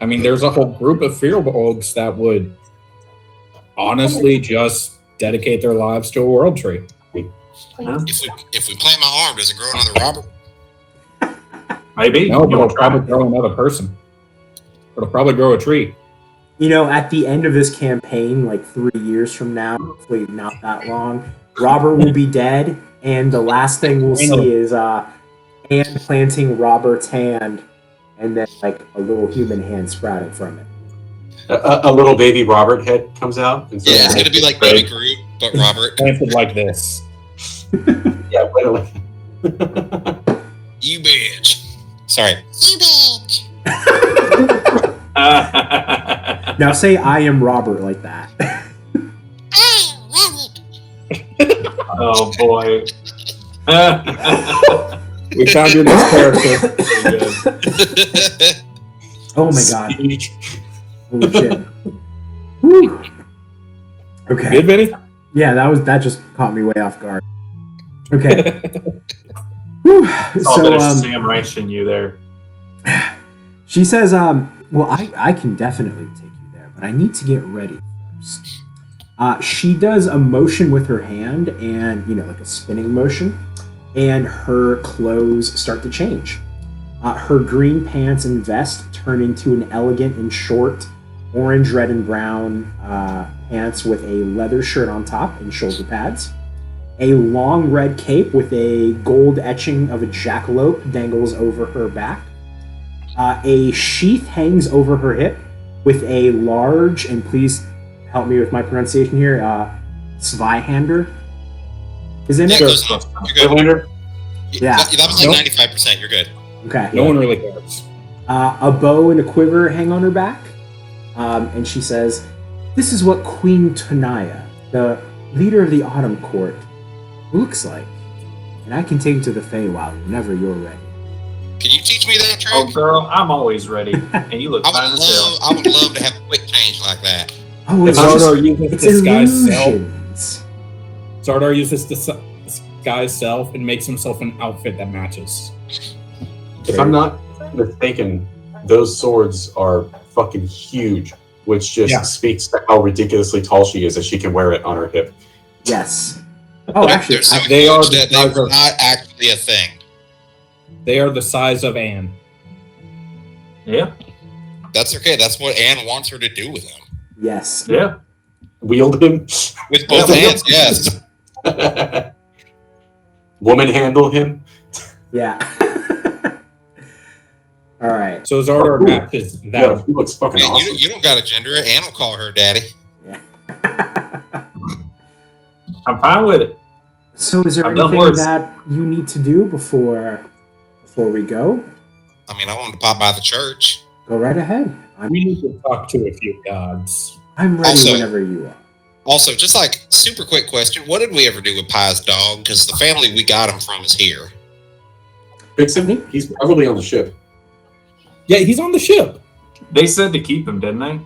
I mean, there's a whole group of Firbolgs that would honestly just dedicate their lives to a world tree. If we plant my arm, does it grow another Robert? Maybe. No, but You it'll wanna try? probably grow another person. It'll probably grow a tree. at the end of this campaign, like 3 years from now, hopefully not that long, Robert will be dead, and the last thing we'll see is Anne planting Robert's hand, and then like a little human hand sprouting from it. A little baby Robert head comes out. And Yeah, it's going to be like Baby Groot, but Robert. Planted like this. Yeah, literally. You bitch. Sorry. You bitch. Now say I am Robert like that. Oh boy. We found your next character. Oh my god. Holy shit. Whew. Okay. Good, Vinny? Yeah, that just caught me way off guard. Okay. Whew. It's all better Sam Rice than you there. She says, well, I can definitely take you there, but I need to get ready first. She does a motion with her hand and, like a spinning motion, and her clothes start to change. Her green pants and vest turn into an elegant and short orange, red, and brown pants with a leather shirt on top and shoulder pads. A long red cape with a gold etching of a jackalope dangles over her back. A sheath hangs over her hip with a large, and please help me with my pronunciation here, Zweihander is in it. You're good. Yeah. That was like 95%. You're good. Okay. No one really cares. A bow and a quiver hang on her back. And she says, "This is what Queen Tanaya, the leader of the Autumn Court, looks like. And I can take you to the Feywild whenever you're ready." Can you teach me that trick? Oh, girl, I'm always ready. And you look fine as hell. I would love to have a quick change like that. Oh, it's Xardaar uses it's disguise self. illusions. Xardaar uses disguise self and makes himself an outfit that matches. If I'm not mistaken, those swords are fucking huge, which just speaks to how ridiculously tall she is that she can wear it on her hip. Yes. Oh, actually, They're so they are huge that the they were not actually a thing. They are the size of Anne. Yeah. That's okay. That's what Anne wants her to do with him. yes. Yeah. Wield him. With both hands, yes. Woman handle him. Yeah. All right. So Xardaar matches that. Yeah, he looks fucking Man, awesome. you don't got to gender it. Anne will call her daddy. I'm fine with it. So, is there I've done anything worse. that you need to do before we go? I mean, I wanted to pop by the church. Go right ahead. We need to talk to a few gods. I'm ready Also- whenever you are. Also, just like super quick question, what did we ever do with Pie's dog? Because the family we got him from is here. Vixen, he's probably on the ship. Yeah, he's on the ship. They said to keep him, didn't they?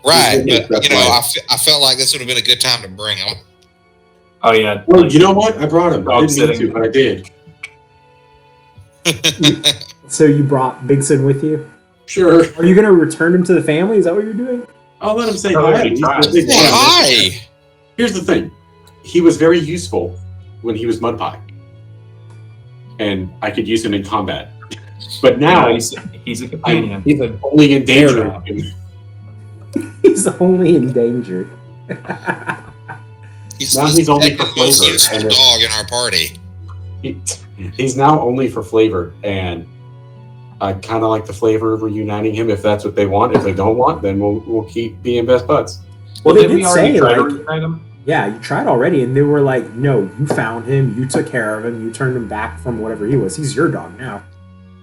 Right, Yeah, but that's you know, right. I felt like this would have been a good time to bring him. Oh, yeah. Well, you know what? I brought him. I Dog didn't mean sitting. to, but I did. So you brought Bigson with you? Sure. Are you going to return him to the family? Is that what you're doing? I'll let him say Oh, hi. he He's tried. the big Well, one. hi. Here's the thing. He was very useful when he was Mud Pie. And I could use him in combat. But now He's a companion. He's a only in danger. Dog. He's only endangered. He's, Now he's he's only the for most flavor, useful and if- dog in our party. He's now only for flavor, and I kind of like the flavor of reuniting him if that's what they want. If they don't want, then we'll keep being best buds. Well, They did we did already say, try to like- reunite him? Yeah, you tried already, and they were like, "No, you found him. You took care of him. You turned him back from whatever he was. He's your dog now."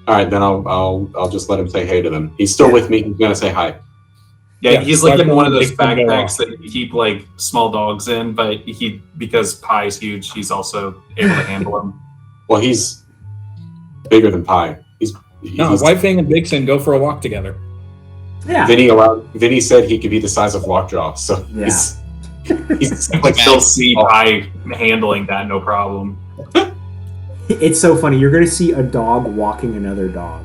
All right, then I'll just let him say hey to them. He's still with me. He's gonna say hi. Yeah, Yeah, he's like in one of those big thing going backpacks that you keep like small dogs in, but because Pie's huge, he's also able to handle him. Well, he's bigger than Pie. He's White Fang and Vixen go for a walk together. Yeah. Vinny said he could be the size of Lockjaw, so Yeah. he's I can still see Pie handling that, no problem. It's so funny. You're going to see a dog walking another dog.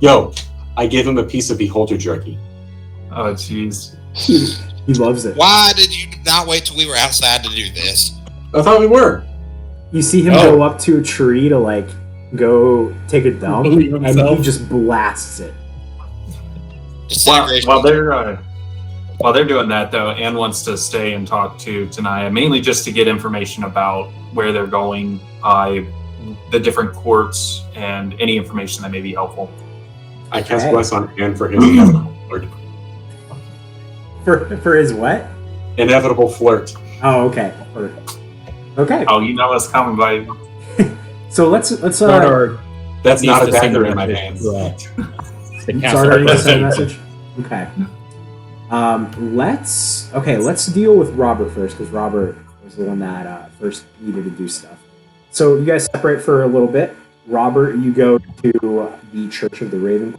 Yo, I gave him a piece of beholder jerky. Oh, jeez. He loves it. Why did you not wait till we were outside to do this? I thought we were. You see him Oh. go up to a tree to like go take a dump, Believe and himself. he just blasts it. Disintegration. While they're doing that, though, Anne wants to stay and talk to Tanaya, mainly just to get information about where they're going, the different courts, and any information that may be helpful. I cast Okay. bless on Anne for his inevitable flirt. For his what? Inevitable flirt. Oh, okay. Okay. Oh, you know what's coming by. So let's Xardaar That's needs not a to send dagger a in my message hands. to, the cast Xardaar needs to of send a message. message. Okay. Let's deal with Robert first, because Robert was the one that first needed to do stuff. So you guys separate for a little bit. Robert, you go to the Church of the Raven.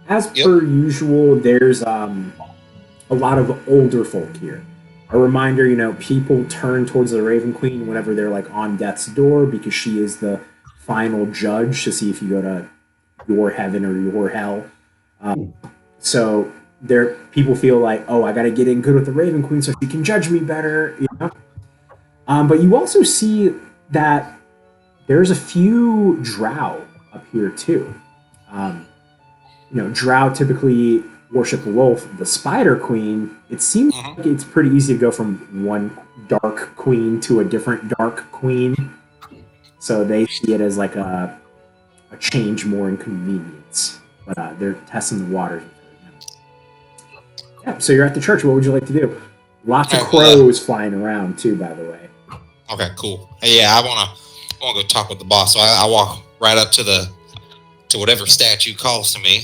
As Yep. per usual, there's a lot of older folk here. A reminder, people turn towards the Raven Queen whenever they're like on death's door, because she is the final judge to see if you go to your heaven or your hell. So people feel like, oh, I got to get in good with the Raven Queen so she can judge me better. But you also see that there's a few drow up here too. Drow typically worship Wolf, the Spider Queen, it seems like it's pretty easy to go from one dark queen to a different dark queen. So they see it as like a change more in convenience. But they're testing the waters. Yeah, so you're at the church. What would you like to do? Lots of crows flying around too, by the way. Okay, cool. Hey, yeah, I wanna go talk with the boss. So I walk right up to whatever statue calls to me,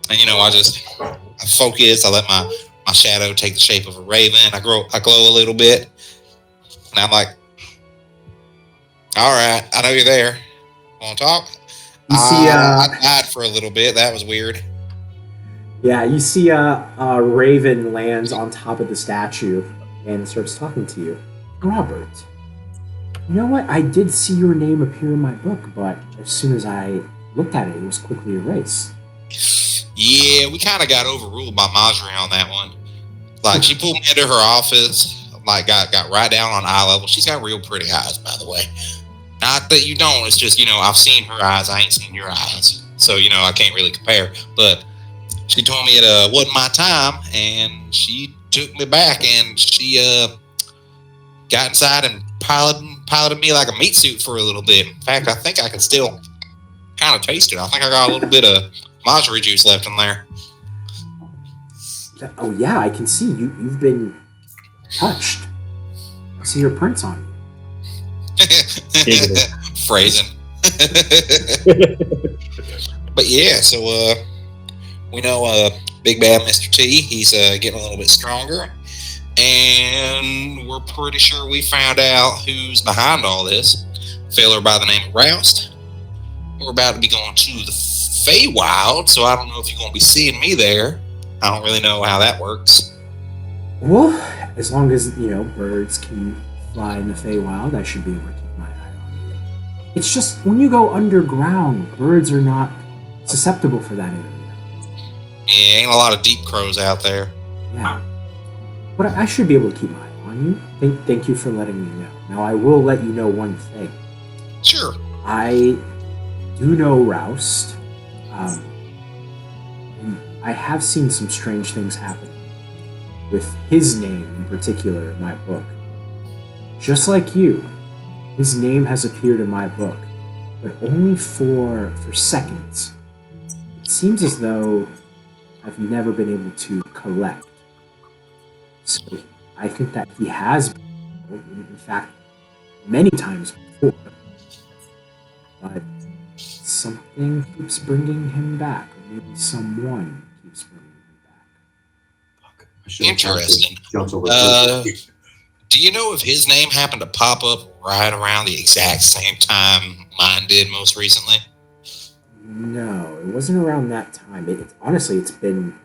and I focus. I let my shadow take the shape of a raven. I glow a little bit, and I'm like, all right, I know you're there. Want to talk? You see, I died for a little bit. That was weird. Yeah, you see a raven lands on top of the statue and starts talking to you. Robert, you know what? I did see your name appear in my book, but as soon as I looked at it, it was quickly erased. Yeah, we kind of got overruled by Marjorie on that one. Like, she pulled me into her office, like, got right down on eye level. She's got real pretty eyes, by the way. Not that you don't, it's just, I've seen her eyes, I ain't seen your eyes. So, I can't really compare. But she told me it wasn't my time, and she took me back, and she got inside and piloted me like a meat suit for a little bit. In fact, I think I can still kind of taste it. I think I got a little bit of Marjorie juice left in there. Oh yeah, I can see you've been touched. I see your prints on you. Phrasing. But yeah, so we know Big Bad Mr. T, he's getting a little bit stronger. And we're pretty sure we found out who's behind all this. A fella by the name of Roust. We're about to be going to the Feywild, so I don't know if you're going to be seeing me there. I don't really know how that works. Well, as long as, birds can fly in the Feywild, I should be able to keep my eye on you. It's just, when you go underground, birds are not susceptible for that area. Yeah, ain't a lot of deep crows out there. Yeah. But I should be able to keep my eye on you. Thank you for letting me know. Now, I will let you know one thing. Sure. I do know Roust. And I have seen some strange things happen with his name in particular in my book. Just like you, his name has appeared in my book, but only for seconds. It seems as though I've never been able to collect. So I think that he has been, in fact, many times before. But something keeps bringing him back, or maybe someone keeps bringing him back. Interesting. Do you know if his name happened to pop up right around the exact same time mine did most recently? No, it wasn't around that time. Honestly, it's been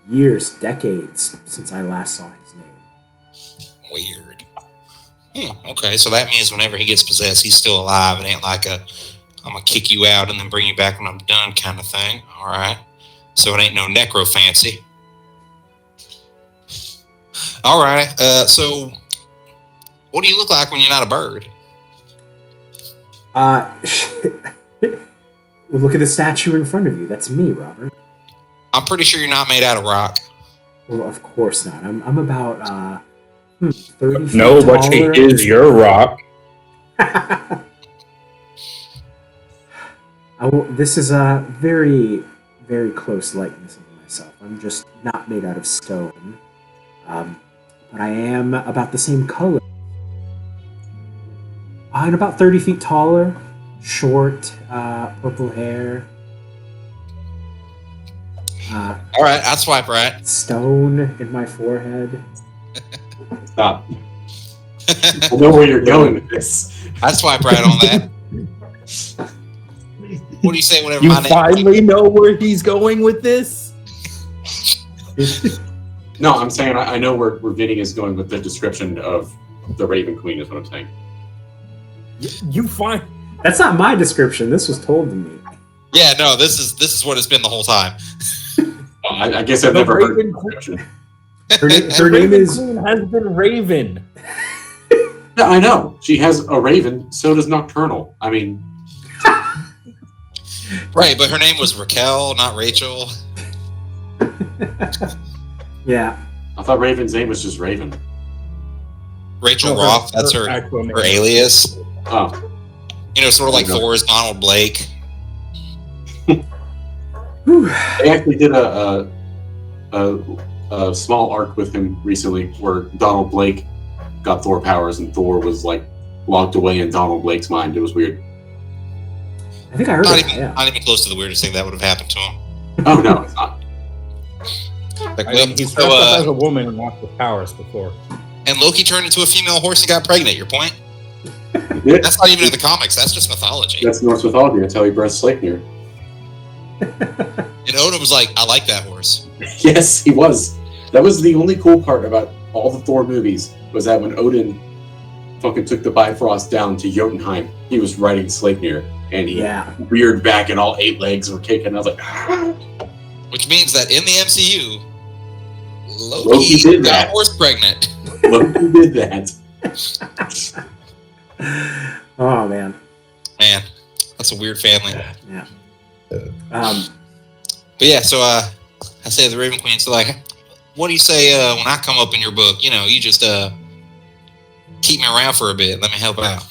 years, decades since I last saw his name. Weird. Okay, so that means whenever he gets possessed, he's still alive. It ain't like I'm gonna kick you out and then bring you back when I'm done kind of thing. All right. So it ain't no necrofancy. All right. So what do you look like when you're not a bird? Well, look at the statue in front of you. That's me, Robert. I'm pretty sure you're not made out of rock. Well, of course not. I'm about 30 feet No, taller. but she is your rock. This is a very, very close likeness of myself. I'm just not made out of stone. But I am about the same color. And about 30 feet taller, short, purple hair. All right, I'd swipe right. Stone in my forehead. Stop. I know where you're going with this. I'd swipe right on that. What do you say whenever You my name... finally know where he's going with this? No, I'm saying I know where Vinny is going with the description of the Raven Queen is what I'm saying. You find That's not my description. This was told to me. Yeah, no, this is what it's been the whole time. I guess I've never heard the description. Her name is... Queen has been Raven. Yeah, I know. She has a raven, so does Nocturnal. I mean... Right, but her name was Raquel, not Rachel. Yeah. I thought Raven's name was just Raven. Rachel No, Roth, that's her actual name. alias. Oh, You know, sort of like No. Thor's Donald Blake. Whew. they actually did a small arc with him recently where Donald Blake got Thor powers and Thor was like locked away in Donald Blake's mind. It was weird. I think I heard Not of that, yeah. not even close to the weirdest thing that would have happened to him. Oh no, it's not. Like, I mean, he's dressed up as a woman and lost his powers before. and Loki turned into a female horse and got pregnant. Your point? Yeah, That's not even in the comics. That's just mythology. that's Norse mythology. That's how he birthed Sleipnir. And Odin was like, "I like that horse." Yes, he was. That was the only cool part about all the Thor movies was that when Odin fucking took the Bifrost down to Jotunheim, he was riding Sleipnir and he Yeah. reared back and all 8 legs were kicking. I was like, ah. Which means that in the MCU, Loki Loki did got that. a horse pregnant. Loki did that. Oh man. Man, that's a weird family. Yeah. But yeah, so I say the Raven Queen. So like, what do you say when I come up in your book? You know, you just keep me around for a bit. Let me help out.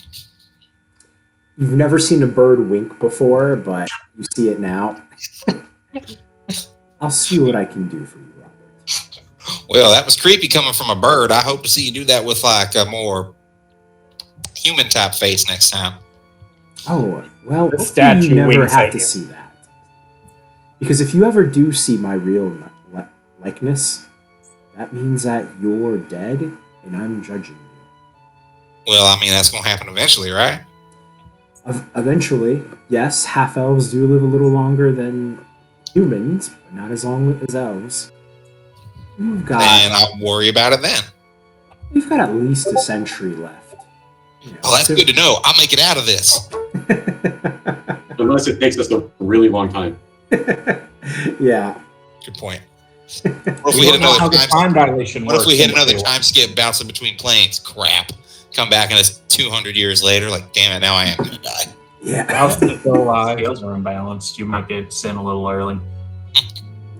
You've never seen a bird wink before, but you see it now. I'll see what I can do for you, Robert. Well, that was creepy coming from a bird. I hope to see you do that with like a more human type face next time. Oh, well, The hopefully statue you never winks have at to you. see that. Because if you ever do see my real likeness, that means that you're dead and I'm judging you. Well, I mean, that's going to happen eventually, right? Eventually, yes, half-elves do live a little longer than humans, but not as long as elves. And I'll worry about it then. We've got at least a century left. You know, Oh, that's good to know. I'll make it out of this. Unless it takes us a really long time. Yeah. Good point. What if we hit don't know how another the time? time dilation What if works we hit in the another field. time skip bouncing between planes? Crap. Come back and it's 200 years later. Like, damn it, now I am going to die. Yeah. House is still alive. Scales are imbalanced. You might get sent a little early.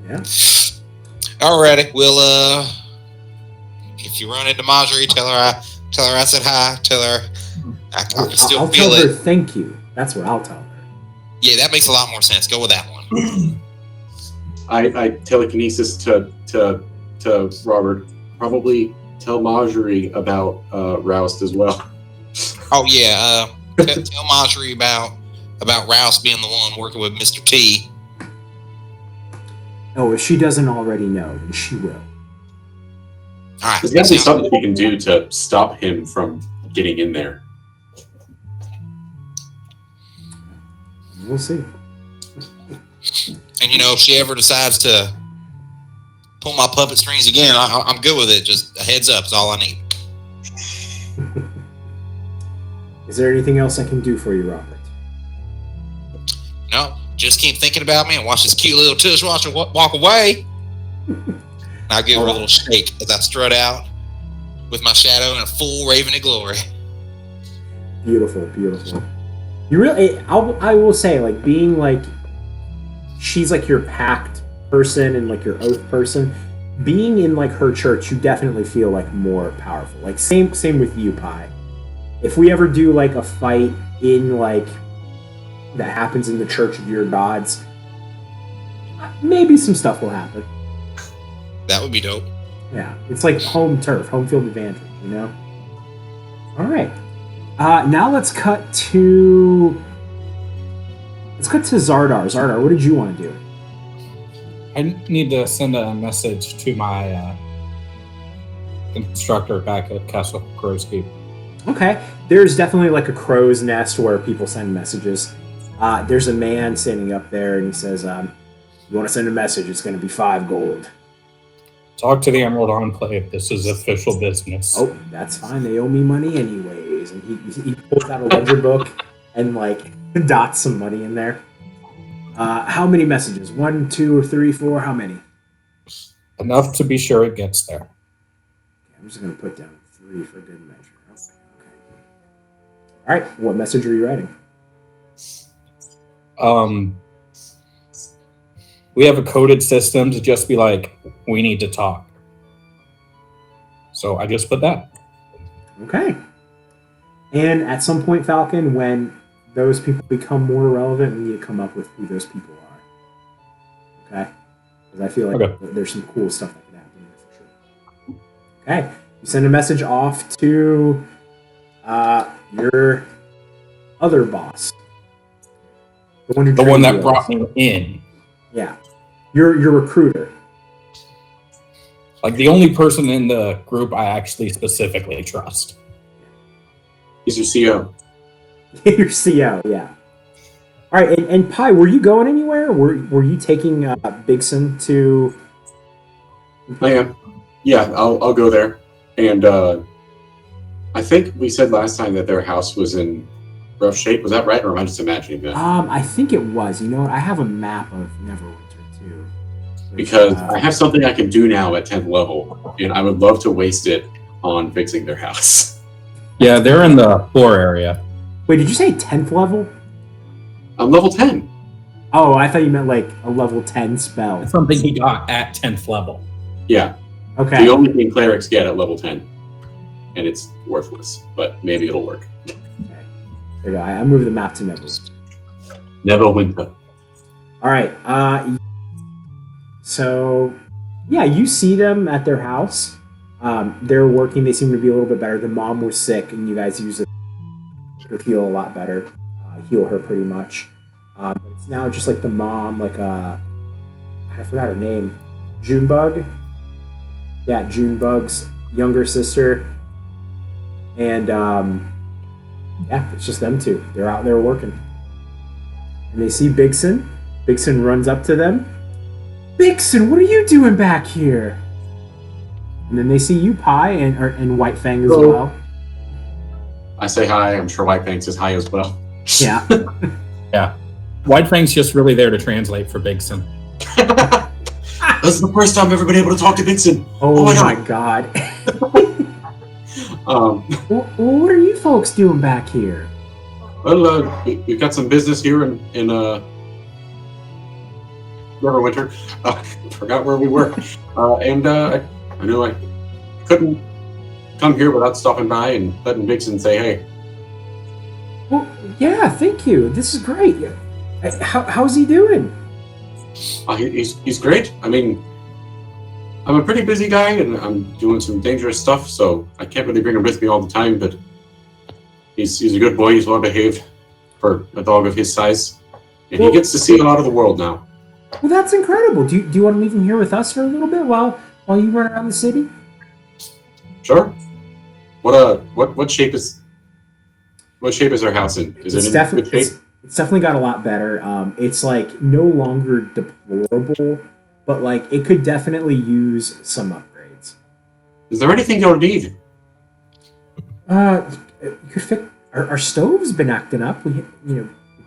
Yeah. Alrighty. Well, if you run into Marjorie, tell her I said hi. Tell her I can still I'll feel tell her it. thank you. That's what I'll tell her. Yeah, that makes a lot more sense. Go with that one. I telekinesis to Robert. Probably tell Marjorie about Roust as well. Oh yeah. Tell Marjorie about Rouse being the one working with Mr. T. Oh, if she doesn't already know, then she will. All right. There's got to be something we can do to stop him from getting in there. We'll see. And you know, if she ever decides to pull my puppet strings again, I'm good with it. Just a heads up is all I need. Is there anything else I can do for you, Robert? No, just keep thinking about me and watch this cute little tush walk away. And I'll give her a little shake as I strut out with my shadow in a full raven of glory. Beautiful, beautiful. You really, I will say, like, being like, she's like your pact person and like your oath person. Being in like her church, you definitely feel like more powerful. Like same with you, Pi. If we ever do like a fight in like that happens in the church of your gods, maybe some stuff will happen. That would be dope. Yeah, it's like home turf, home field advantage, you know? All right. Now let's cut to Xardaar. Xardaar, what did you want to do? I need to send a message to my instructor back at Castle Crow's Keep. Okay. There's definitely like a crow's nest where people send messages. There's a man standing up there and he says, you want to send a message, it's going to be 5 gold. Talk to the Emerald Enclave. This is official business. Oh, that's fine. They owe me money anyways. And he pulls out a ledger book and like dots some money in there. How many messages? 1, 2, or 3, 4? How many? Enough to be sure it gets there. Okay, I'm just going to put down 3 for good measure. Okay. All right. What message we have a coded system to just be like, we need to talk. So I just put that. Okay. And at some point, Falcon, when those people become more relevant, we need to come up with who those people are. Okay? Because I feel like there's some cool stuff that can happen there for sure. Okay. You send a message off to your other boss. The one that brought me in. Yeah. Your recruiter. Like the only person in the group I actually specifically trust. He's your CO. Your CO, yeah. All right, and Pi, were you going anywhere? Were you taking Bigson to? I am. Yeah, I'll go there. And I think we said last time that their house was in rough shape. Was that right, or am I just imagining that? I think it was. You know what? I have a map of Neverwinter too. Because I have something I can do now at 10th level, and I would love to waste it on fixing their house. Yeah, they're in the floor area. Wait, did you say 10th level? I'm level 10. Oh, I thought you meant like a level 10 spell. It's something he got at 10th level. Yeah. Okay. The only thing clerics get at level 10. And it's worthless, but maybe it'll work. Okay. There you go. I moved the map to Neverwinter. Neverwinter. All right. So, yeah, you see them at their house. They're working. They seem to be a little bit better. The mom was sick, and you guys use it to feel a lot better. Heal her pretty much. But it's now just like the mom, like I forgot her name. Junebug. Yeah, Junebug's younger sister. And yeah, it's just them two. They're out there working. And they see Bigson. Bigson runs up to them. Bigson, what are you doing back here? And then they see you, Pi, and White Fang as well. I say hi. I'm sure White Fang says hi as well. Yeah. Yeah. White Fang's just really there to translate for Bigson. This is the first time I've ever been able to talk to Vincent. Oh my god. What are you folks doing back here? Well, we've got some business here in Neverwinter. Forgot where we were. And I knew I couldn't come here without stopping by and letting Vixen say hey. Well, yeah, thank you. This is great. How's he doing? He's great. I mean, I'm a pretty busy guy, and I'm doing some dangerous stuff, so I can't really bring him with me all the time, but he's a good boy. He's well behaved for a dog of his size, and he gets to see a lot of the world now. Well, that's incredible. Do you want to leave him here with us for a little bit while you run around the city? Sure. What shape is our house in? Is it in good shape? It's definitely got a lot better. It's like no longer deplorable, but like it could definitely use some upgrades. Is there anything you'll need? You could fix our stove's been acting up. We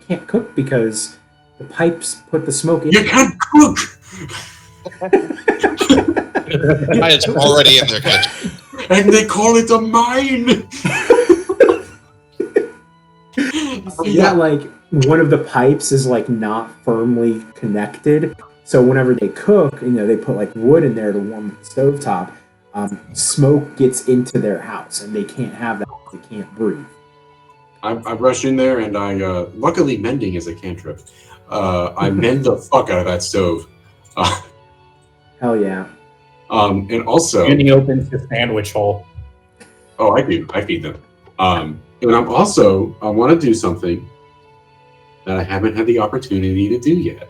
can't cook because the pipes put the smoke in. You can't cook. It's already in their kitchen. And they call it a mine. Yeah, like one of the pipes is like not firmly connected, so whenever they cook, they put like wood in there to warm the stovetop. Smoke gets into their house, and they can't have that. They can't breathe. I rushed in there, and I luckily mending is a cantrip. I mend the fuck out of that stove. Hell yeah. And also, And he opens his sandwich hole. Oh, I do. I feed them. And I want to do something that I haven't had the opportunity to do yet.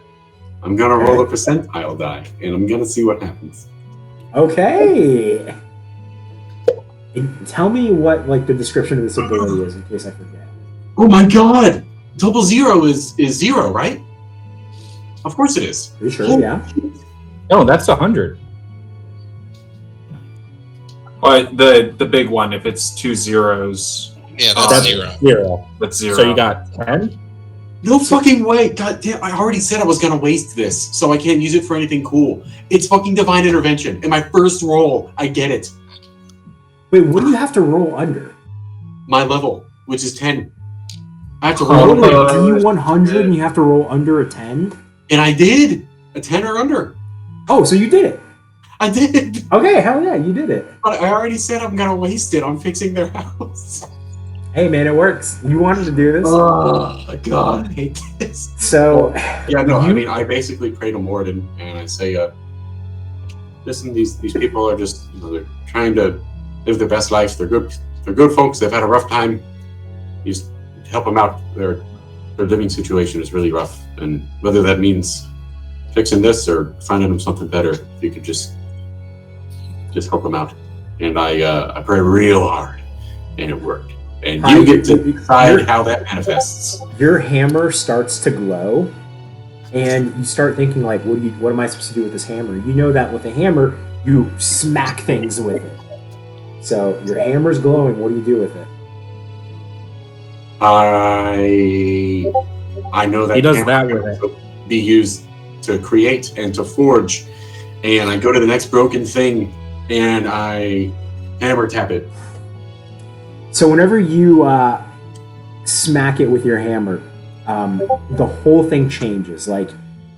I'm going to roll a percentile die, and I'm going to see what happens. Okay. And tell me what the description of this ability is, in case I forget. Oh my god! 00 is 0, right? Of course it is. Are you sure? Yeah. No, that's 100. But the big one, if it's 2 zeros, Yeah, that's 0. 0. that's 0. So you got 10? No fucking way! God damn, I already said I was gonna waste this, so I can't use it for anything cool. It's fucking Divine Intervention. In my first roll, I get it. Wait, what do you have to roll under? My level, which is 10. I have to Oh, roll like D100 and you have to roll under a 10? and I did! A 10 or under. Oh, so you did it. I did. Okay, hell yeah, you did it. But I already said I'm gonna waste it on fixing their house. Hey man, it works. You wanted to do this. Oh God, I hate this. So yeah, no, I mean, I basically pray to Morden and I say, listen, these people are just, they're trying to live their best life. They're good folks. They've had a rough time. You just help them out. Their living situation is really rough, and whether that means fixing this or finding them something better, if you could just help them out. And I pray real hard, and it worked. And you get to decide how that manifests. Your hammer starts to glow, and you start thinking like, what am I supposed to do with this hammer? You know that with a hammer, you smack things with it. So your hammer's glowing. What do you do with it? I know that he does that with it. Be used to create and to forge, and I go to the next broken thing, and I hammer tap it. So whenever you smack it with your hammer, the whole thing changes. Like,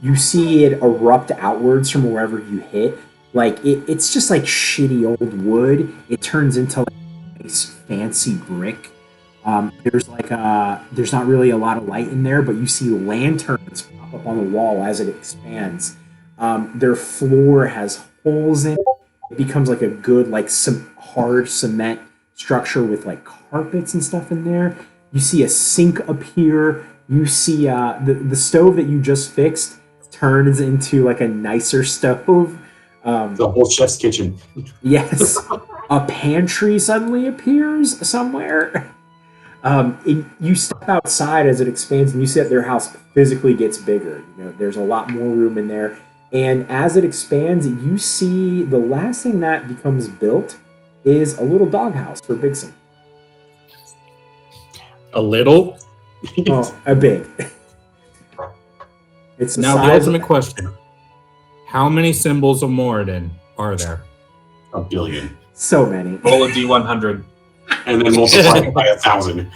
you see it erupt outwards from wherever you hit. Like, it's just like shitty old wood. It turns into like a nice fancy brick. There's not really a lot of light in there, but you see lanterns pop up on the wall as it expands. Their floor has holes in it. It becomes like a good, like, some hard cement structure with like carpets and stuff in there. You see a sink appear. You see the stove that you just fixed turns into like a nicer stove. The whole chef's kitchen. Yes. A pantry suddenly appears somewhere. You step outside as it expands, and you see that their house physically gets bigger. There's a lot more room in there. And as it expands, you see the last thing that becomes built is a little doghouse for Bigson. A little? Oh, a big. It's now the ultimate question. How many symbols of Moradin are there? 1 billion. So many. Roll a D100. And then multiply it by 1,000.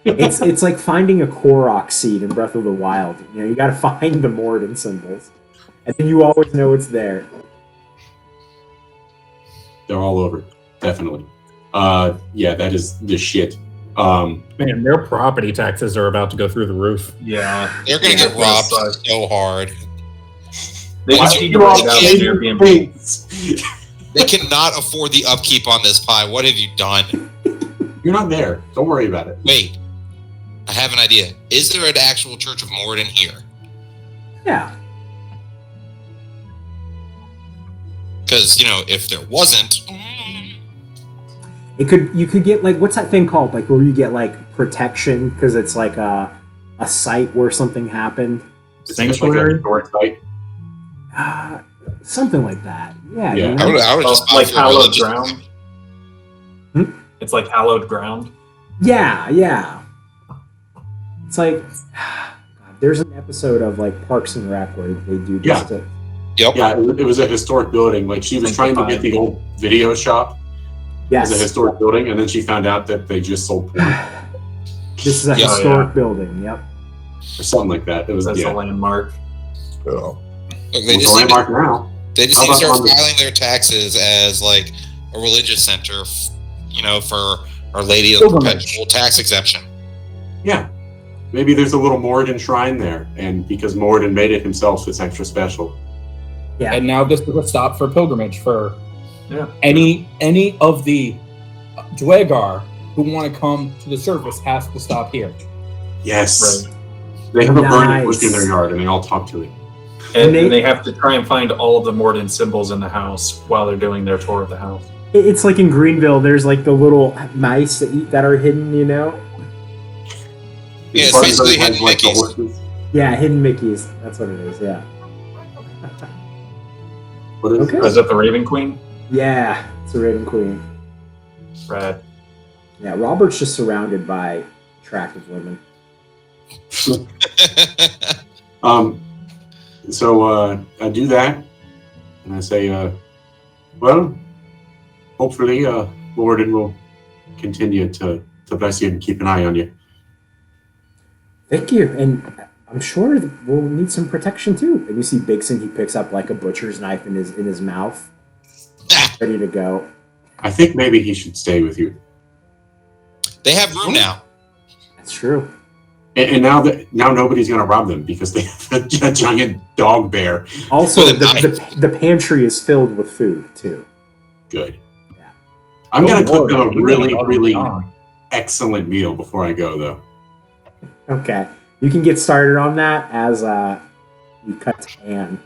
It's like finding a Korok seed in Breath of the Wild. You got to find the Moradin symbols. And then you always know it's there. They're all over. Definitely. Yeah, that is the shit. Man, their property taxes are about to go through the roof. Yeah. They're going to get robbed so hard. They just need to write down Airbnb. They cannot afford the upkeep on this pie. What have you done? You're not there. Don't worry about it. Wait. I have an idea. Is there an actual Church of Moradin here? Yeah. Because, if there wasn't... You could get, like, what's that thing called? Like, where you get, like, protection because it's like a site where something happened. Sanctuary? Like a something like that. Yeah. Yeah. I would just like hallowed ground. It's like hallowed ground. Yeah. It's like there's an episode of like Parks and Rec where they do this. Yeah. Yep. Yeah, it was a historic building. Like, she was trying to get the old video shop Yes. as a historic building, and then she found out that they just sold porn This is a historic building. Yep. or something like that. It was That's a landmark. Look, It's a landmark now. They just How need to about start on the- filing their taxes as like a religious center, for Our Lady of the Perpetual tax exemption. Yeah. Maybe there's a little Moradin shrine there, and because Moradin made it himself, it's extra special. Yeah. And now this is a stop for pilgrimage for any of the Dwegar who want to come to the surface has to stop here. Yes. Right. They have a burning Nice. bush in their yard, and they all talk to it. And they have to try and find all of the Moradin symbols in the house while they're doing their tour of the house. It's like in Greenville. There's like the little mice that are hidden. Yeah, it's basically hidden Mickeys. Yeah, hidden Mickeys. That's what it is. Yeah. What is Okay. it? Is that the Raven Queen? Yeah, it's a Raven Queen. Rad. Yeah, Robert's just surrounded by attractive women. So I do that, and I say, well, hopefully Moradin will continue to bless you and keep an eye on you. Thank you. And I'm sure we'll need some protection too. And you see Bigson, he picks up like a butcher's knife in his mouth, ready to go. I think maybe he should stay with you. They have room now. That's true. And now nobody's going to rob them because they have a giant dog bear. Also, the pantry is filled with food too. Good. Yeah. I'm going to cook them a really, really excellent meal before I go, though. Okay. You can get started on that as we cut to Anne.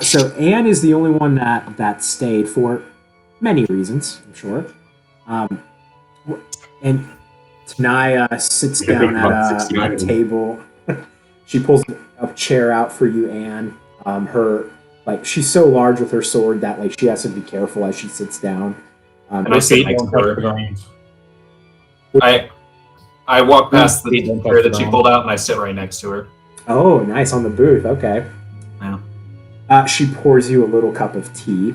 So Anne is the only one that stayed for many reasons, I'm sure. And Tanaya sits down at a table. She pulls a chair out for you, Anne. She's so large with her sword that like she has to be careful as she sits down. And I sit next to her. I walk past the chair that she pulled out and I sit right next to her. Oh, nice, on the booth. Okay. Yeah. She pours you a little cup of tea.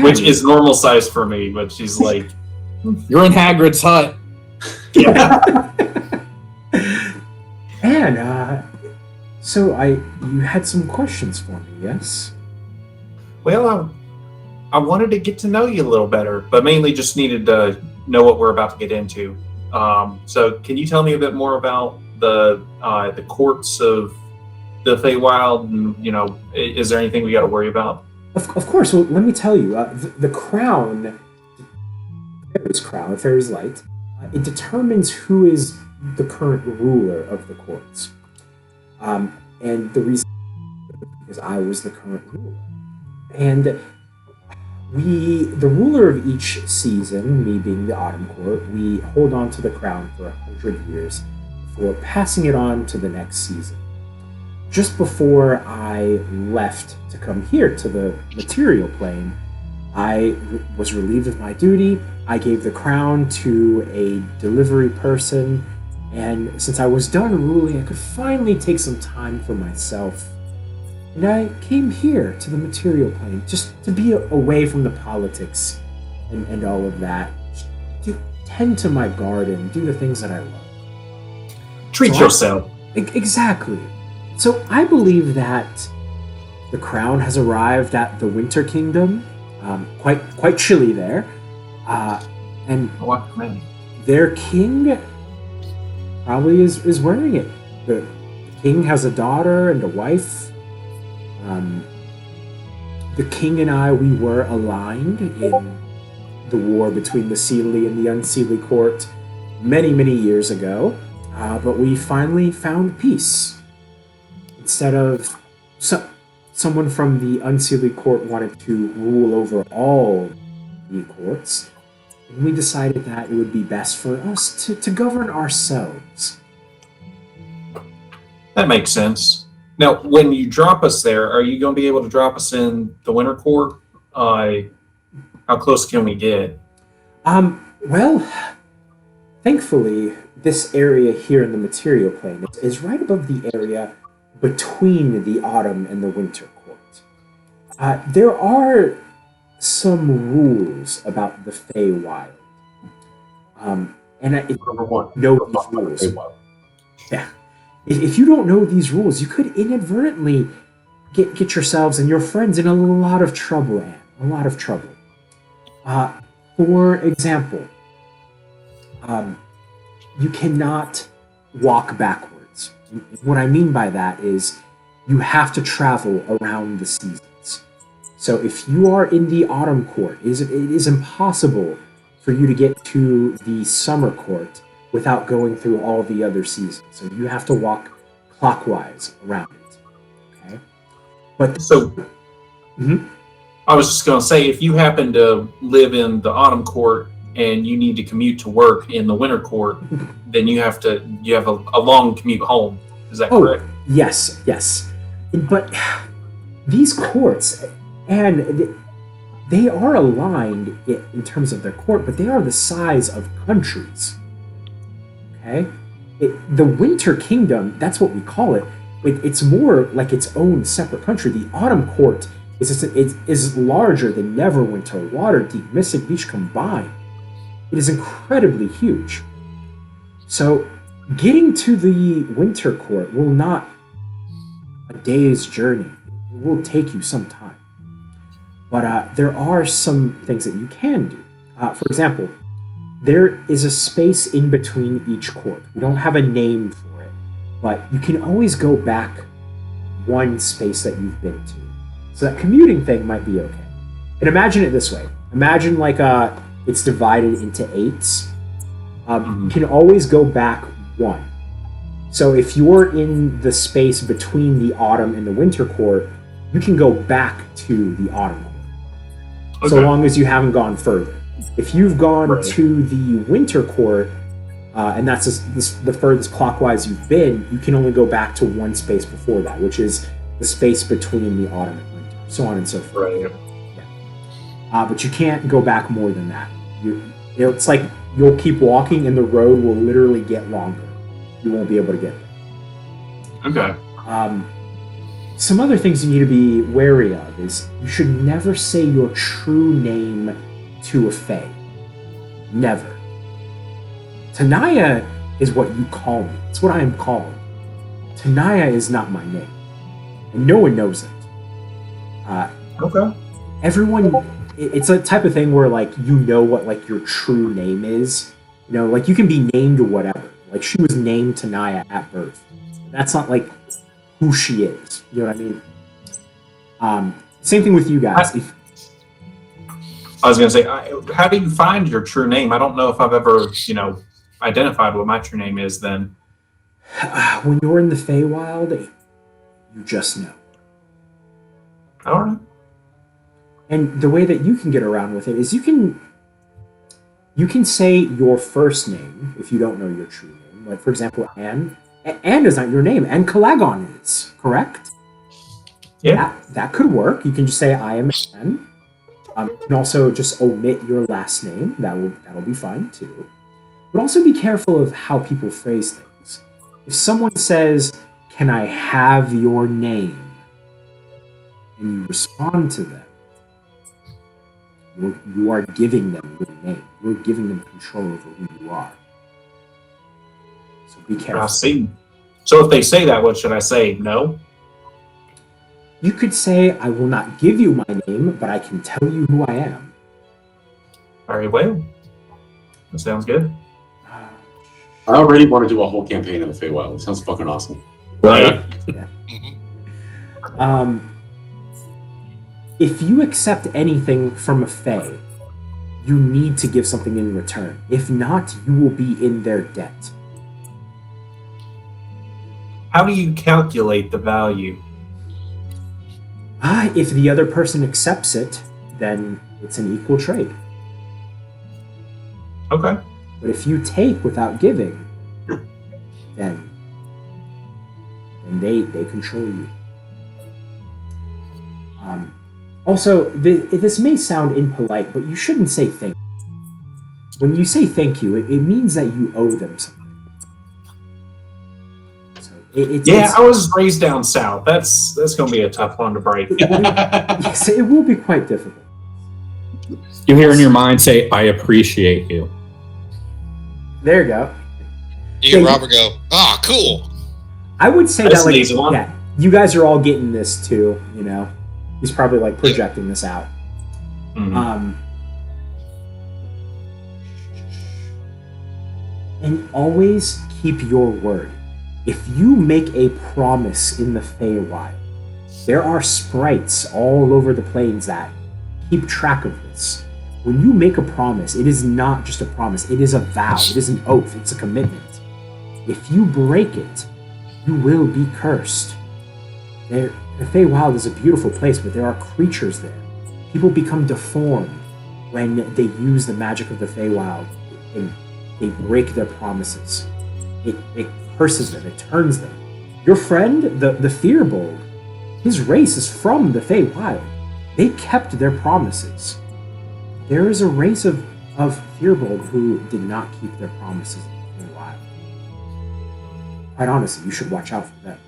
Which is normal size for me, but she's like, you're in Hagrid's hut. Yeah. And so you had some questions for me, yes? Well, I wanted to get to know you a little better, but mainly just needed to know what we're about to get into. So can you tell me a bit more about the courts of the Feywild? And, is there anything we got to worry about? Of course. Well, let me tell you, the crown, the Fairy's Light, it determines who is the current ruler of the courts. And the reason is I was the current ruler. And the ruler of each season, me being the Autumn Court, we hold on to the crown for 100 years before passing it on to the next season. Just before I left to come here to the material plane, I was relieved of my duty. I gave the crown to a delivery person, and since I was done ruling, I could finally take some time for myself. And I came here to the material plane just to be away from the politics and all of that. Just to tend to my garden, do the things that I love. Treat yourself. Exactly. So I believe that the crown has arrived at the Winter Kingdom. Quite chilly there. And their king probably is wearing it. The king has a daughter and a wife. The king and I, we were aligned in the war between the Seelie and the Unseelie court many, many years ago. But we finally found peace. Instead of someone from the Unseelie court wanted to rule over all the courts, and we decided that it would be best for us to govern ourselves. That makes sense. Now, when you drop us there, are you going to be able to drop us in the Winter Court? How close can we get? Well, thankfully, this area here in the material plane is right above the area between the Autumn and the Winter Court. There are some rules about the Feywild. And I know these rules. Yeah. If you don't know these rules, you could inadvertently get yourselves and your friends in a lot of trouble, Anne. A lot of trouble. For example, you cannot walk backwards. What I mean by that is you have to travel around the seasons. So if you are in the Autumn Court, it is impossible for you to get to the Summer Court without going through all the other seasons. So you have to walk clockwise around it. Okay? But I was just going to say, if you happen to live in the Autumn Court and you need to commute to work in the Winter Court, then you have a long commute home. Is that correct? Yes. But these courts, and they are aligned in terms of their court, but they are the size of countries. Okay? The Winter Kingdom, that's what we call it. It's more like its own separate country. The Autumn Court is larger than Neverwinter, Waterdeep, Mystic Beach combined. It is incredibly huge. So Getting to the Winter Court will not a day's journey. It will take you some time. But there are some things that you can do. For example, there is a space in between each court. We don't have a name for it, but you can always go back one space that you've been to. So that commuting thing might be okay. And imagine it this way. Imagine like it's divided into 8s. You can always go back one. So if you're in the space between the autumn and the winter court, you can go back to the autumn court. Okay. So long as you haven't gone further. If you've gone to the winter court, and that's the furthest clockwise you've been, you can only go back to one space before that, which is the space between the autumn and winter, so on and so forth. Right. Yeah. But you can't go back more than that. It's like you'll keep walking and the road will literally get longer. You won't be able to get there. Okay. Some other things you need to be wary of is you should never say your true name to a fae. Never. Tanaya is what you call me. It's what I am called. Tanaya is not my name. And no one knows it. Okay. Everyone, it's a type of thing where, like, you know what, like, your true name is. You know, like, you can be named whatever. Like, she was named Tanaya at birth. That's not, like, who she is. You know what I mean? Same thing with you guys. I was going to say, how do you find your true name? I don't know if I've ever, identified what my true name is then. When you're in the Feywild, you just know. All right. And the way that you can get around with it is you can say your first name if you don't know your true name. Like, for example, Anne. Anne is not your name. Ancalagon is, correct? Yeah. That could work. You can just say, I am Anne. You can also just omit your last name. That'll be fine, too. But also be careful of how people phrase things. If someone says, can I have your name? And you respond to them, you are giving them your name. You're giving them control over who you are. So be careful. I see. So if they say that, what should I say? No? You could say, I will not give you my name, but I can tell you who I am. Very well. That sounds good. I already want to do a whole campaign in the Feywild. It sounds fucking awesome. Right. Yeah. If you accept anything from a Fae, you need to give something in return. If not, you will be in their debt. How do you calculate the value? If the other person accepts it, then it's an equal trade. Okay. But if you take without giving, then they control you. Also, this may sound impolite, but you shouldn't say thank you. When you say thank you, it means that you owe them something. So I was raised down south. That's going to be a tough one to break. Yes, it will be quite difficult. You hear in your mind say, I appreciate you. There you go. You and Robert go, cool. I would say That's that, an easy one. yeah, you guys are all getting this too, you know. He's probably like projecting this out. Mm-hmm. And always keep your word. If you make a promise in the Feywild, there are sprites all over the plains that keep track of this. When you make a promise, it is not just a promise, it is a vow, it is an oath, it's a commitment. If you break it, you will be cursed. The Feywild is a beautiful place, but there are creatures there. People become deformed when they use the magic of the Feywild and they break their promises. It curses them, it turns them. Your friend, the Firbolg, his race is from the Feywild. They kept their promises. There is a race of Firbolg who did not keep their promises in the Feywild. Quite honestly, you should watch out for them.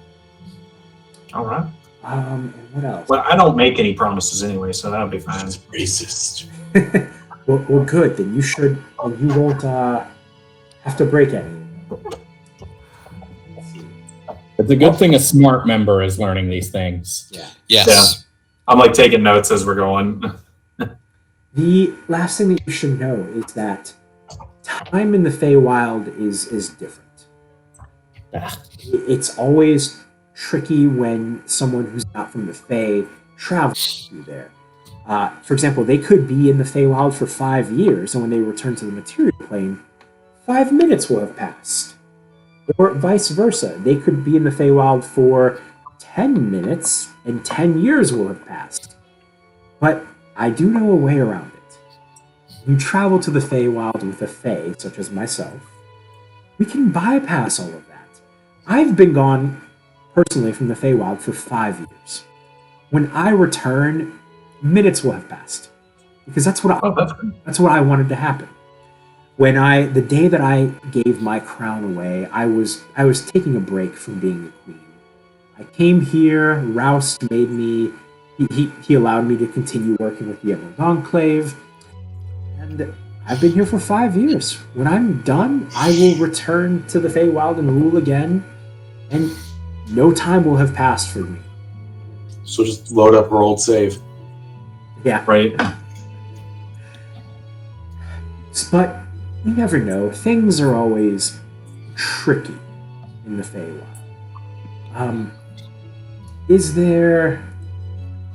All right. And what else? Well, I don't make any promises anyway, so that'll be fine. It's racist. well, good. Then you should, and you won't have to break any. It's a good thing a smart member is learning these things. Yeah. Yes. Yeah. I'm like taking notes as we're going. The last thing that you should know is that time in the Feywild is different. Ah. It's always tricky when someone who's not from the Fey travels through there. For example, they could be in the Feywild for 5 years, and when they return to the material plane, 5 minutes will have passed. Or vice versa. They could be in the Feywild for 10 minutes, and 10 years will have passed. But I do know a way around it. You travel to the Feywild with a Fey, such as myself. We can bypass all of that. I've been gone, personally, from the Feywild for 5 years. When I return, minutes will have passed. Because that's what I wanted to happen. The day that I gave my crown away, I was taking a break from being the queen. I came here, Rouse made me, he allowed me to continue working with the Emerald Enclave, and I've been here for 5 years. When I'm done, I will return to the Feywild and rule again, and no time will have passed for me. So just load up her old save. Yeah. Right. But you never know. Things are always tricky in the Feywild. Is there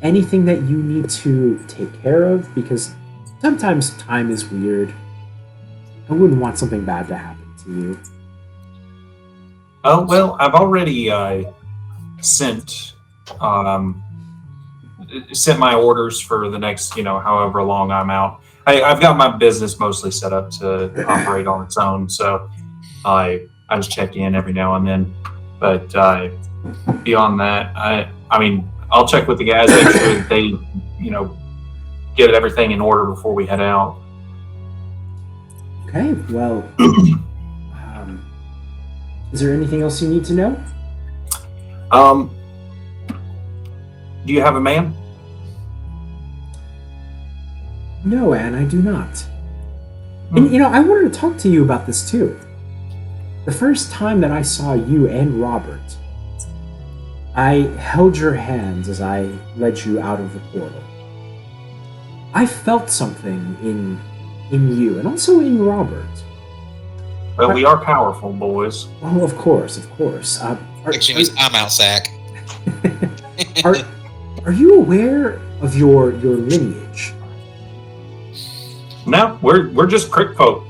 anything that you need to take care of? Because sometimes time is weird. I wouldn't want something bad to happen to you. Oh, well, I've already sent my orders for the next, however long I'm out. I've got my business mostly set up to operate on its own, so I just check in every now and then. But beyond that, I mean, I'll check with the guys, make sure that they, get everything in order before we head out. Okay, well, is there anything else you need to know? Do you have a man? No, Anne, I do not. And, I wanted to talk to you about this, too. The first time that I saw you and Robert, I held your hands as I led you out of the portal. I felt something in you, and also in Robert. Well, we are powerful, boys. Oh, of course. Actually, his time out, Sack. Are you aware of your lineage? No, we're just crick folk.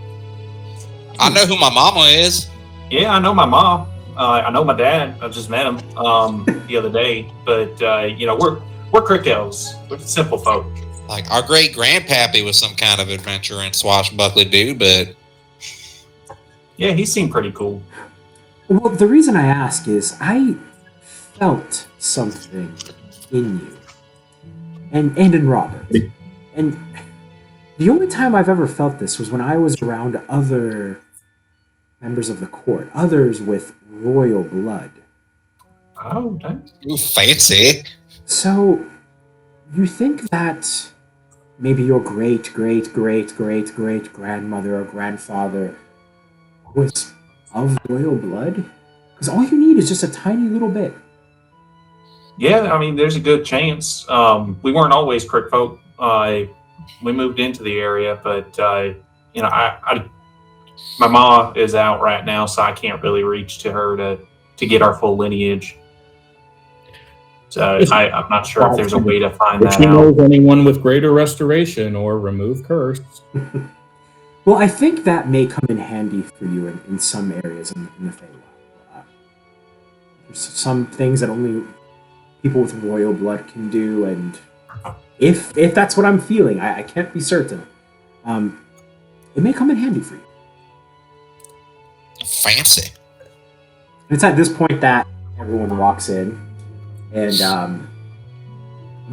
I know who my mama is. Yeah, I know my mom. I know my dad. I just met him the other day. But we're crick elves. We're simple folk. Like, our great grandpappy was some kind of adventure and swashbuckler dude, but yeah, he seemed pretty cool. Well, the reason I ask is I felt something in you, and in Robert, and the only time I've ever felt this was when I was around other members of the court, others with royal blood. Oh, dang. ooh, fancy. So, you think that maybe your great-great-great-great-great-grandmother or grandfather was of royal blood? Because all you need is just a tiny little bit. Yeah, I mean, there's a good chance. We weren't always crick folk. We moved into the area, but my ma is out right now, so I can't really reach to her to get our full lineage. So I'm not sure if there's a way to find If that she out. knows anyone with greater restoration or remove curse. Well, I think that may come in handy for you in some areas in the Feywild. There's some things that only people with royal blood can do, and if that's what I'm feeling, I can't be certain. It may come in handy for you. Fancy. It's at this point that everyone walks in, and I'm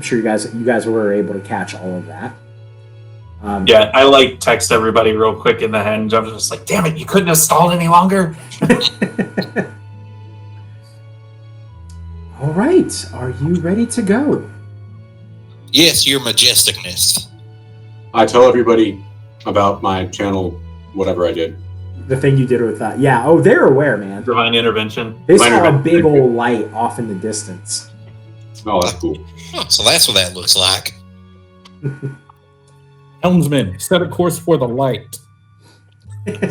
sure you guys were able to catch all of that. Yeah, I text everybody real quick in the head. I'm just like, damn it, you couldn't have stalled any longer. All right, are you ready to go? Yes, your majesticness. I tell everybody about my channel, whatever I did. The thing you did with that. Yeah. Oh, they're aware, man. Divine intervention. They Divine saw a intervention. big old light off in the distance. Oh, that's cool. Huh, so that's what that looks like. Helmsman, set a course for the light.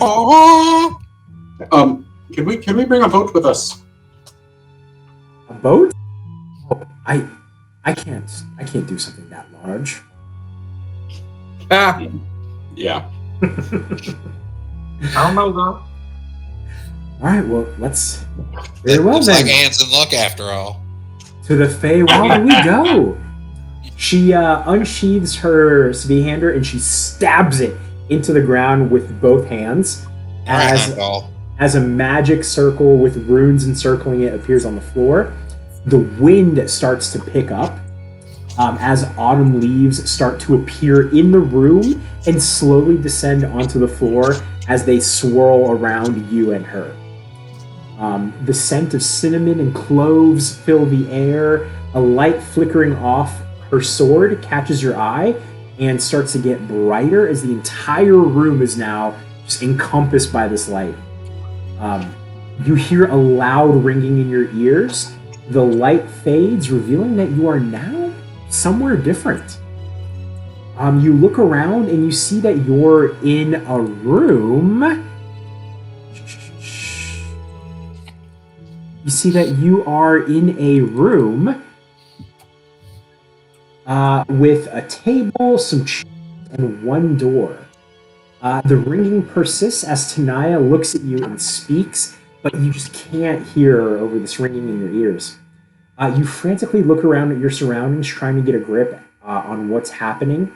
Oh, Can we bring a boat with us? A boat? Oh, I can't do something that large. Ah, Yeah. I don't know, though. All right. Well, let's. Very well looks then. like Anne's in luck after all. To the Feywild we go. She unsheathes her Svehander and she stabs it into the ground with both hands as a magic circle with runes encircling it appears on the floor. The wind starts to pick up as autumn leaves start to appear in the room and slowly descend onto the floor as they swirl around you and her. The scent of cinnamon and cloves fill the air. A light flickering off her sword catches your eye and starts to get brighter as the entire room is now just encompassed by this light. You hear a loud ringing in your ears. The light fades, revealing that you are now somewhere different. You look around and you see that you're in a room. You see that you are in a room with a table, some chairs, and one door. The ringing persists as Tanaya looks at you and speaks, but you just can't hear her over this ringing in your ears. You frantically look around at your surroundings, trying to get a grip on what's happening.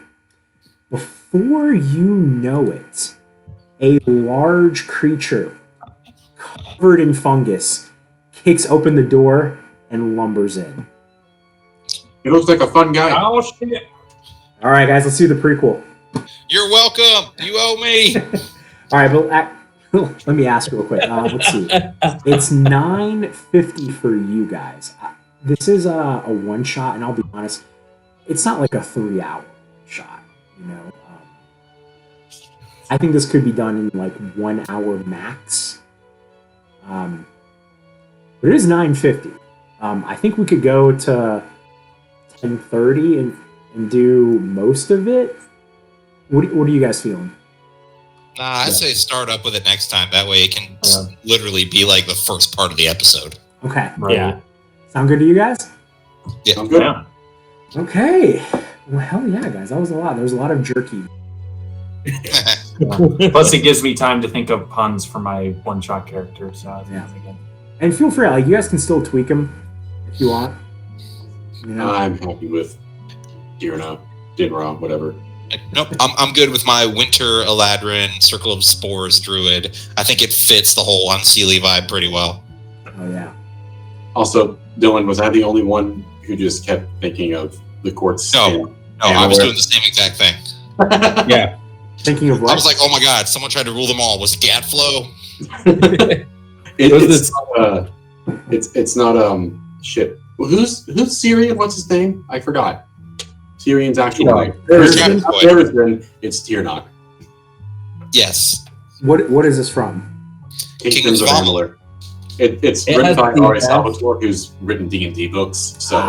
Before you know it, a large creature covered in fungus kicks open the door and lumbers in. He looks like a fun guy. Oh, shit. All right, guys, let's do the prequel. You're welcome. You owe me. All right, but let me ask real quick. Let's see. It's 9:50 for you guys. This is a one shot, and I'll be honest, it's not like a 3-hour shot. You know, I think this could be done in like 1 hour max. But it is 9:50. I think we could go to 10:30 and do most of it. What are you guys feeling? Nah, I'd say start up with it next time. That way it can literally be like the first part of the episode. Okay. Right. yeah. Sound good to you guys? Yeah. Sounds good. Yeah. Okay. Well, hell yeah, guys. That was a lot. There was a lot of jerky. Plus, it gives me time to think of puns for my one-shot character. So Yeah. And feel free, like, you guys can still tweak them if you want. You know? I'm happy with Dinra, whatever. Nope, I'm good with my Winter Eladrin Circle of Spores Druid. I think it fits the whole Unseelie vibe pretty well. Oh, yeah. Also, Dylan, was I the only one who just kept thinking of the courts? No, I was doing the same exact thing. Yeah. Thinking of what? I was like, oh my god, someone tried to rule them all. Was it Gadflow? It's not shit. Who's Syrian? What's his name? I forgot. Syrian's actual name. There's it's Tiernok. Yes. What is this from? Kingdoms of Amalur. It's It written has by the R.A. best- Salvatore, who's written D&D books, so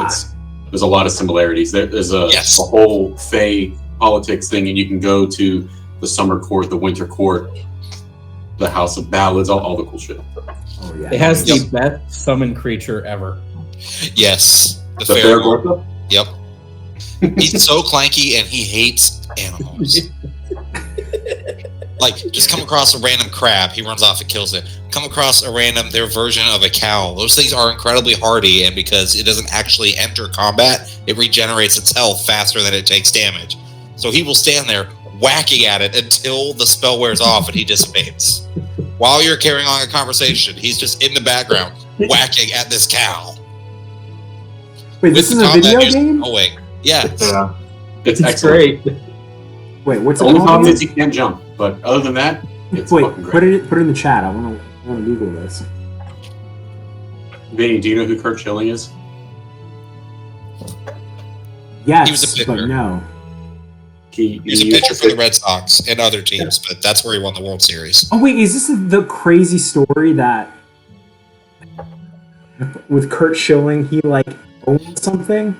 there's a lot of similarities. There's a whole Fey politics thing, and you can go to the Summer Court, the Winter Court, the House of Ballads, all the cool shit. Oh, yeah. It has the best summon creature ever. Yes. The Fair Gortha? Yep. He's so clanky and he hates animals. Like, just come across a random crab, he runs off and kills it. Come across their version of a cow. Those things are incredibly hardy, and because it doesn't actually enter combat, it regenerates its health faster than it takes damage. So he will stand there whacking at it until the spell wears off and he dissipates. While you're carrying on a conversation, he's just in the background whacking at this cow. Wait, this is the a video combat game? Oh wait, yeah. Yeah. It's It's excellent. great. Wait, what's The it only called? problem is you can't jump, but other than that, it's Wait, fucking put great. it in the chat. I want to Google this. Vinny, do you know who Kurt Schilling is? He was Yes, a but picker. no. He's a pitcher for the Red Sox and other teams, but that's where he won the World Series. Oh wait, is this the crazy story that with Kurt Schilling, he like owned something?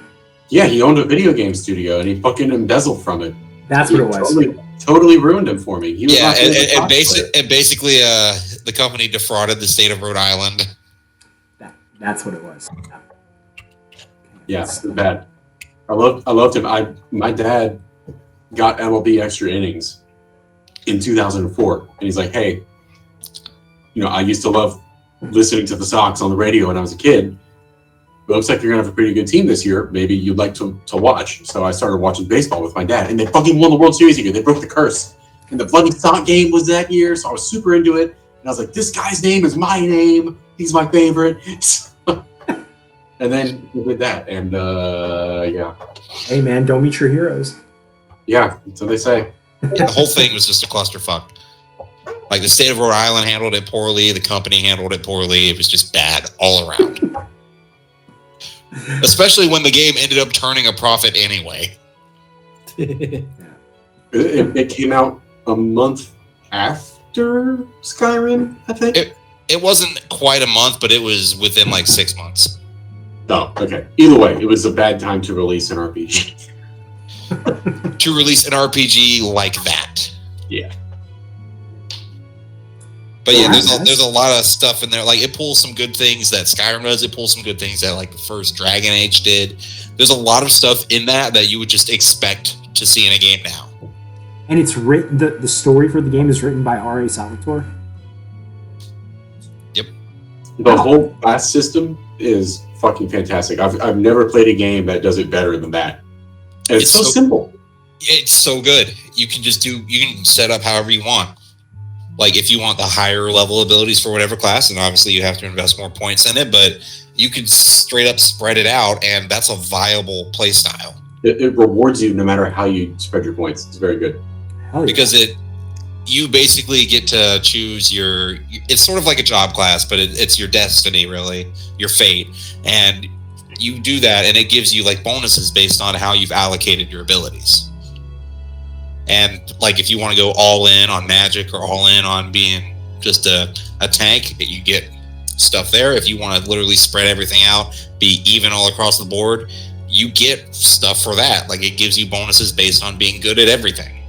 Yeah, he owned a video game studio and he fucking embezzled from it. That's what it was. Totally ruined him for me. He was and basically, the company defrauded the state of Rhode Island. That's what it was. Yeah, it's bad. I loved him. My dad got MLB Extra Innings in 2004, and he's like, "Hey, I used to love listening to the Sox on the radio when I was a kid. It looks like you're gonna have a pretty good team this year. Maybe you'd like to watch." So I started watching baseball with my dad, and they fucking won the World Series again. They broke the curse, and the fucking Sox game was that year, so I was super into it. And I was like, "This guy's name is my name. He's my favorite." And then we did that, and yeah. Hey man, don't meet your heroes. Yeah, that's what they say. The whole thing was just a clusterfuck. Like, the state of Rhode Island handled it poorly, the company handled it poorly. It was just bad all around. Especially when the game ended up turning a profit anyway. It came out a month after Skyrim, I think. It wasn't quite a month, but it was within like 6 months. Oh, okay. Either way, it was a bad time to release an RPG. To release an RPG like that. Yeah. But yeah, there's a lot of stuff in there. Like, it pulls some good things that Skyrim does. It pulls some good things that like the first Dragon Age did. There's a lot of stuff in that you would just expect to see in a game now. And it's written. The story for the game is written by R.A. Salvatore. Yep. The whole class system is fucking fantastic. I've never played a game that does it better than that. And it's so simple. It's so good. You can set up however you want. Like, if you want the higher level abilities for whatever class, and obviously you have to invest more points in it, but you can straight up spread it out, and that's a viable play style. It rewards you no matter how you spread your points. It's very good. Yeah. Because you basically get to choose it's sort of like a job class, but it's your destiny, really, your fate. And you do that, and it gives you like bonuses based on how you've allocated your abilities. And like, if you want to go all in on magic or all in on being just a tank, you get stuff there. If you want to literally spread everything out, be even all across the board, you get stuff for that. Like, it gives you bonuses based on being good at everything.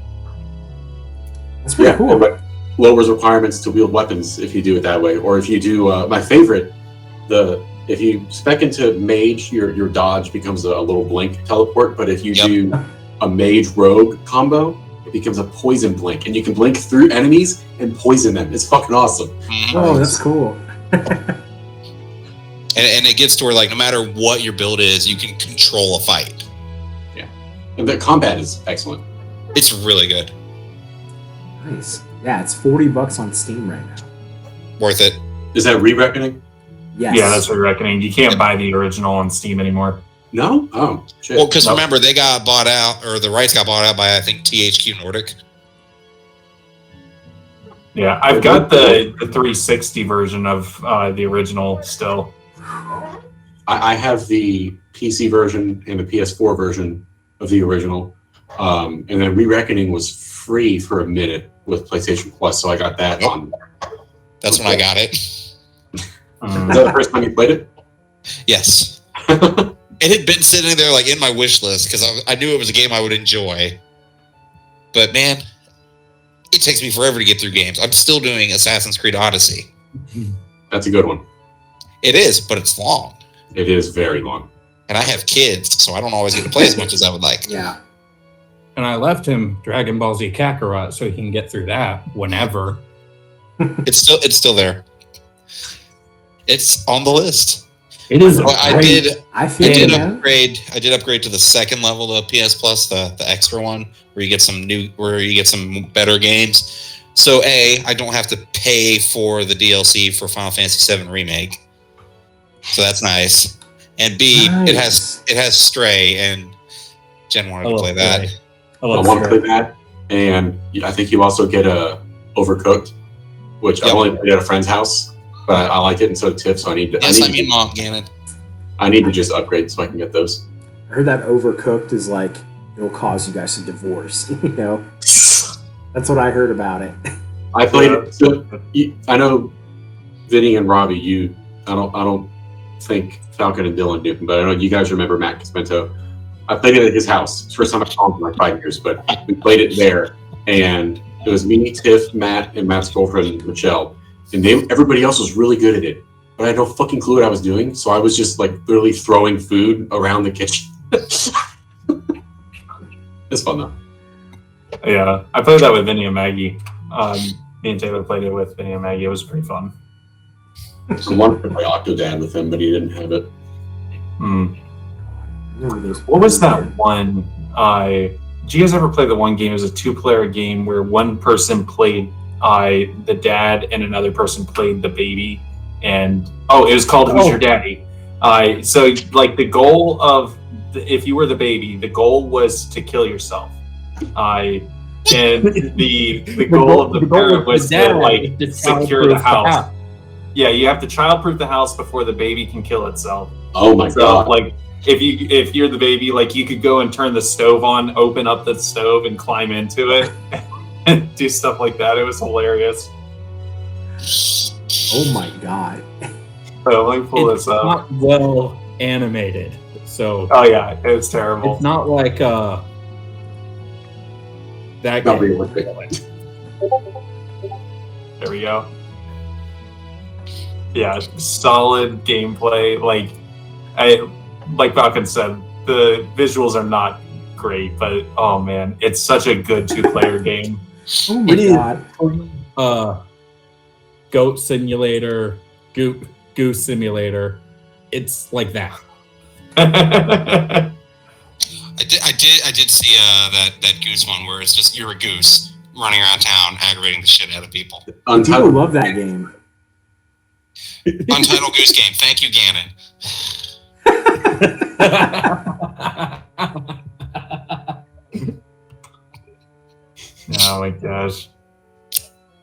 That's pretty cool. But lowers requirements to wield weapons if you do it that way. Or if you do, my favorite, if you spec into mage, your dodge becomes a little blink teleport. But if you do a mage rogue combo, it becomes a poison blink, and you can blink through enemies and poison them. It's fucking awesome. Mm-hmm. Oh, that's cool. And it gets to where, like, no matter what your build is, you can control a fight. Yeah, and the combat is excellent. It's really good. Nice. Yeah, it's $40 on Steam right now. Worth it. Is that re-reckoning? Yes. Yeah, that's re-reckoning. You can't buy the original on Steam anymore. No? Oh, shit. Well, because remember, they got bought out, or the rights got bought out by, I think, THQ Nordic. Yeah, I've got the 360 version of the original still. I have the PC version and the PS4 version of the original. And then Re-Reckoning was free for a minute with PlayStation Plus, so I got that on. That's when I got it. Is that the first time you played it? Yes. It had been sitting there like in my wish list because I knew it was a game I would enjoy. But man, it takes me forever to get through games. I'm still doing Assassin's Creed Odyssey. That's a good one. It is, but it's long. It is very long. And I have kids, so I don't always get to play as much as I would like. Yeah. And I left him Dragon Ball Z Kakarot so he can get through that whenever. It's still there. It's on the list. It is. Well, I did upgrade. I did upgrade to the second level of PS Plus, the extra one, where you get some better games. So I don't have to pay for the DLC for Final Fantasy VII Remake. So that's nice. And B, nice. it has Stray, and Jen wanted to play that. I want to play that, and I think you also get a Overcooked, which I've only played at a friend's house, but I like it, and so did Tiff. So I need to. Mom, Gannon. I need to just upgrade so I can get those. I heard that Overcooked is like it'll cause you guys to divorce. You know, that's what I heard about it. I played it. So, I know Vinny and Robbie. I don't think Falcon and Dylan do, but I know you guys remember Matt Caspento. I played it at his house. It's the first time I've called him in like 5 years, but we played it there, and it was me, Tiff, Matt, and Matt's girlfriend Michelle, and everybody else was really good at it, but I had no fucking clue what I was doing, so I was just like literally throwing food around the kitchen. It's fun though. Yeah, I played that with Vinny and Maggie. Me and Taylor played it with Vinny and Maggie. It was pretty fun. I wanted to play Octodad with him, but he didn't have it. What was that one? Did you guys ever play the one game? It was a 2-player game where one person played the dad and another person played the baby. And it was called Who's Your Daddy? So like the goal of if you were the baby, the goal was to kill yourself. And the goal of the parent was to like secure the house. Yeah, you have to childproof the house before the baby can kill itself. Oh my god! Like if you're the baby, like you could go and turn the stove on, open up the stove, and climb into it, and do stuff like that. It was hilarious. Oh my god! So let me pull this up. Not well animated, so. Oh yeah, it's terrible. It's not like that Not game. realistic. There we go. Yeah, solid gameplay. Like Falcon said, the visuals are not great, but oh man, it's such a good 2-player game. Oh my god! Goat Simulator, Goose Simulator. It's like that. I did see that goose one where it's just you're a goose running around town aggravating the shit out of people. People love that game. Untitled Goose Game. Thank you, Ganon. Oh my gosh.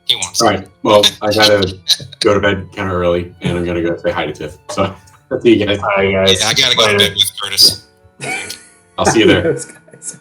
He wants. All right. Well, I gotta go to bed kind of early, and I'm gonna go say hi to Tiff. So, see you guys. Hi guys. Yeah, I gotta go to bed with Curtis. I'll see you there. Those guys.